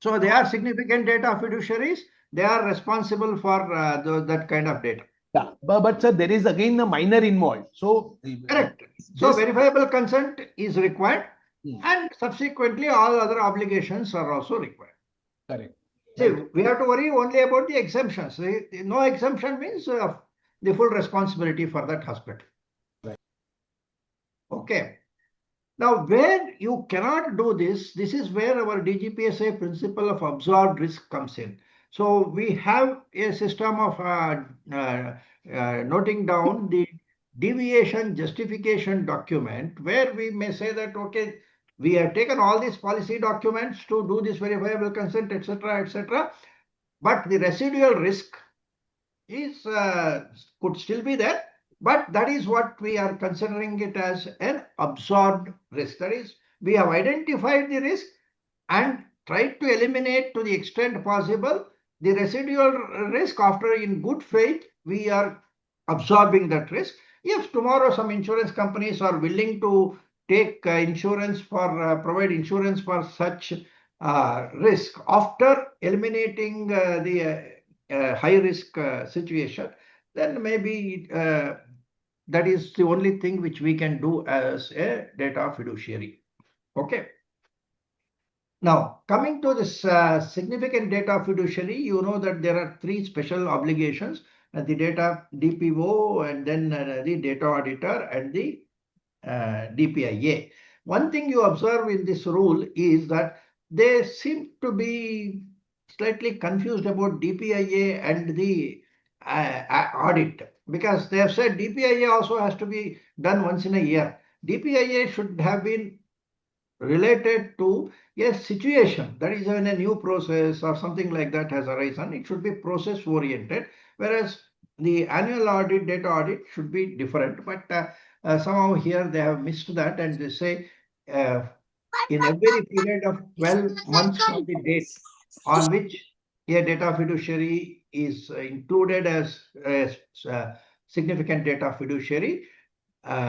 So they are significant data fiduciaries. They are responsible for that kind of data. Yeah, but sir, there is again a minor involved. So correct. So verifiable consent is required, and subsequently all other obligations are also required. Correct. See, we have to worry only about the exemptions. No exemption means the full responsibility for that hospital. Right. Okay. Now, where you cannot do this is where our DGPSA principle of absorbed risk comes in. So we have a system of noting down the deviation justification document, where we may say that, okay, we have taken all these policy documents to do this verifiable consent, etc., but the residual risk is could still be there. But that is what we are considering it as an absorbed risk. That is, we have identified the risk and tried to eliminate to the extent possible the residual risk. After, in good faith, we are absorbing that risk. If tomorrow some insurance companies are willing to take insurance for provide insurance for such risk after eliminating the high risk situation, then maybe that is the only thing which we can do as a data fiduciary. Okay. Now, coming to this significant data fiduciary, you know that there are 3 special obligations: the data DPO, and then the data auditor, and the DPIA. One thing you observe in this rule is that they seem to be slightly confused about DPIA and the audit. because they have said DPIA also has to be done once in a year. DPIA should have been related to a situation, that is when a new process or something like that has arisen, it should be process oriented, whereas the annual audit, data audit should be different. But somehow here they have missed that, and they say in every period of 12 months from the date on which a data fiduciary is included as a significant data fiduciary,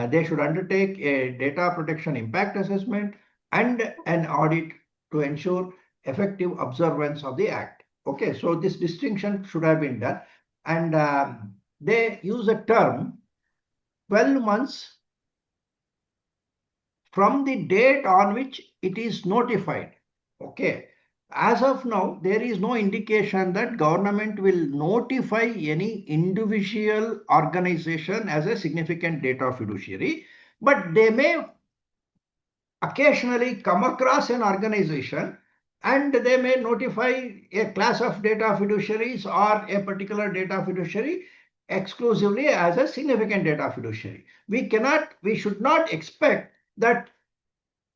they should undertake a data protection impact assessment and an audit to ensure effective observance of the act. Okay, so this distinction should have been done, and they use a term 12 months from the date on which it is notified. Okay, as of now, there is no indication that government will notify any individual organization as a significant data fiduciary, but they may occasionally come across an organization and they may notify a class of data fiduciaries or a particular data fiduciary exclusively as a significant data fiduciary. We should not expect that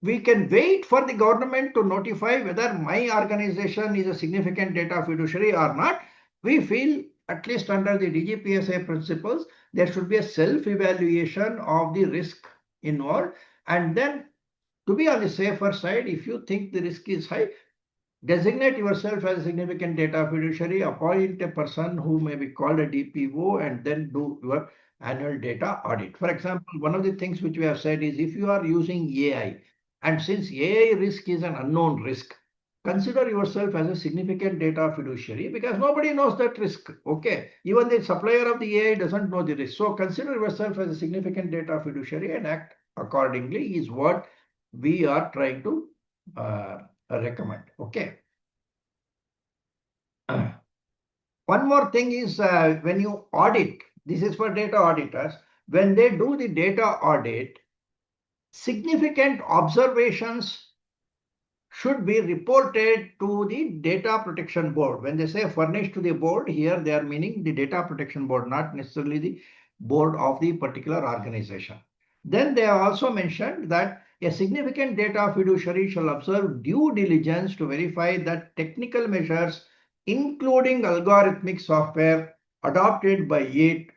we can wait for the government to notify whether my organization is a significant data fiduciary or not. We feel, at least under the DGPSA principles, there should be a self-evaluation of the risk involved, and then to be on the safer side, if you think the risk is high, designate yourself as a significant data fiduciary, appoint a person who may be called a DPO, and then do your annual data audit. For example, one of the things which we have said is if you are using AI, and since AI risk is an unknown risk, consider yourself as a significant data fiduciary, because nobody knows that risk. Okay, even the supplier of the AI doesn't know the risk. So consider yourself as a significant data fiduciary and act accordingly is what we are trying to recommend. Okay. One more thing is when you audit, this is for data auditors, when they do the data audit, significant observations should be reported to the Data Protection Board. When they say furnished to the board, here they are meaning the Data Protection Board, not necessarily the board of the particular organization. Then they have also mentioned that a significant data fiduciary shall observe due diligence to verify that technical measures, including algorithmic software adopted by it,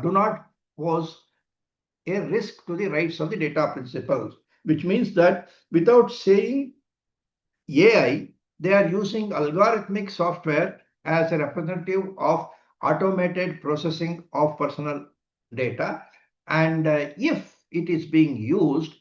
do not pose a risk to the rights of the data principals, which means that without saying AI, they are using algorithmic software as a representative of automated processing of personal data. And if it is being used,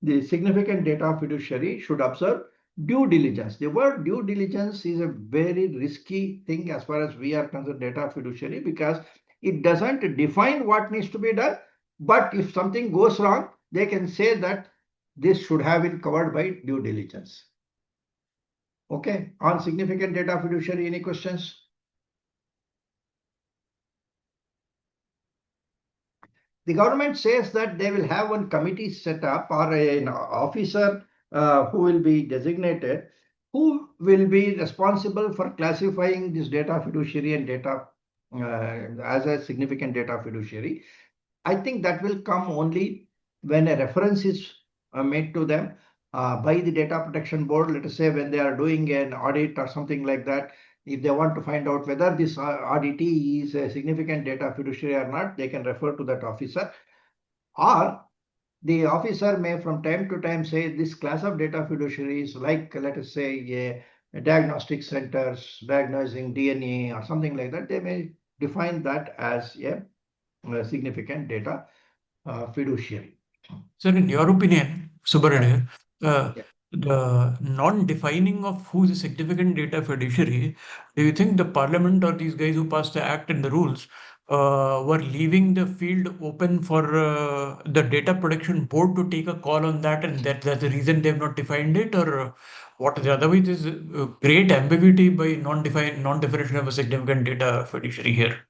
the significant data fiduciary should observe due diligence. The word due diligence is a very risky thing as far as we are concerned, data fiduciary, because it doesn't define what needs to be done. But if something goes wrong, they can say that this should have been covered by due diligence. Okay, on significant data fiduciary, any questions? The government says that they will have one committee set up or an officer who will be designated, who will be responsible for classifying this data fiduciary and data as a significant data fiduciary. I think that will come only when a reference is made to them by the Data Protection Board. Let us say when they are doing an audit or something like that, if they want to find out whether this auditee is a significant data fiduciary or not, they can refer to that officer. Or the officer may from time to time say this class of data fiduciaries, like let us say diagnostic centers diagnosing DNA or something like that, they may define that as a significant data fiduciary. Sir, in your opinion, Subbarani, the non-defining of who is a significant data fiduciary, do you think the parliament or these guys who passed the act and the rules were leaving the field open for the data protection board to take a call on that, and that's the reason they've not defined it, or what is the otherwise is great ambiguity by non-definition of a significant data fiduciary here.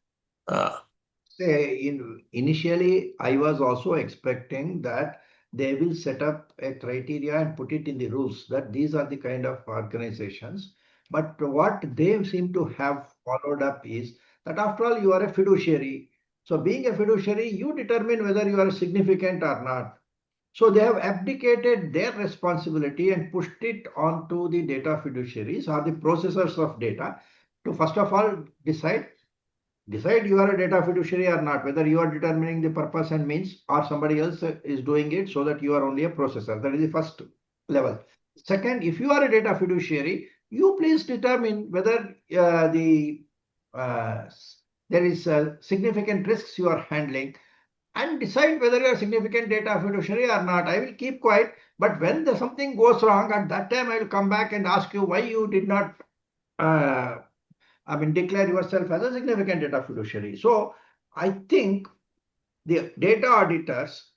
Initially, I was also expecting that they will set up a criteria and put it in the rules that these are the kind of organizations But what they seem to have followed up is that after all, you are a fiduciary. So being a fiduciary, you determine whether you are significant or not. So they have abdicated their responsibility and pushed it onto the data fiduciaries or the processors of data to first of all decide you are a data fiduciary or not, whether you are determining the purpose and means or somebody else is doing it, so that you are only a processor. That is the first level. Second, if you are a data fiduciary, you please determine whether uh, there is significant risks you are handling, and decide whether you are significant data fiduciary or not. I will keep quiet, but when something goes wrong, at that time I will come back and ask you why you did not uh, declare yourself as a significant data fiduciary. So I think the data auditors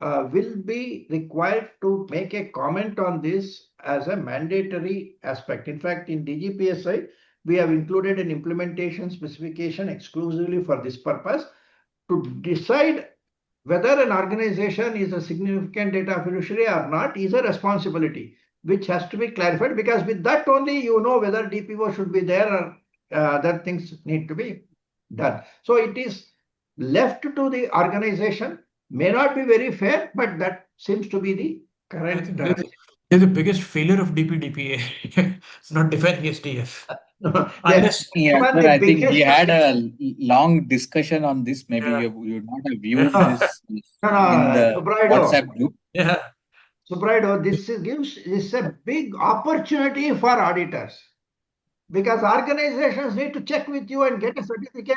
will be required to make a comment on this as a mandatory aspect. In fact, in DGPSI, we have included an implementation specification exclusively for this purpose, to decide whether an organization is a significant data fiduciary or not is a responsibility which has to be clarified, because with that only you know whether DPO should be there or other things need to be done. So it is left to the organization. May not be very fair, but that seems to be the I current. think they're the biggest failure of DPDPA, not defining SDF. Unless Yeah, one sir, the I think we biggest. had a long discussion on this. Maybe Yeah. you would not have viewed this in No, the Subraido. WhatsApp group. Yeah. Subraido, this a big opportunity for auditors, because organizations need to check with you and get a certificate.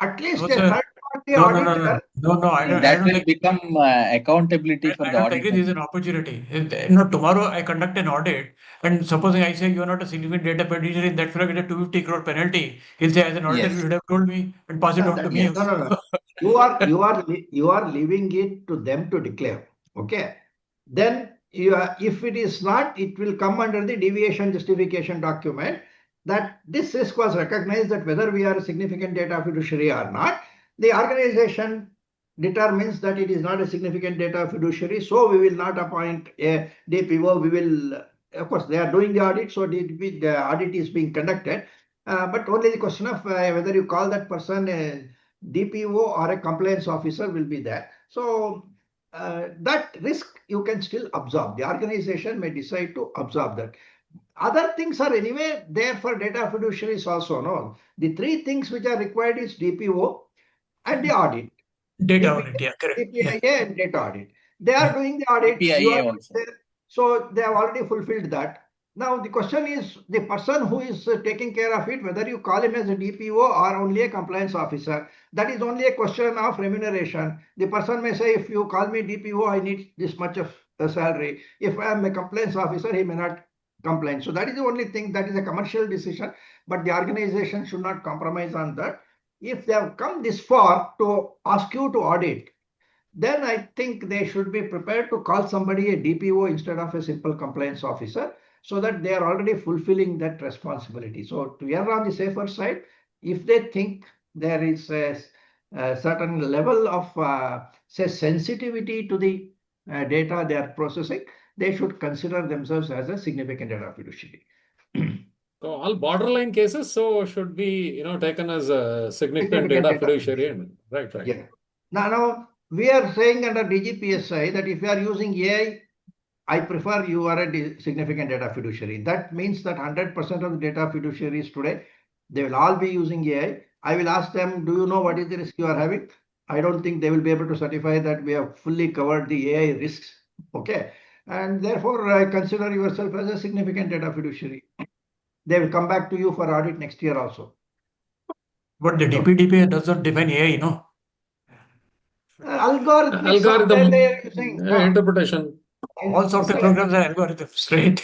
At least No, a sir. third party No, auditor. I don't That will think become accountability for I the don't agree auditor. this is an opportunity. No, tomorrow I conduct an audit, and supposing I say you are not a significant data fiduciary, that fellow get a 250 crore penalty. He'll say, as an auditor, Yes. you should have told me and pass it on to me. Yes. No. You are leaving it to them to declare. Okay. Then if it is not, it will come under the deviation justification document, that this risk was recognized, that whether we are a significant data fiduciary or not, the organization determines that it is not a significant data fiduciary, so we will not appoint a DPO. We will, of course, they are doing the audit, so the audit is being conducted, but only the question of whether you call that person a DPO or a compliance officer will be there. So that risk you can still absorb. The organization may decide to absorb that. Other things are anyway there for data fiduciaries also. No, the three things which are required is DPO and the audit. Data audit, yeah, correct. DPDPA and data audit. They are doing the audit. You DPIA are also. there, so they have already fulfilled that. Now the question is the person who is taking care of it, whether you call him as a DPO or only a compliance officer. That is only a question of remuneration. The person may say, if you call me DPO, I need this much of a salary. If I am a compliance officer, he may not complain. So that is the only thing, that is a commercial decision, but the organization should not compromise on that. If they have come this far to ask you to audit, then I think they should be prepared to call somebody a DPO instead of a simple compliance officer, so that they are already fulfilling that responsibility. So to err on the safer side, if they think there is a certain level of say sensitivity to the data they are processing, they should consider themselves as a significant data fiduciary. So all borderline cases should be taken as a significant data fiduciary. Right. Yeah. Now we are saying under DGPSI that if you are using AI, I prefer you are a significant data fiduciary. That means that 100% of the data fiduciaries today, they will all be using AI. I will ask them, do you know what is the risk you are having? I don't think they will be able to certify that we have fully covered the AI risks. Okay. And therefore, consider yourself as a significant data fiduciary. They will come back to you for audit next year also. But the DPDPA does not define AI, no? Algorithm they are using. Interpretation. All software programs are algorithms, right?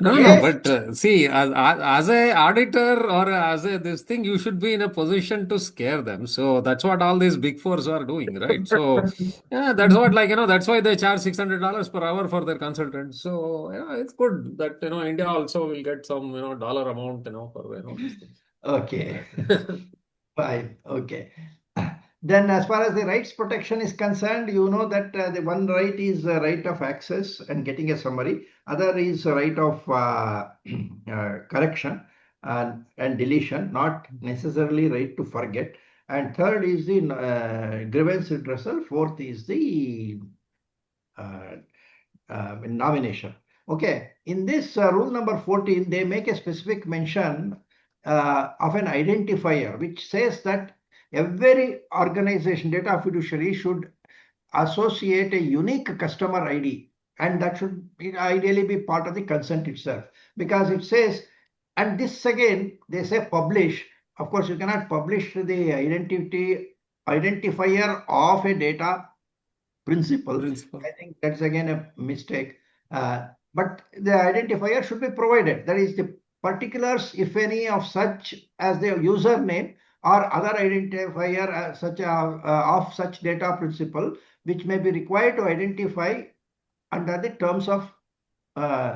No, but see, as a auditor or as a this thing, you should be in a position to scare them. So that's what all these big fours are doing, right? So yeah, that's what that's why they charge $600 per hour for their consultants. So yeah, it's good that India also will get some dollar amount for these things. Okay. Fine. Okay. Then as far as the rights protection is concerned, you know that the one right is right of access and getting a summary. Other is right of correction and deletion, not necessarily right to forget. And third is the grievance redressal. Fourth is the nomination. Okay, in this rule number 14, they make a specific mention of an identifier, which says that every organization, data fiduciary, should associate a unique customer ID, and that should ideally be part of the consent itself, because it says, and this again, they say publish. Of course, you cannot publish the identifier of a data principle. I think that's again a mistake. But the identifier should be provided. That is the particulars, if any, of such as the username or other identifier of such data principle, which may be required to identify under the terms of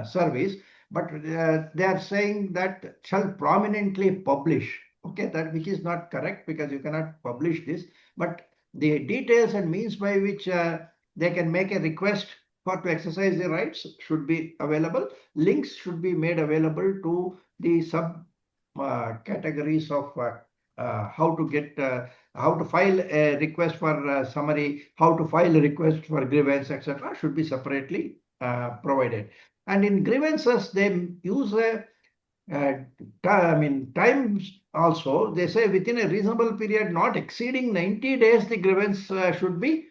service. But they are saying that shall prominently publish. Okay, that which is not correct, because you cannot publish this. But the details and means by which they can make a request to exercise the rights should be available. Links should be made available to the sub categories of how to file a request for summary, how to file a request for grievance, etc. should be separately provided. And in grievances, they use times also. They say within a reasonable period, not exceeding 90 days, the grievance should be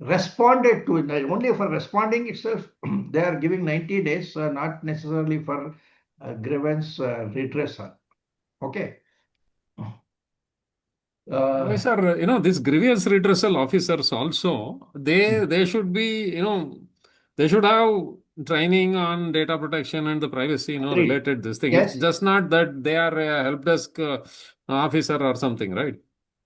responded to. Only for responding itself, they are giving 90 days, not necessarily for grievance redressal. Okay. Sir, these grievance redressal officers also, they should be, they should have training on data protection and the privacy, related this thing. Yes. It's just not that they are a help desk officer or something, right?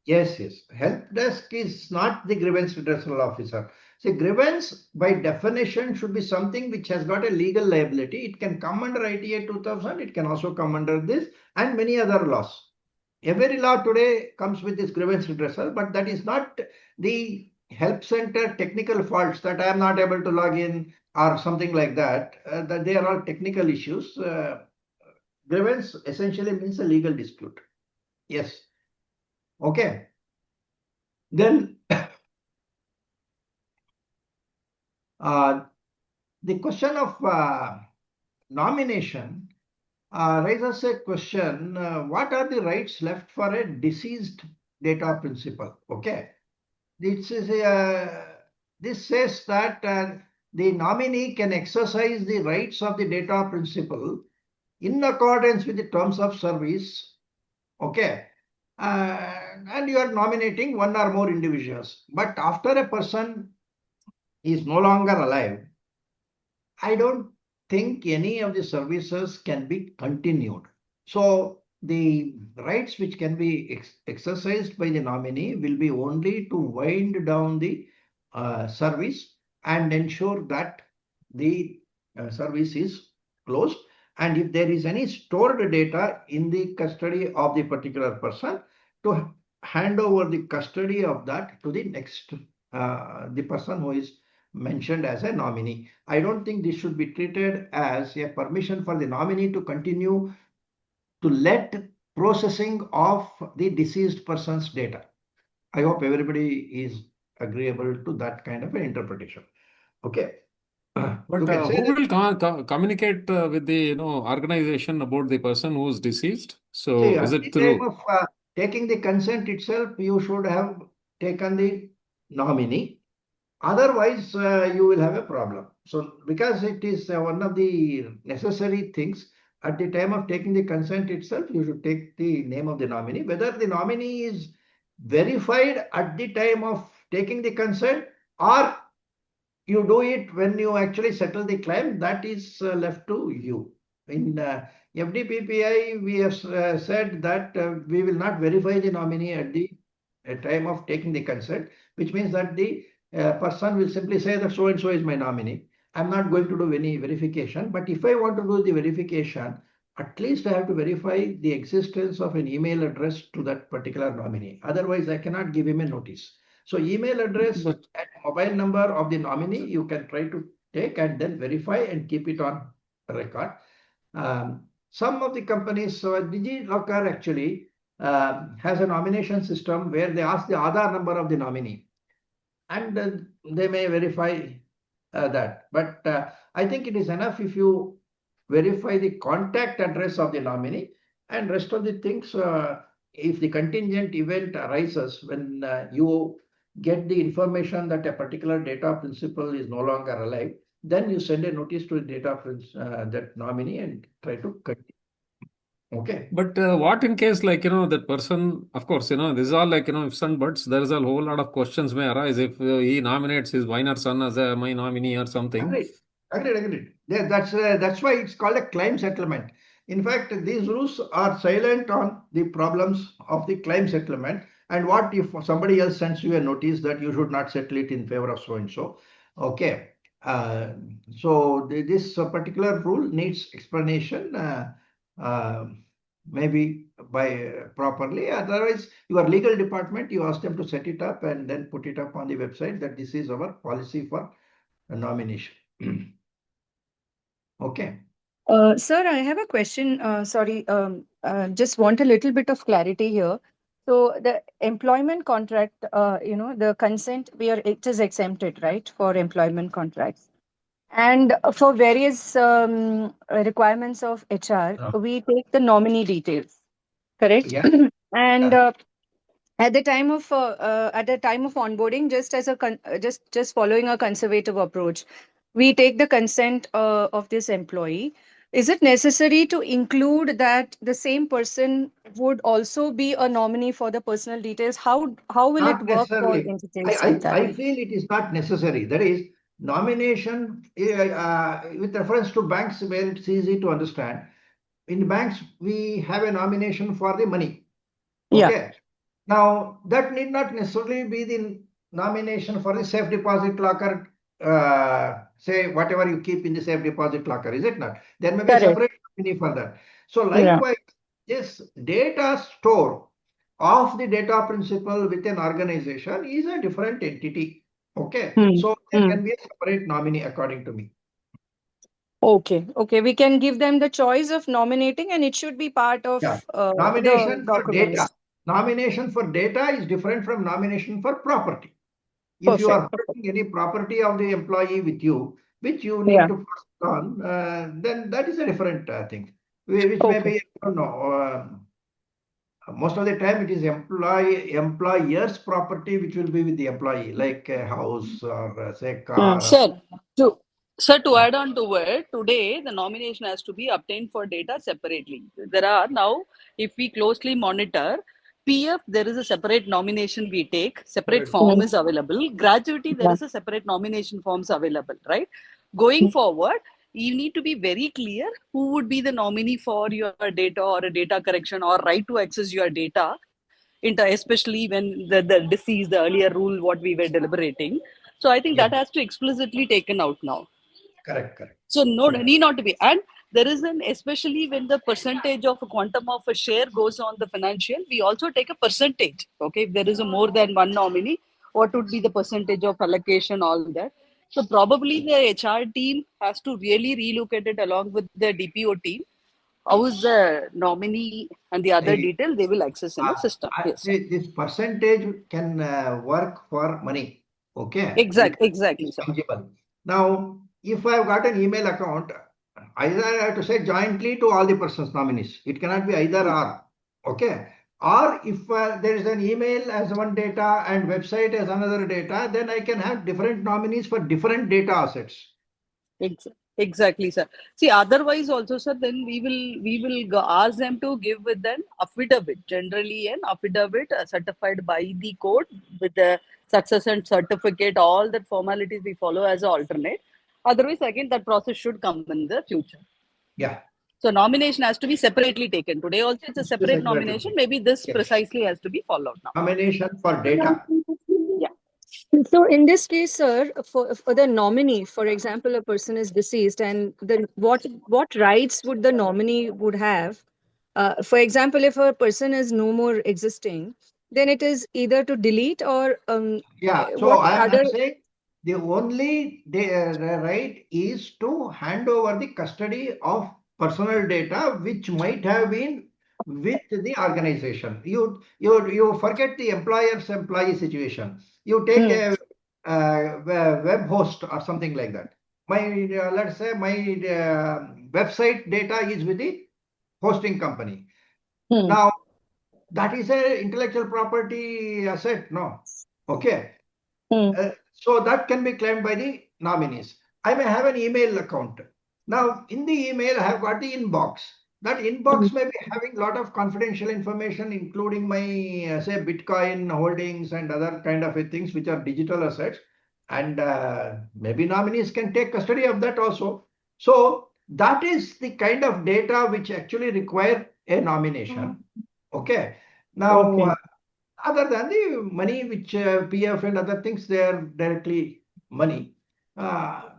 Yes. Help desk is not the grievance redressal officer. See, grievance by definition should be something which has got a legal liability. It can come under ITA 2000. It can also come under this and many other laws. Every law today comes with this grievance redressal, but that is not the help center technical faults that I am not able to log in or something like that. That they are all technical issues. Grievance essentially means a legal dispute. Yes. Okay. Then the question of nomination raises a question, what are the rights left for a deceased data principal? Okay. This says that the nominee can exercise the rights of the data principal in accordance with the terms of service. Okay. And you are nominating one or more individuals. But after a person is no longer alive, I don't think any of the services can be continued. So the rights which can be exercised by the nominee will be only to wind down the service and ensure that the service is closed. And if there is any stored data in the custody of the particular person, to hand over the custody of that to the next, the person who is mentioned as a nominee. I don't think this should be treated as a permission for the nominee to continue to let processing of the deceased person's data. I hope everybody is agreeable to that kind of an interpretation. Okay. But who will communicate with the organization about the person who is deceased? So see, is at it the through? time of taking the consent itself, you should have taken the nominee. Otherwise, you will have a problem. So, because it is one of the necessary things, at the time of taking the consent itself, you should take the name of the nominee. Whether the nominee is verified at the time of taking the consent, or you do it when you actually settle the claim, that is left to you. In FDPPI, we have said that we will not verify the nominee at the time of taking the consent, which means that the person will simply say that so-and-so is my nominee. I'm not going to do any verification. But if I want to do the verification, at least I have to verify the existence of an email address to that particular nominee. Otherwise, I cannot give him a notice. So email address and mobile number of the nominee, you can try to take and then verify and keep it on record. Some of the companies, so DigiLocker actually has a nomination system where they ask the Aadhaar number of the nominee, and they may verify that. But I think it is enough if you verify the contact address of the nominee, and rest of the things, if the contingent event arises when you get the information that a particular data principal is no longer alive, then you send a notice to the that nominee and try to continue. Okay. But what in case, like, that person, of course, this is all like, ifs and buts. There is a whole lot of questions may arise if he nominates his minor son as my nominee or something. Agreed. Yeah, that's why it's called a claim settlement. In fact, these rules are silent on the problems of the claim settlement. And what if somebody else sends you a notice that you should not settle it in favor of so and so? Okay. So this particular rule needs explanation. Maybe by properly. Otherwise, your legal department, you ask them to set it up and then put it up on the website that this is our policy for nomination. Okay. Sir, I have a question. Sorry, just want a little bit of clarity here. So the employment contract, the consent, it is exempted, right, for employment contracts. And for various requirements of HR, we take the nominee details, correct? Yeah. And at the time of onboarding, just following a conservative approach, we take the consent of this employee. Is it necessary to include that the same person would also be a nominee for the personal details? How will Not it work for necessarily. entities like that? I feel it is not necessary. That is, nomination with reference to banks, where it's easy to understand. In banks, we have a nomination for the money. Okay. Yeah. Now, that need not necessarily be the nomination for the safe deposit locker, say whatever you keep in the safe deposit locker, is it not? There may be a separate nominee for that. So likewise, this data store of the data principal with an organization is a different entity. Okay. So there can be a separate nominee according to me. Okay. We can give them the choice of nominating, and it should be part of nomination the for documents. data. Nomination for data is different from nomination for property. If you are holding any property of the employee with you, which you need to pass on, then that is a different thing. Which may be, I don't know, most of the time it is employer's property which will be with the employee, like a house or say car. Sir, to add on to it, today the nomination has to be obtained for data separately. There are now, if we closely monitor, PF, there is a separate nomination we take, separate form is available. Gratuity, there is a separate nomination forms available, right? Going forward, you need to be very clear who would be the nominee for your data or a data correction or right to access your data, especially when the deceased, the earlier rule, what we were deliberating. So I think that has to explicitly taken out now. Correct. So no need not to be. And there is especially when the percentage of a quantum of a share goes on the financial, we also take a percentage. Okay, if there is a more than one nominee, what would be the percentage of allocation, all that. So probably the HR team has to really relook at it along with the DPO team. How is the nominee and the other detail they will access in the system? Yes. This percentage can work for money. Okay. Exactly, sir. Now, if I have got an email account, either I have to say jointly to all the persons nominees. It cannot be either or. Okay. Or if there is an email as one data and website as another data, then I can have different nominees for different data assets. Exactly, sir. See, otherwise also, sir, then we will ask them to give with an affidavit, generally an affidavit certified by the court with the success and certificate, all that formalities we follow as an alternate. Otherwise, again, that process should come in the future. Yeah. So nomination has to be separately taken. Today also it's a separate nomination. Maybe this precisely has to be followed now. Nomination for data. Yeah. So in this case, sir, for the nominee, for example, a person is deceased, and then what rights would the nominee would have? For example, if a person is no more existing, then it is either to delete or Yeah, so what I'm other. saying the only the right is to hand over the custody of personal data which might have been with the organization. You forget the employer's employee situation. You take a web host or something like that. My let's say my website data is with the hosting company. Now that is a intellectual property asset, no? Okay. So that can be claimed by the nominees. I may have an email account. Now, in the email, I have got the inbox. That inbox may be having a lot of confidential information, including my, say, Bitcoin holdings and other kind of things, which are digital assets. And maybe nominees can take custody of that also. So that is the kind of data which actually require a nomination. Okay. Now, other than the money which PF and other things, they are directly money. But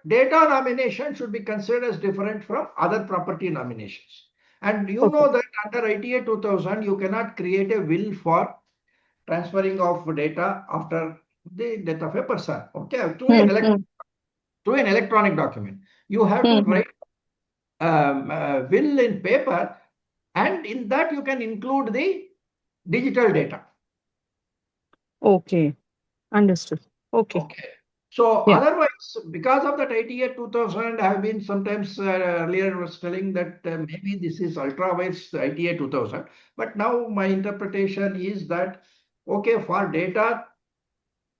data nomination should be considered as different from other property nominations. And you know that under ITA 2000, you cannot create a will for transferring of data after the death of a person. Okay, through an electronic document. You have to write will in paper, and in that you can include the digital data. Okay, understood. Okay. So Yeah. otherwise, because of that ITA 2000, I have been sometimes earlier was telling that maybe this is ultra-wise ITA 2000. But now my interpretation is that, okay, for data,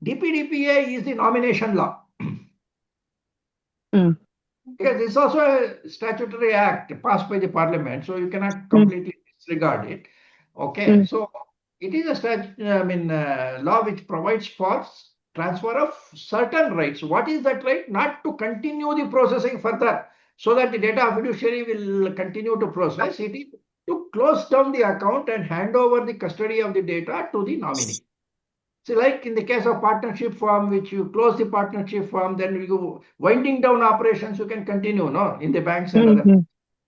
DPDPA is the nomination law. Because it's also a statutory act passed by the parliament, so you cannot completely disregard it. Okay, so it is a law which provides for transfer of certain rights. What is that right? Not to continue the processing further, so that the data fiduciary will continue to process. It is to close down the account and hand over the custody of the data to the nominee. So like in the case of partnership firm, which you close the partnership firm, then you winding down operations, you can continue, no, in the banks and other.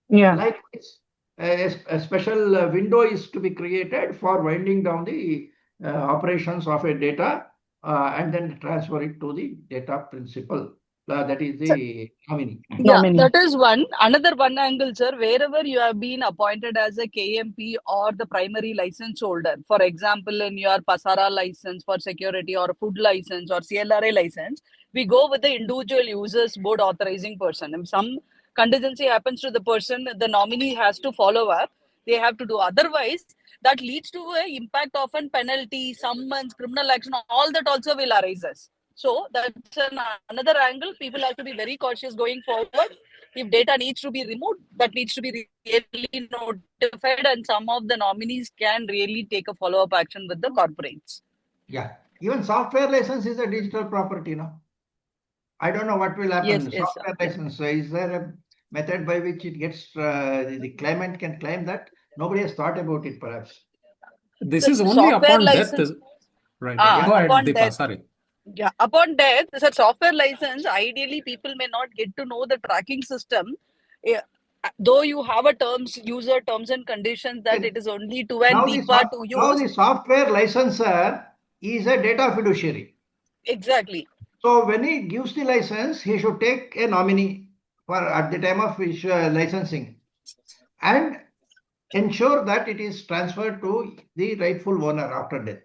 Yeah. Likewise, a special window is to be created for winding down the operations of a data and then transfer it to the data principal. That is the nominee. Yeah, that is one. Another one angle, sir, wherever you have been appointed as a KMP or the primary license holder, for example, in your Pasara license for security or food license or CLRA license, we go with the individual users board authorizing person. If some contingency happens to the person, the nominee has to follow up. They have to do. Otherwise, that leads to a impact of an penalty, summons, criminal action, all that also will arise us. So that's another angle. People have to be very cautious going forward. If data needs to be removed, that needs to be really notified, and some of the nominees can really take a follow-up action with the corporates. Yeah, even software license is a digital property, no? I don't know what will happen. Yes, Software license. So is there a method by which it gets the claimant can claim that? Nobody has thought about it, perhaps. This is only upon death, right? Go ahead, upon Deepa. death. Sorry. Yeah, upon death, the software license, ideally people may not get to know the tracking system. Yeah, though you have a user terms and conditions that it is only to an Deepa to use. Now the software licensor is a data fiduciary. Exactly. So when he gives the license, he should take a nominee for at the time of his licensing and ensure that it is transferred to the rightful owner after death.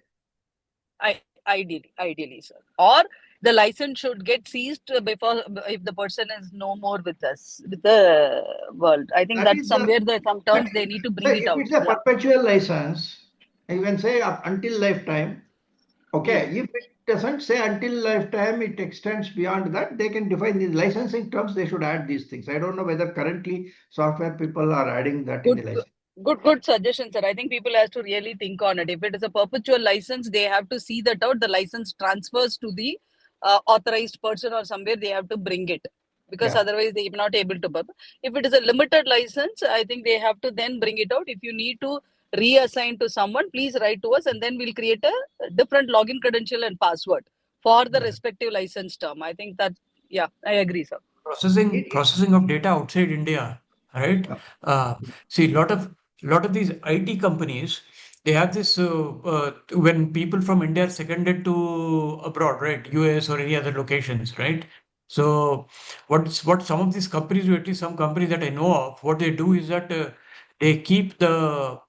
Ideally, sir. Or the license should get seized before if the person is no more with us, with the world. I think that's somewhere some terms they need to bring it out. If it's a perpetual license, you can say until lifetime. Okay, if it doesn't say until lifetime, it extends beyond that, they can define the licensing terms, they should add these things. I don't know whether currently software people are adding that in the license. Good suggestion, sir. I think people have to really think on it. If it is a perpetual license, they have to see that out. The license transfers to the authorized person or somewhere they have to bring it, because otherwise they are not able to. If it is a limited license, I think they have to then bring it out. If you need to reassigned to someone, please write to us, and then we'll create a different login credential and password for the respective license term. I think that, yeah, I agree, sir. Processing of data outside India, right? See, lot of these IT companies, they have this when people from India are seconded to abroad, right? US or any other locations, right? So what some of these companies, or at least some companies that I know of, what they do is that they keep the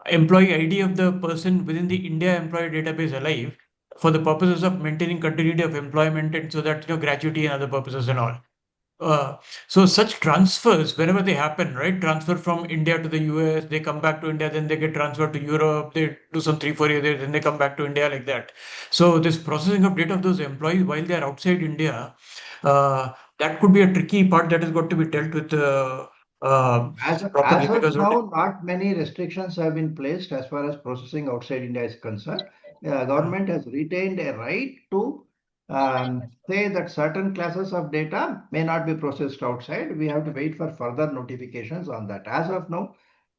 employee ID of the person within the India employee database alive for the purposes of maintaining continuity of employment, and so that gratuity and other purposes and all. So such transfers, whenever they happen, right? Transfer from India to the US, they come back to India, then they get transferred to Europe, they do some 3-4 years there, then they come back to India, like that. So this processing of data of those employees while they are outside India, that could be a tricky part that has got to be dealt with properly, As of because now, not many restrictions have been placed as far as processing outside India is concerned. Government has retained a right to say that certain classes of data may not be processed outside. We have to wait for further notifications on that. As of now,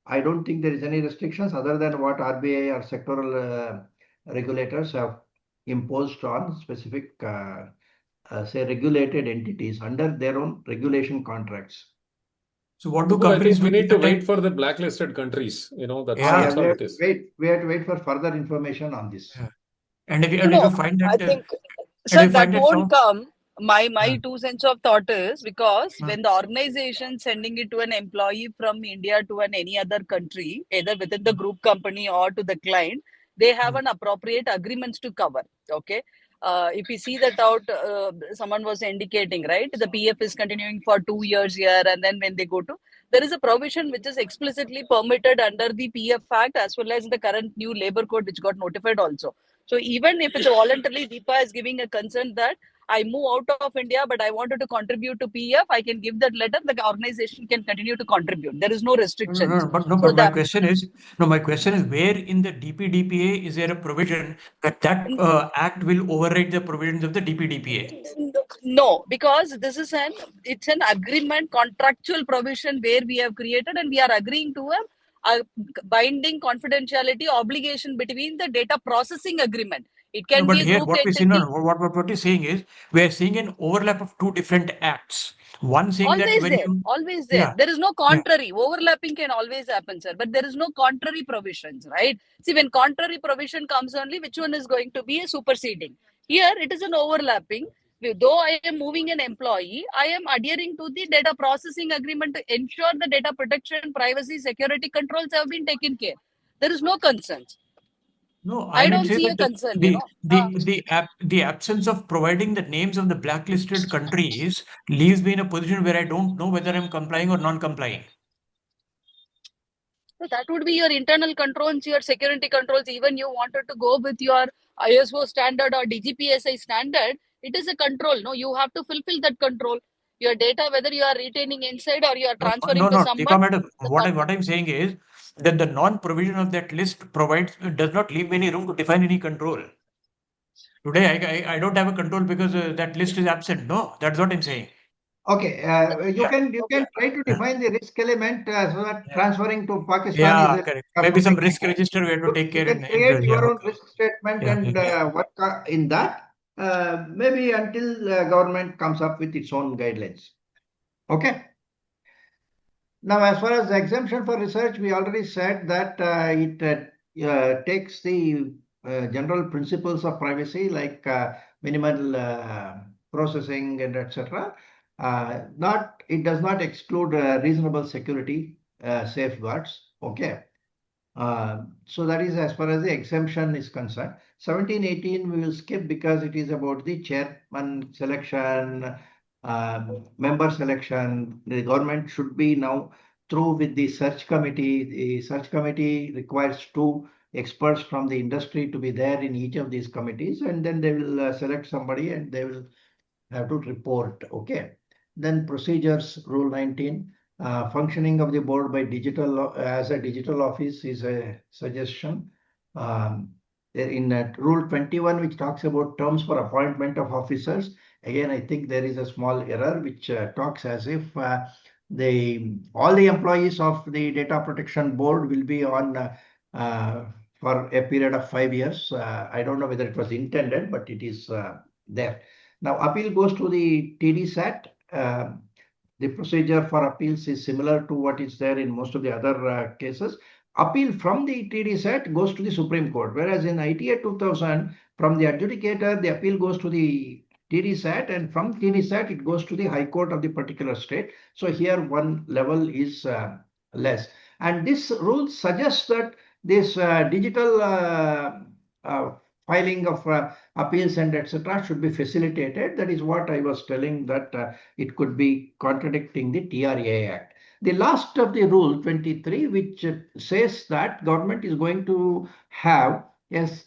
I don't think there is any restrictions other than what RBI or sectoral regulators have imposed on specific, say, regulated entities under their own regulation contracts. So what do Subbu, I companies think we do need to at that wait time? for the blacklisted countries. That's Yeah. that's we all have it to is. wait. We have to wait for further information on this. And if you No, find I that think, and sir, if you that find that won't some come. My 2 cents of thought is because uh, when the organization sending it to an employee from India to any other country, either within the group company or to the client, they have an appropriate agreements to cover. Okay. If you see that out, someone was indicating, right? The PF is continuing for 2 years here, and then when they go to, there is a provision which is explicitly permitted under the PF Act as well as the current new labor code which got notified also. So even if it's voluntarily, DPA is giving a consent that I move out of India, but I wanted to contribute to PF, I can give that letter. The organization can continue to contribute. There is no restrictions. no, So but my that question is, where in the DPDPA is there a provision that act will override the provisions of the DPDPA? no, because this is it's an agreement, contractual provision where we have created, and we are agreeing to a binding confidentiality obligation between the data processing agreement. It No, can but be a here group what we see, no, entity. no, what we're saying is we are seeing an overlap of two different acts. One saying that Always when there, you, always there. yeah, There is no yeah. contrary. Overlapping can always happen, sir, but there is no contrary provisions, right? See, when contrary provision comes only, which one is going to be a superseding? Here, it is an overlapping. Though I am moving an employee, I am adhering to the data processing agreement to ensure the data protection, privacy, security controls have been taken care. There is no concerns. No, I I mean don't say see a that concern, you know. the absence of providing the names of the blacklisted countries leaves me in a position where I don't know whether I'm complying or non-complying. So that would be your internal controls, your security controls. Even you wanted to go with your ISO standard or DGPSI standard, it is a control. No, you have to fulfill that control. Your data, whether you are retaining inside or you are transferring to No, Deepa someone, madam. the What I'm saying is that the non-provision of that list does not leave me any room to define any control. Today, I don't have a control because that list is absent. No, that's what I'm saying. Okay, you can try to define the risk element so that transferring to Pakistan is Yeah, correct. Maybe some something. risk register we have to take You care can in create yeah, your own okay. risk statement Yeah, and yeah. work in that. Maybe until government comes up with its own guidelines. Okay. Now, as far as the exemption for research, we already said that it takes the general principles of privacy like minimal processing and etc. Not it does not exclude reasonable security safeguards. Okay. So that is as far as the exemption is concerned. 1718 we will skip because it is about the chairman selection, member selection. The government should be now through with the search committee. The search committee requires two experts from the industry to be there in each of these committees, and then they will select somebody and they will have to report. Okay. Then procedures, Rule 19. Functioning of the board by digital as a digital office is a suggestion. In Rule 21, which talks about terms for appointment of officers, again, I think there is a small error which talks as if all the employees of the data protection board will be on for a period of 5 years. I don't know whether it was intended, but it is there. Now, appeal goes to the TDSAT. The procedure for appeals is similar to what is there in most of the other cases. Appeal from the TDSAT goes to the Supreme Court, whereas in ITA 2000, from the adjudicator, the appeal goes to the TDSAT, and from TDSAT, it goes to the High Court of the particular state. So here one level is less. And this rule suggests that this digital filing of appeals and etc. should be facilitated. That is what I was telling, that it could be contradicting the TRA Act. The last of the rule 23, which says that government is going to have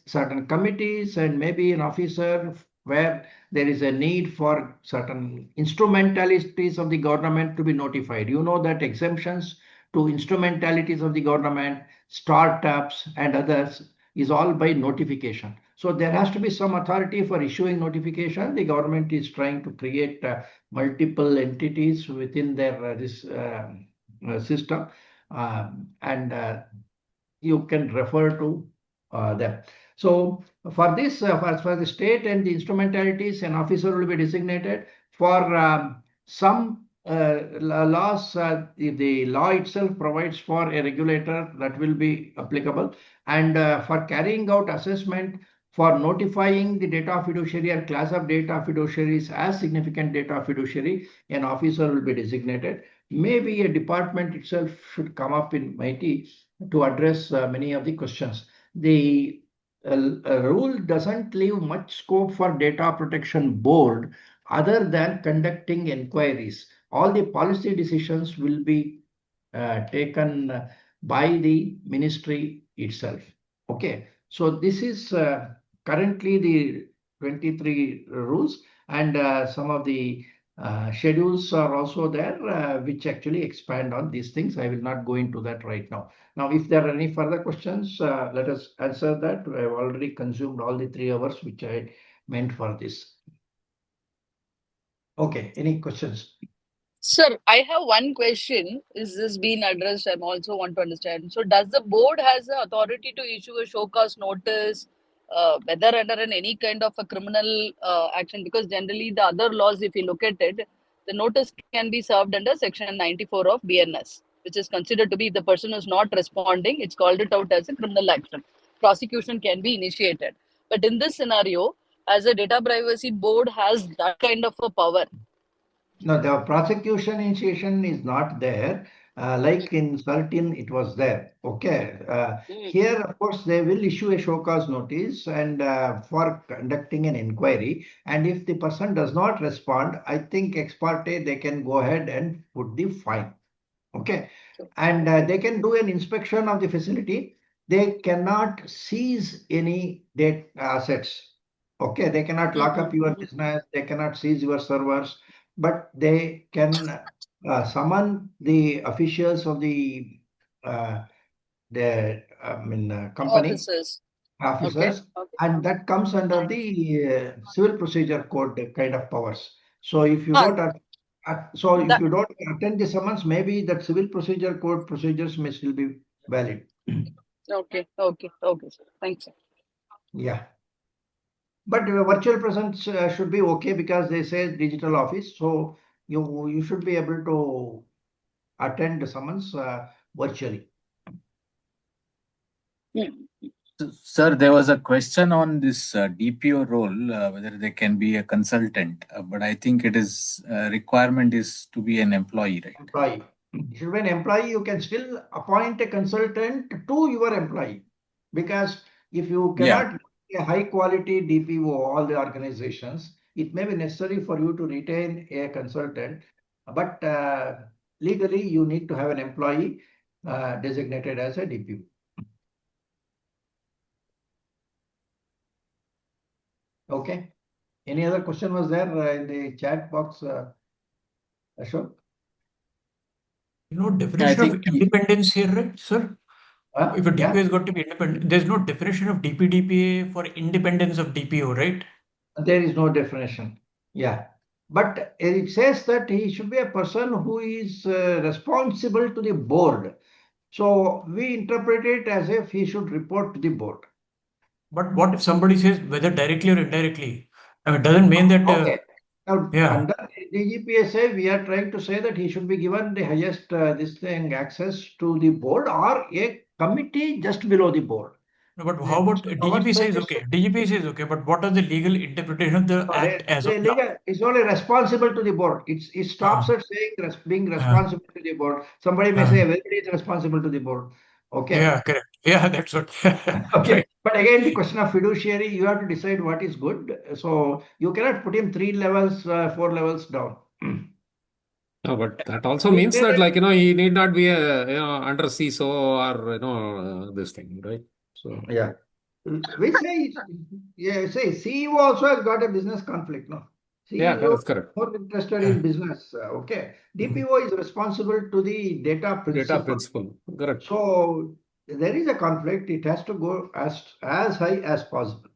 certain committees and maybe an officer where there is a need for certain instrumentalities of the government to be notified. You know that exemptions to instrumentalities of the government, startups and others is all by notification. So there has to be some authority for issuing notification. The government is trying to create multiple entities within their this system, and you can refer to them. So for this, as for the state and the instrumentalities, an officer will be designated. For some laws, the law itself provides for a regulator that will be applicable. And for carrying out assessment, for notifying the data fiduciary or class of data fiduciaries as significant data fiduciary, an officer will be designated. Maybe a department itself should come up in MIT to address many of the questions. The rule doesn't leave much scope for data protection board other than conducting inquiries. All the policy decisions will be taken by the ministry itself. Okay, so this is currently the 23 rules, and some of the schedules are also there, which actually expand on these things. I will not go into that right now. Now, if there are any further questions, let us answer that. I have already consumed all the 3 hours which I meant for this. Okay, any questions? Sir, I have one question. Is this being addressed? I also want to understand. So, does the board has the authority to issue a show cause notice, whether under any kind of a criminal action? Because generally, the other laws, if you look at it, the notice can be served under Section 94 of BNS, which is considered to be, if the person is not responding, it's called it out as a criminal action. Prosecution can be initiated. But in this scenario, as a data privacy board has that kind of a power. No, the prosecution initiation is not there. Like in 13, it was there. Okay. Here, of course, they will issue a show cause notice and for conducting an inquiry. And if the person does not respond, I think ex parte, they can go ahead and put the fine. Okay. And they can do an inspection of the facility. They cannot seize any data assets. Okay. They cannot lock up your business. They cannot seize your servers, but they can summon the officials of the company Officers. officers, Okay. and that comes under the civil procedure code kind of powers. So if you don't if you don't attend the summons, maybe that civil procedure code procedures may still be valid. Okay, sir. Thanks, sir. Yeah. But virtual presence should be okay, because they say digital office, so you should be able to attend the summons virtually. Sir, there was a question on this DPO role, whether they can be a consultant, but I think it is requirement is to be an employee, right? Employee. If you are an employee, you can still appoint a consultant to your employee, because if you cannot get a high quality DPO, all the organizations, it may be necessary for you to retain a consultant, but legally you need to have an employee designated as a DPO. Okay. Any other question was there in the chat box, Ashok? No definition of independence here, right, sir? If a DPO has got to be independent, there's no definition of DPDPA for independence of DPO, right? There is no definition. Yeah. But it says that he should be a person who is responsible to the board. So we interpret it as if he should report to the board. But what if somebody says whether directly or indirectly? I mean, it doesn't mean that. Okay. Now, Yeah. under DGPSA, we are trying to say that he should be given the highest access to the board or a committee just below the board. No, but how about DGP says okay? DGP says okay, but what are the legal interpretation of the act as of now? It's only responsible to the board. It stops at saying being responsible to the board. Somebody may say everybody is responsible to the board. Okay. Yeah, correct. Yeah, that's what. Okay. Right. But again, the question of fiduciary, you have to decide what is good. So you cannot put him 3 levels, 4 levels down. No, but that also means that, like, he need not be under CISO or, this thing, right? So, yeah. We say, CEO also has got a business conflict, no? CEO yeah, that is correct. more interested in business. Okay. DPO is responsible to the data principle. Data principle, correct. So there is a conflict. It has to go as high as possible.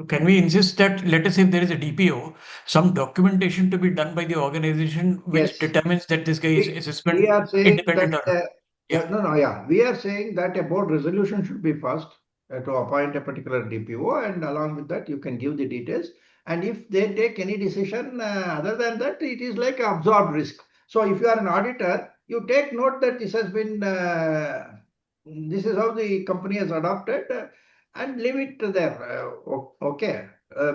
Can we insist that, let us say if there is a DPO, some documentation to be done by the organization which determines that this guy is assessment we are saying independent that, or we are saying that a board resolution should be passed to appoint a particular DPO, and along with that you can give the details, and if they take any decision other than that, it is like absorbed risk. So if you are an auditor, you take note that this has been this is how the company has adopted, and leave it there. Okay.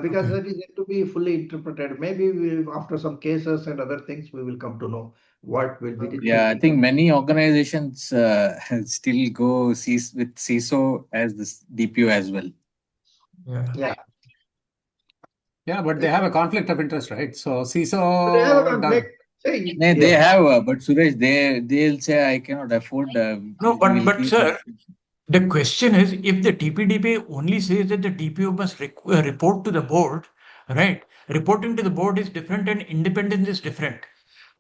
Because that is yet to be fully interpreted. Maybe after some cases and other things, we will come to know what will be the. Yeah, I think many organizations still go with CISO as the DPO as well. Yeah. Yeah, but they have a conflict of interest, right? So CISO. They have a conflict. They have, but Suresh, they'll say I cannot afford. No, but sir, the question is, if the DPDPA only says that the DPO must report to the board, right? Reporting to the board is different and independence is different.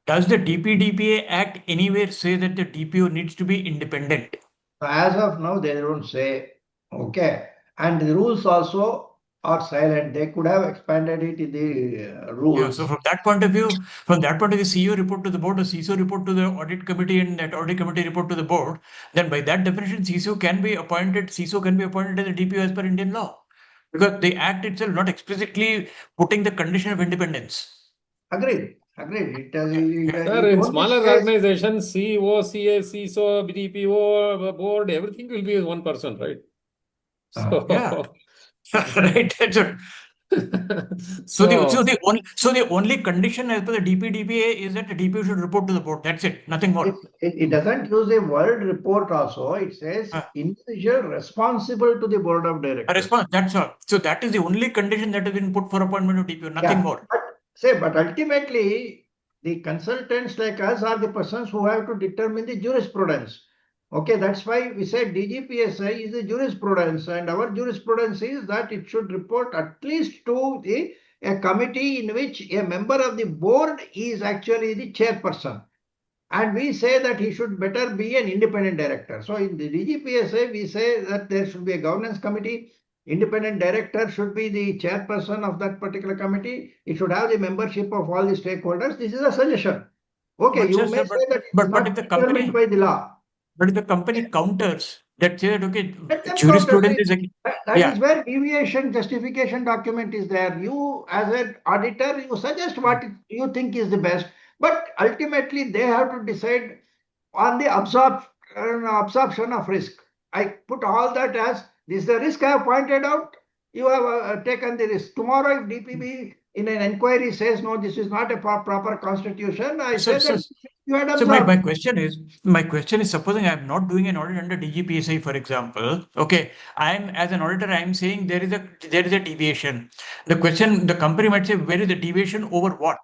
Does the DPDPA Act anywhere say that the DPO needs to be independent? As of now, they don't say. Okay. And the rules also are silent. They could have expanded it in the rules. Yeah, so from that point of view, CEO report to the board, or CISO report to the audit committee, and that audit committee report to the board, then by that definition, CISO can be appointed as a DPO as per Indian law. Because the act itself not explicitly putting the condition of independence. Agreed. Sir, in smaller organizations, CEO, CA, CISO, DPO, board, everything will be one person, right? So, right. That's it. So the only condition as per the DPDPA is that the DPO should report to the board. That's it. Nothing more. It doesn't use a word report also. It says individual responsible to the board of directors. That's all. So that is the only condition that has been put for appointment of DPO. Nothing more. But ultimately, the consultants like us are the persons who have to determine the jurisprudence. Okay, that's why we said DGPSA is the jurisprudence, and our jurisprudence is that it should report at least to a committee in which a member of the board is actually the chairperson. And we say that he should better be an independent director. So in the DGPSA, we say that there should be a governance committee. Independent director should be the chairperson of that particular committee. It should have the membership of all the stakeholders. This is a suggestion. Okay, but you may say that it's not if the company by the law. But if the company counters that say that okay, jurisprudence is that is where deviation justification document is there. You as an auditor, you suggest what you think is the best, but ultimately they have to decide on the absorption of risk. I put all that as this is the risk I have pointed out. You have taken the risk. Tomorrow, if DPB in an inquiry says no, this is not a proper constitution, I say that you had absorbed. So my question is, supposing I am not doing an audit under DGPSA, for example, okay, as an auditor, I am saying there is a deviation. The company might say, where is the deviation over what?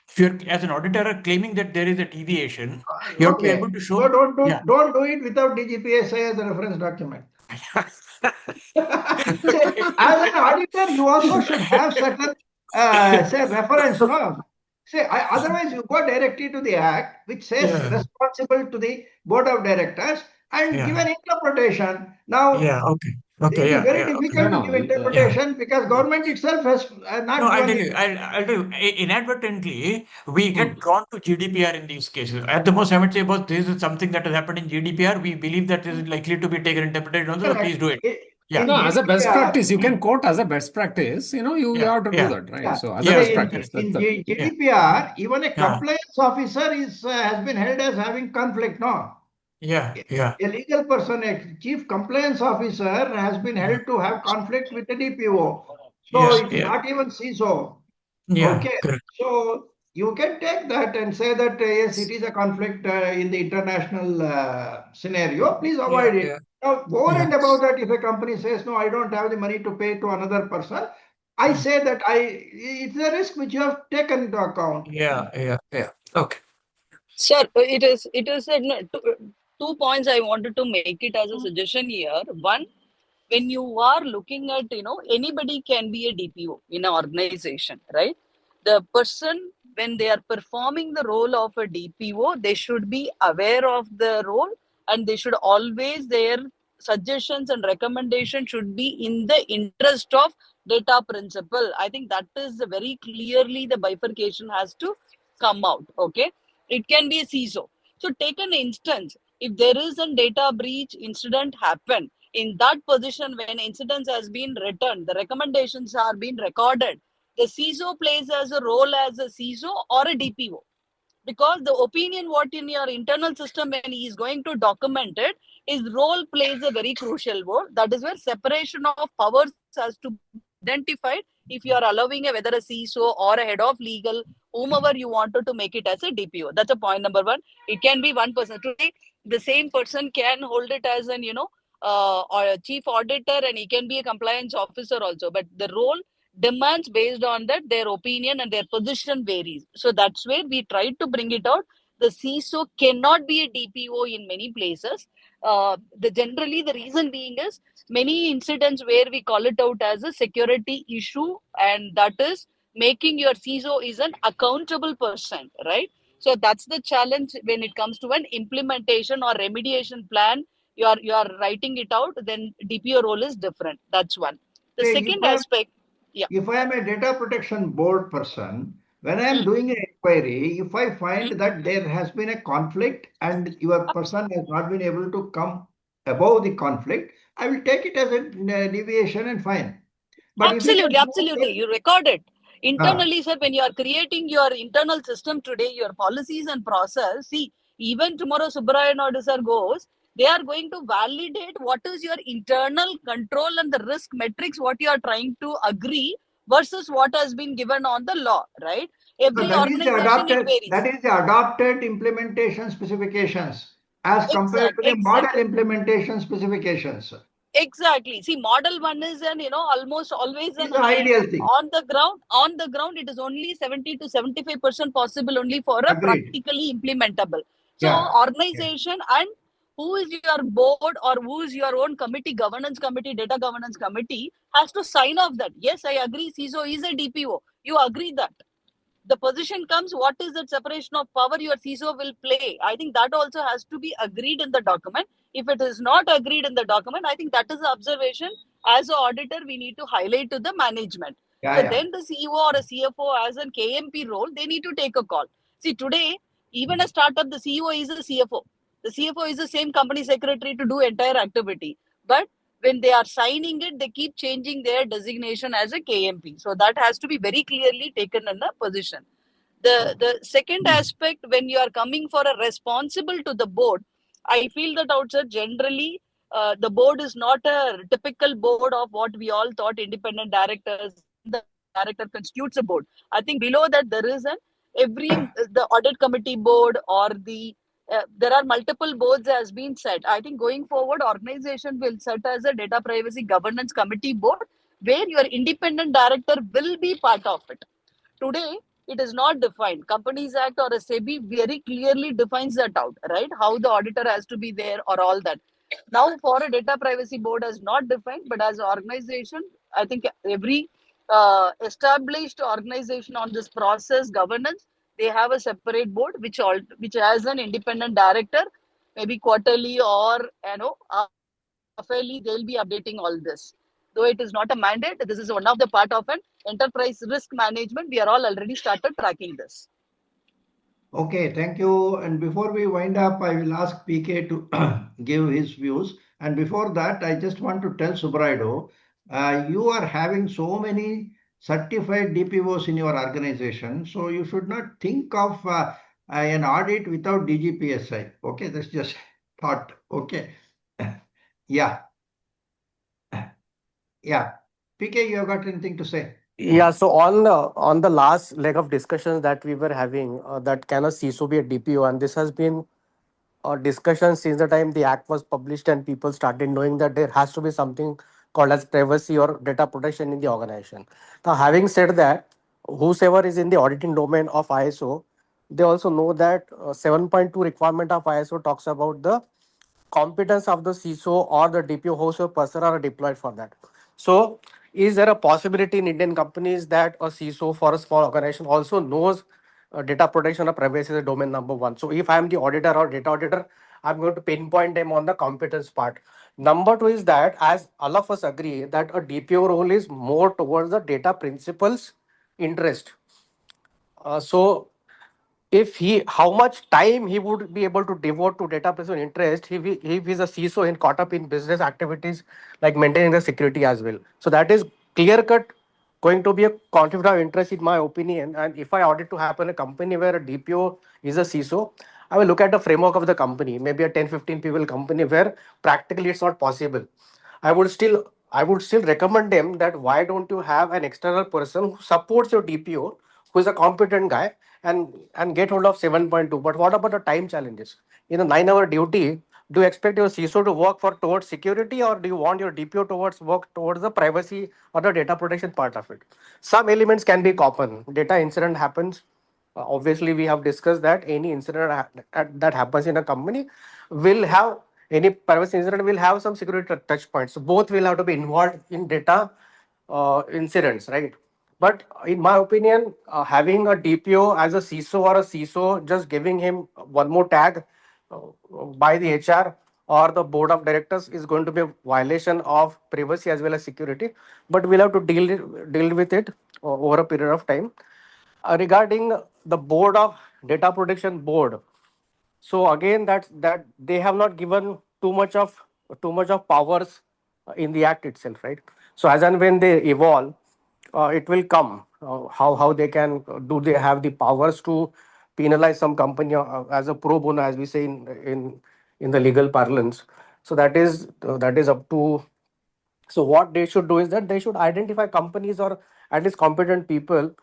If you're as an auditor claiming that there is a deviation, you have to be able to show. So don't do it without DGPSA as a reference document. As an auditor, you also should have certain reference. No? Otherwise you go directly to the act which says responsible to the board of directors, and Yeah. give an interpretation. Now, Yeah. Okay. it Okay. is Yeah. very Yeah. Okay. difficult to give interpretation because government itself has No, not I'll given tell it. you. I'll tell you. Inadvertently, we get drawn to GDPR in these cases. At the most, I would say, boss, this is something that has happened in GDPR. We believe that this is likely to be taken interpreted also. So please do it. Yeah. In No, as a best GDPR, practice, you can quote as a best practice. You Yeah. have to do Yeah. that, right? yeah, So as a Yeah. best in, practice, in that's Yeah. GDPR, even a Yeah. compliance officer is has been held as having conflict. No, Yeah. Yeah. a legal person, a chief compliance officer, has been Yeah. held to have conflict with the DPO. So Yeah. it's Yeah. not even CISO. Yeah. Okay, Correct. so you can take that and say that yes, it is a conflict in the international scenario. Please Yeah. avoid it. Yeah. Now, over Yeah. and above that, if a company says no, I don't have the money to pay to another person, I say that it's a risk which you have taken into account. Yeah. Yeah. Yeah. Okay. Sir, it is two points I wanted to make it as a suggestion here. One, when you are looking at, anybody can be a DPO in an organization, right? The person, when they are performing the role of a DPO, they should be aware of the role, and they should always, their suggestions and recommendations should be in the interest of data principle. I think that is very clearly the bifurcation has to come out. Okay, it can be a CISO. So take an instance, if there is a data breach incident happen, in that position, when incidents has been written, the recommendations are being recorded, the CISO plays as a role as a CISO or a DPO, because the opinion what in your internal system when he is going to document it, his role plays a very crucial role. That is where separation of powers has to be identified. If you are allowing a whether a CISO or a head of legal, whomever you wanted to make it as a DPO, that's a point number one. It can be one person. Today the same person can hold it as an or a chief auditor, and he can be a compliance officer also, but the role demands based on that their opinion and their position varies. So that's where we try to bring it out. The CISO cannot be a DPO in many places. The generally the reason being is many incidents where we call it out as a security issue, and that is making your CISO is an accountable person, right? So that's the challenge when it comes to an implementation or remediation plan. You are writing it out, then DPO role is different. That's one. The Say, second aspect, yeah. if I am a data protection board person, when I am Hmm. doing an inquiry, if I find that there has been a conflict and your person has not been able to come above the conflict, I will take it as a deviation and fine. But if it Absolutely, is absolutely. You record it. ah, Internally, sir, when you are creating your internal system today, your policies and process, see, even tomorrow Subbarayan Naidu sir goes, they are going to validate what is your internal control and the risk metrics, what you are trying to agree versus what has been given on the law, right? so Every that is the organization, it varies. adopted implementation specifications as compared to the model Exactly. implementation specifications. Exactly. See, model one is an almost always This an is the ideal thing. on the ground. On the ground, it is only 70 to 75% possible only for a Agreed. practically implementable. So, Yeah. organization and who is your board or who is your own committee, governance committee, data governance committee has to sign off that. Yes, I agree. CISO is a DPO. You agree that the position comes, what is that separation of power your CISO will play? I think that also has to be agreed in the document. If it is not agreed in the document, I think that is the observation as an auditor we need to highlight to the management. Yeah, So yeah. then the CEO or a CFO as an KMP role, they need to take a call. See, today, even a startup, the CEO is a CFO. The CFO is the same company secretary to do entire activity. But when they are signing it, they keep changing their designation as a KMP. So that has to be very clearly taken in a position. The second aspect, when you are coming for a responsible to the board, I feel that outside generally the board is not a typical board of what we all thought independent directors. The director constitutes a board. I think below that there is an every the audit committee board or the there are multiple boards has been set. I think going forward, organization will set as a data privacy governance committee board where your independent director will be part of it. Today, it is not defined. Companies Act or a SEBI very clearly defines that out, right? How the auditor has to be there or all that. Now, for a data privacy board has not defined, but as an organization, I think every established organization on this process governance, they have a separate board which has an independent director maybe quarterly or fairly they'll be updating all this. Though it is not a mandate, this is one of the part of an enterprise risk management. We are all already started tracking this. Okay, thank you. And before we wind up, I will ask PK to give his views. And before that, I just want to tell Subraido, you are having so many certified DPOs in your organization, so you should not think of an audit without DGPSI. Okay, that's just thought. Okay. Yeah, yeah. PK, you have got anything to say? Yeah, so on the last leg of discussions that we were having, that can a CISO be a DPO, and this has been a discussion since the time the act was published and people started knowing that there has to be something called as privacy or data protection in the organization. Now, having said that, whosoever is in the auditing domain of ISO, they also know that 7.2 requirement of ISO talks about the competence of the CISO or the DPO host or person are deployed for that. So, is there a possibility in Indian companies that a CISO for a small organization also knows data protection or privacy is the domain number one? So, if I am the auditor or data auditor, I'm going to pinpoint them on the competence part. Number two is that, as all of us agree, that a DPO role is more towards the data principles interest. So if he how much time he would be able to devote to data person interest if he's a CISO and caught up in business activities like maintaining the security as well. So that is clear cut going to be a conflict of interest in my opinion. And if I audit to happen a company where a DPO is a CISO, I will look at the framework of the company, maybe a 10-15 people company where practically it's not possible. I would still recommend them that why don't you have an external person who supports your DPO, who is a competent guy, and get hold of 7.2. But what about the time challenges? In a 9-hour duty, do you expect your CISO to work for towards security, or do you want your DPO towards work towards the privacy or the data protection part of it? Some elements can be common. Data incident happens. Obviously, we have discussed that any incident that happens in a company will have any privacy incident will have some security touch points. So both will have to be involved in data incidents, right? But in my opinion, having a DPO as a CISO or a CISO, just giving him one more tag uh, by the HR or the board of directors is going to be a violation of privacy as well as security. But we'll have to deal with it over a period of time. Regarding the board of data protection board, so again that they have not given too much of powers in the act itself, right? So as and when they evolve, it will come how they can do they have the powers to penalize some company as a pro bono, as we say in the legal parlance. So that is up to. So what they should do is that they should identify companies or at least competent people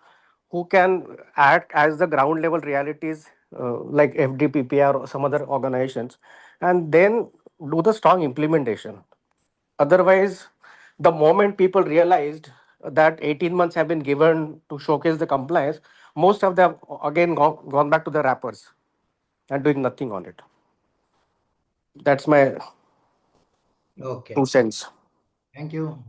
who can act as the ground level realities, like FDPPA or some other organizations, and then do the strong implementation. Otherwise, the moment people realized that 18 months have been given to showcase the compliance, most of them again gone back to the wrappers and doing nothing on it. That's my Okay. 2 cents. Thank you.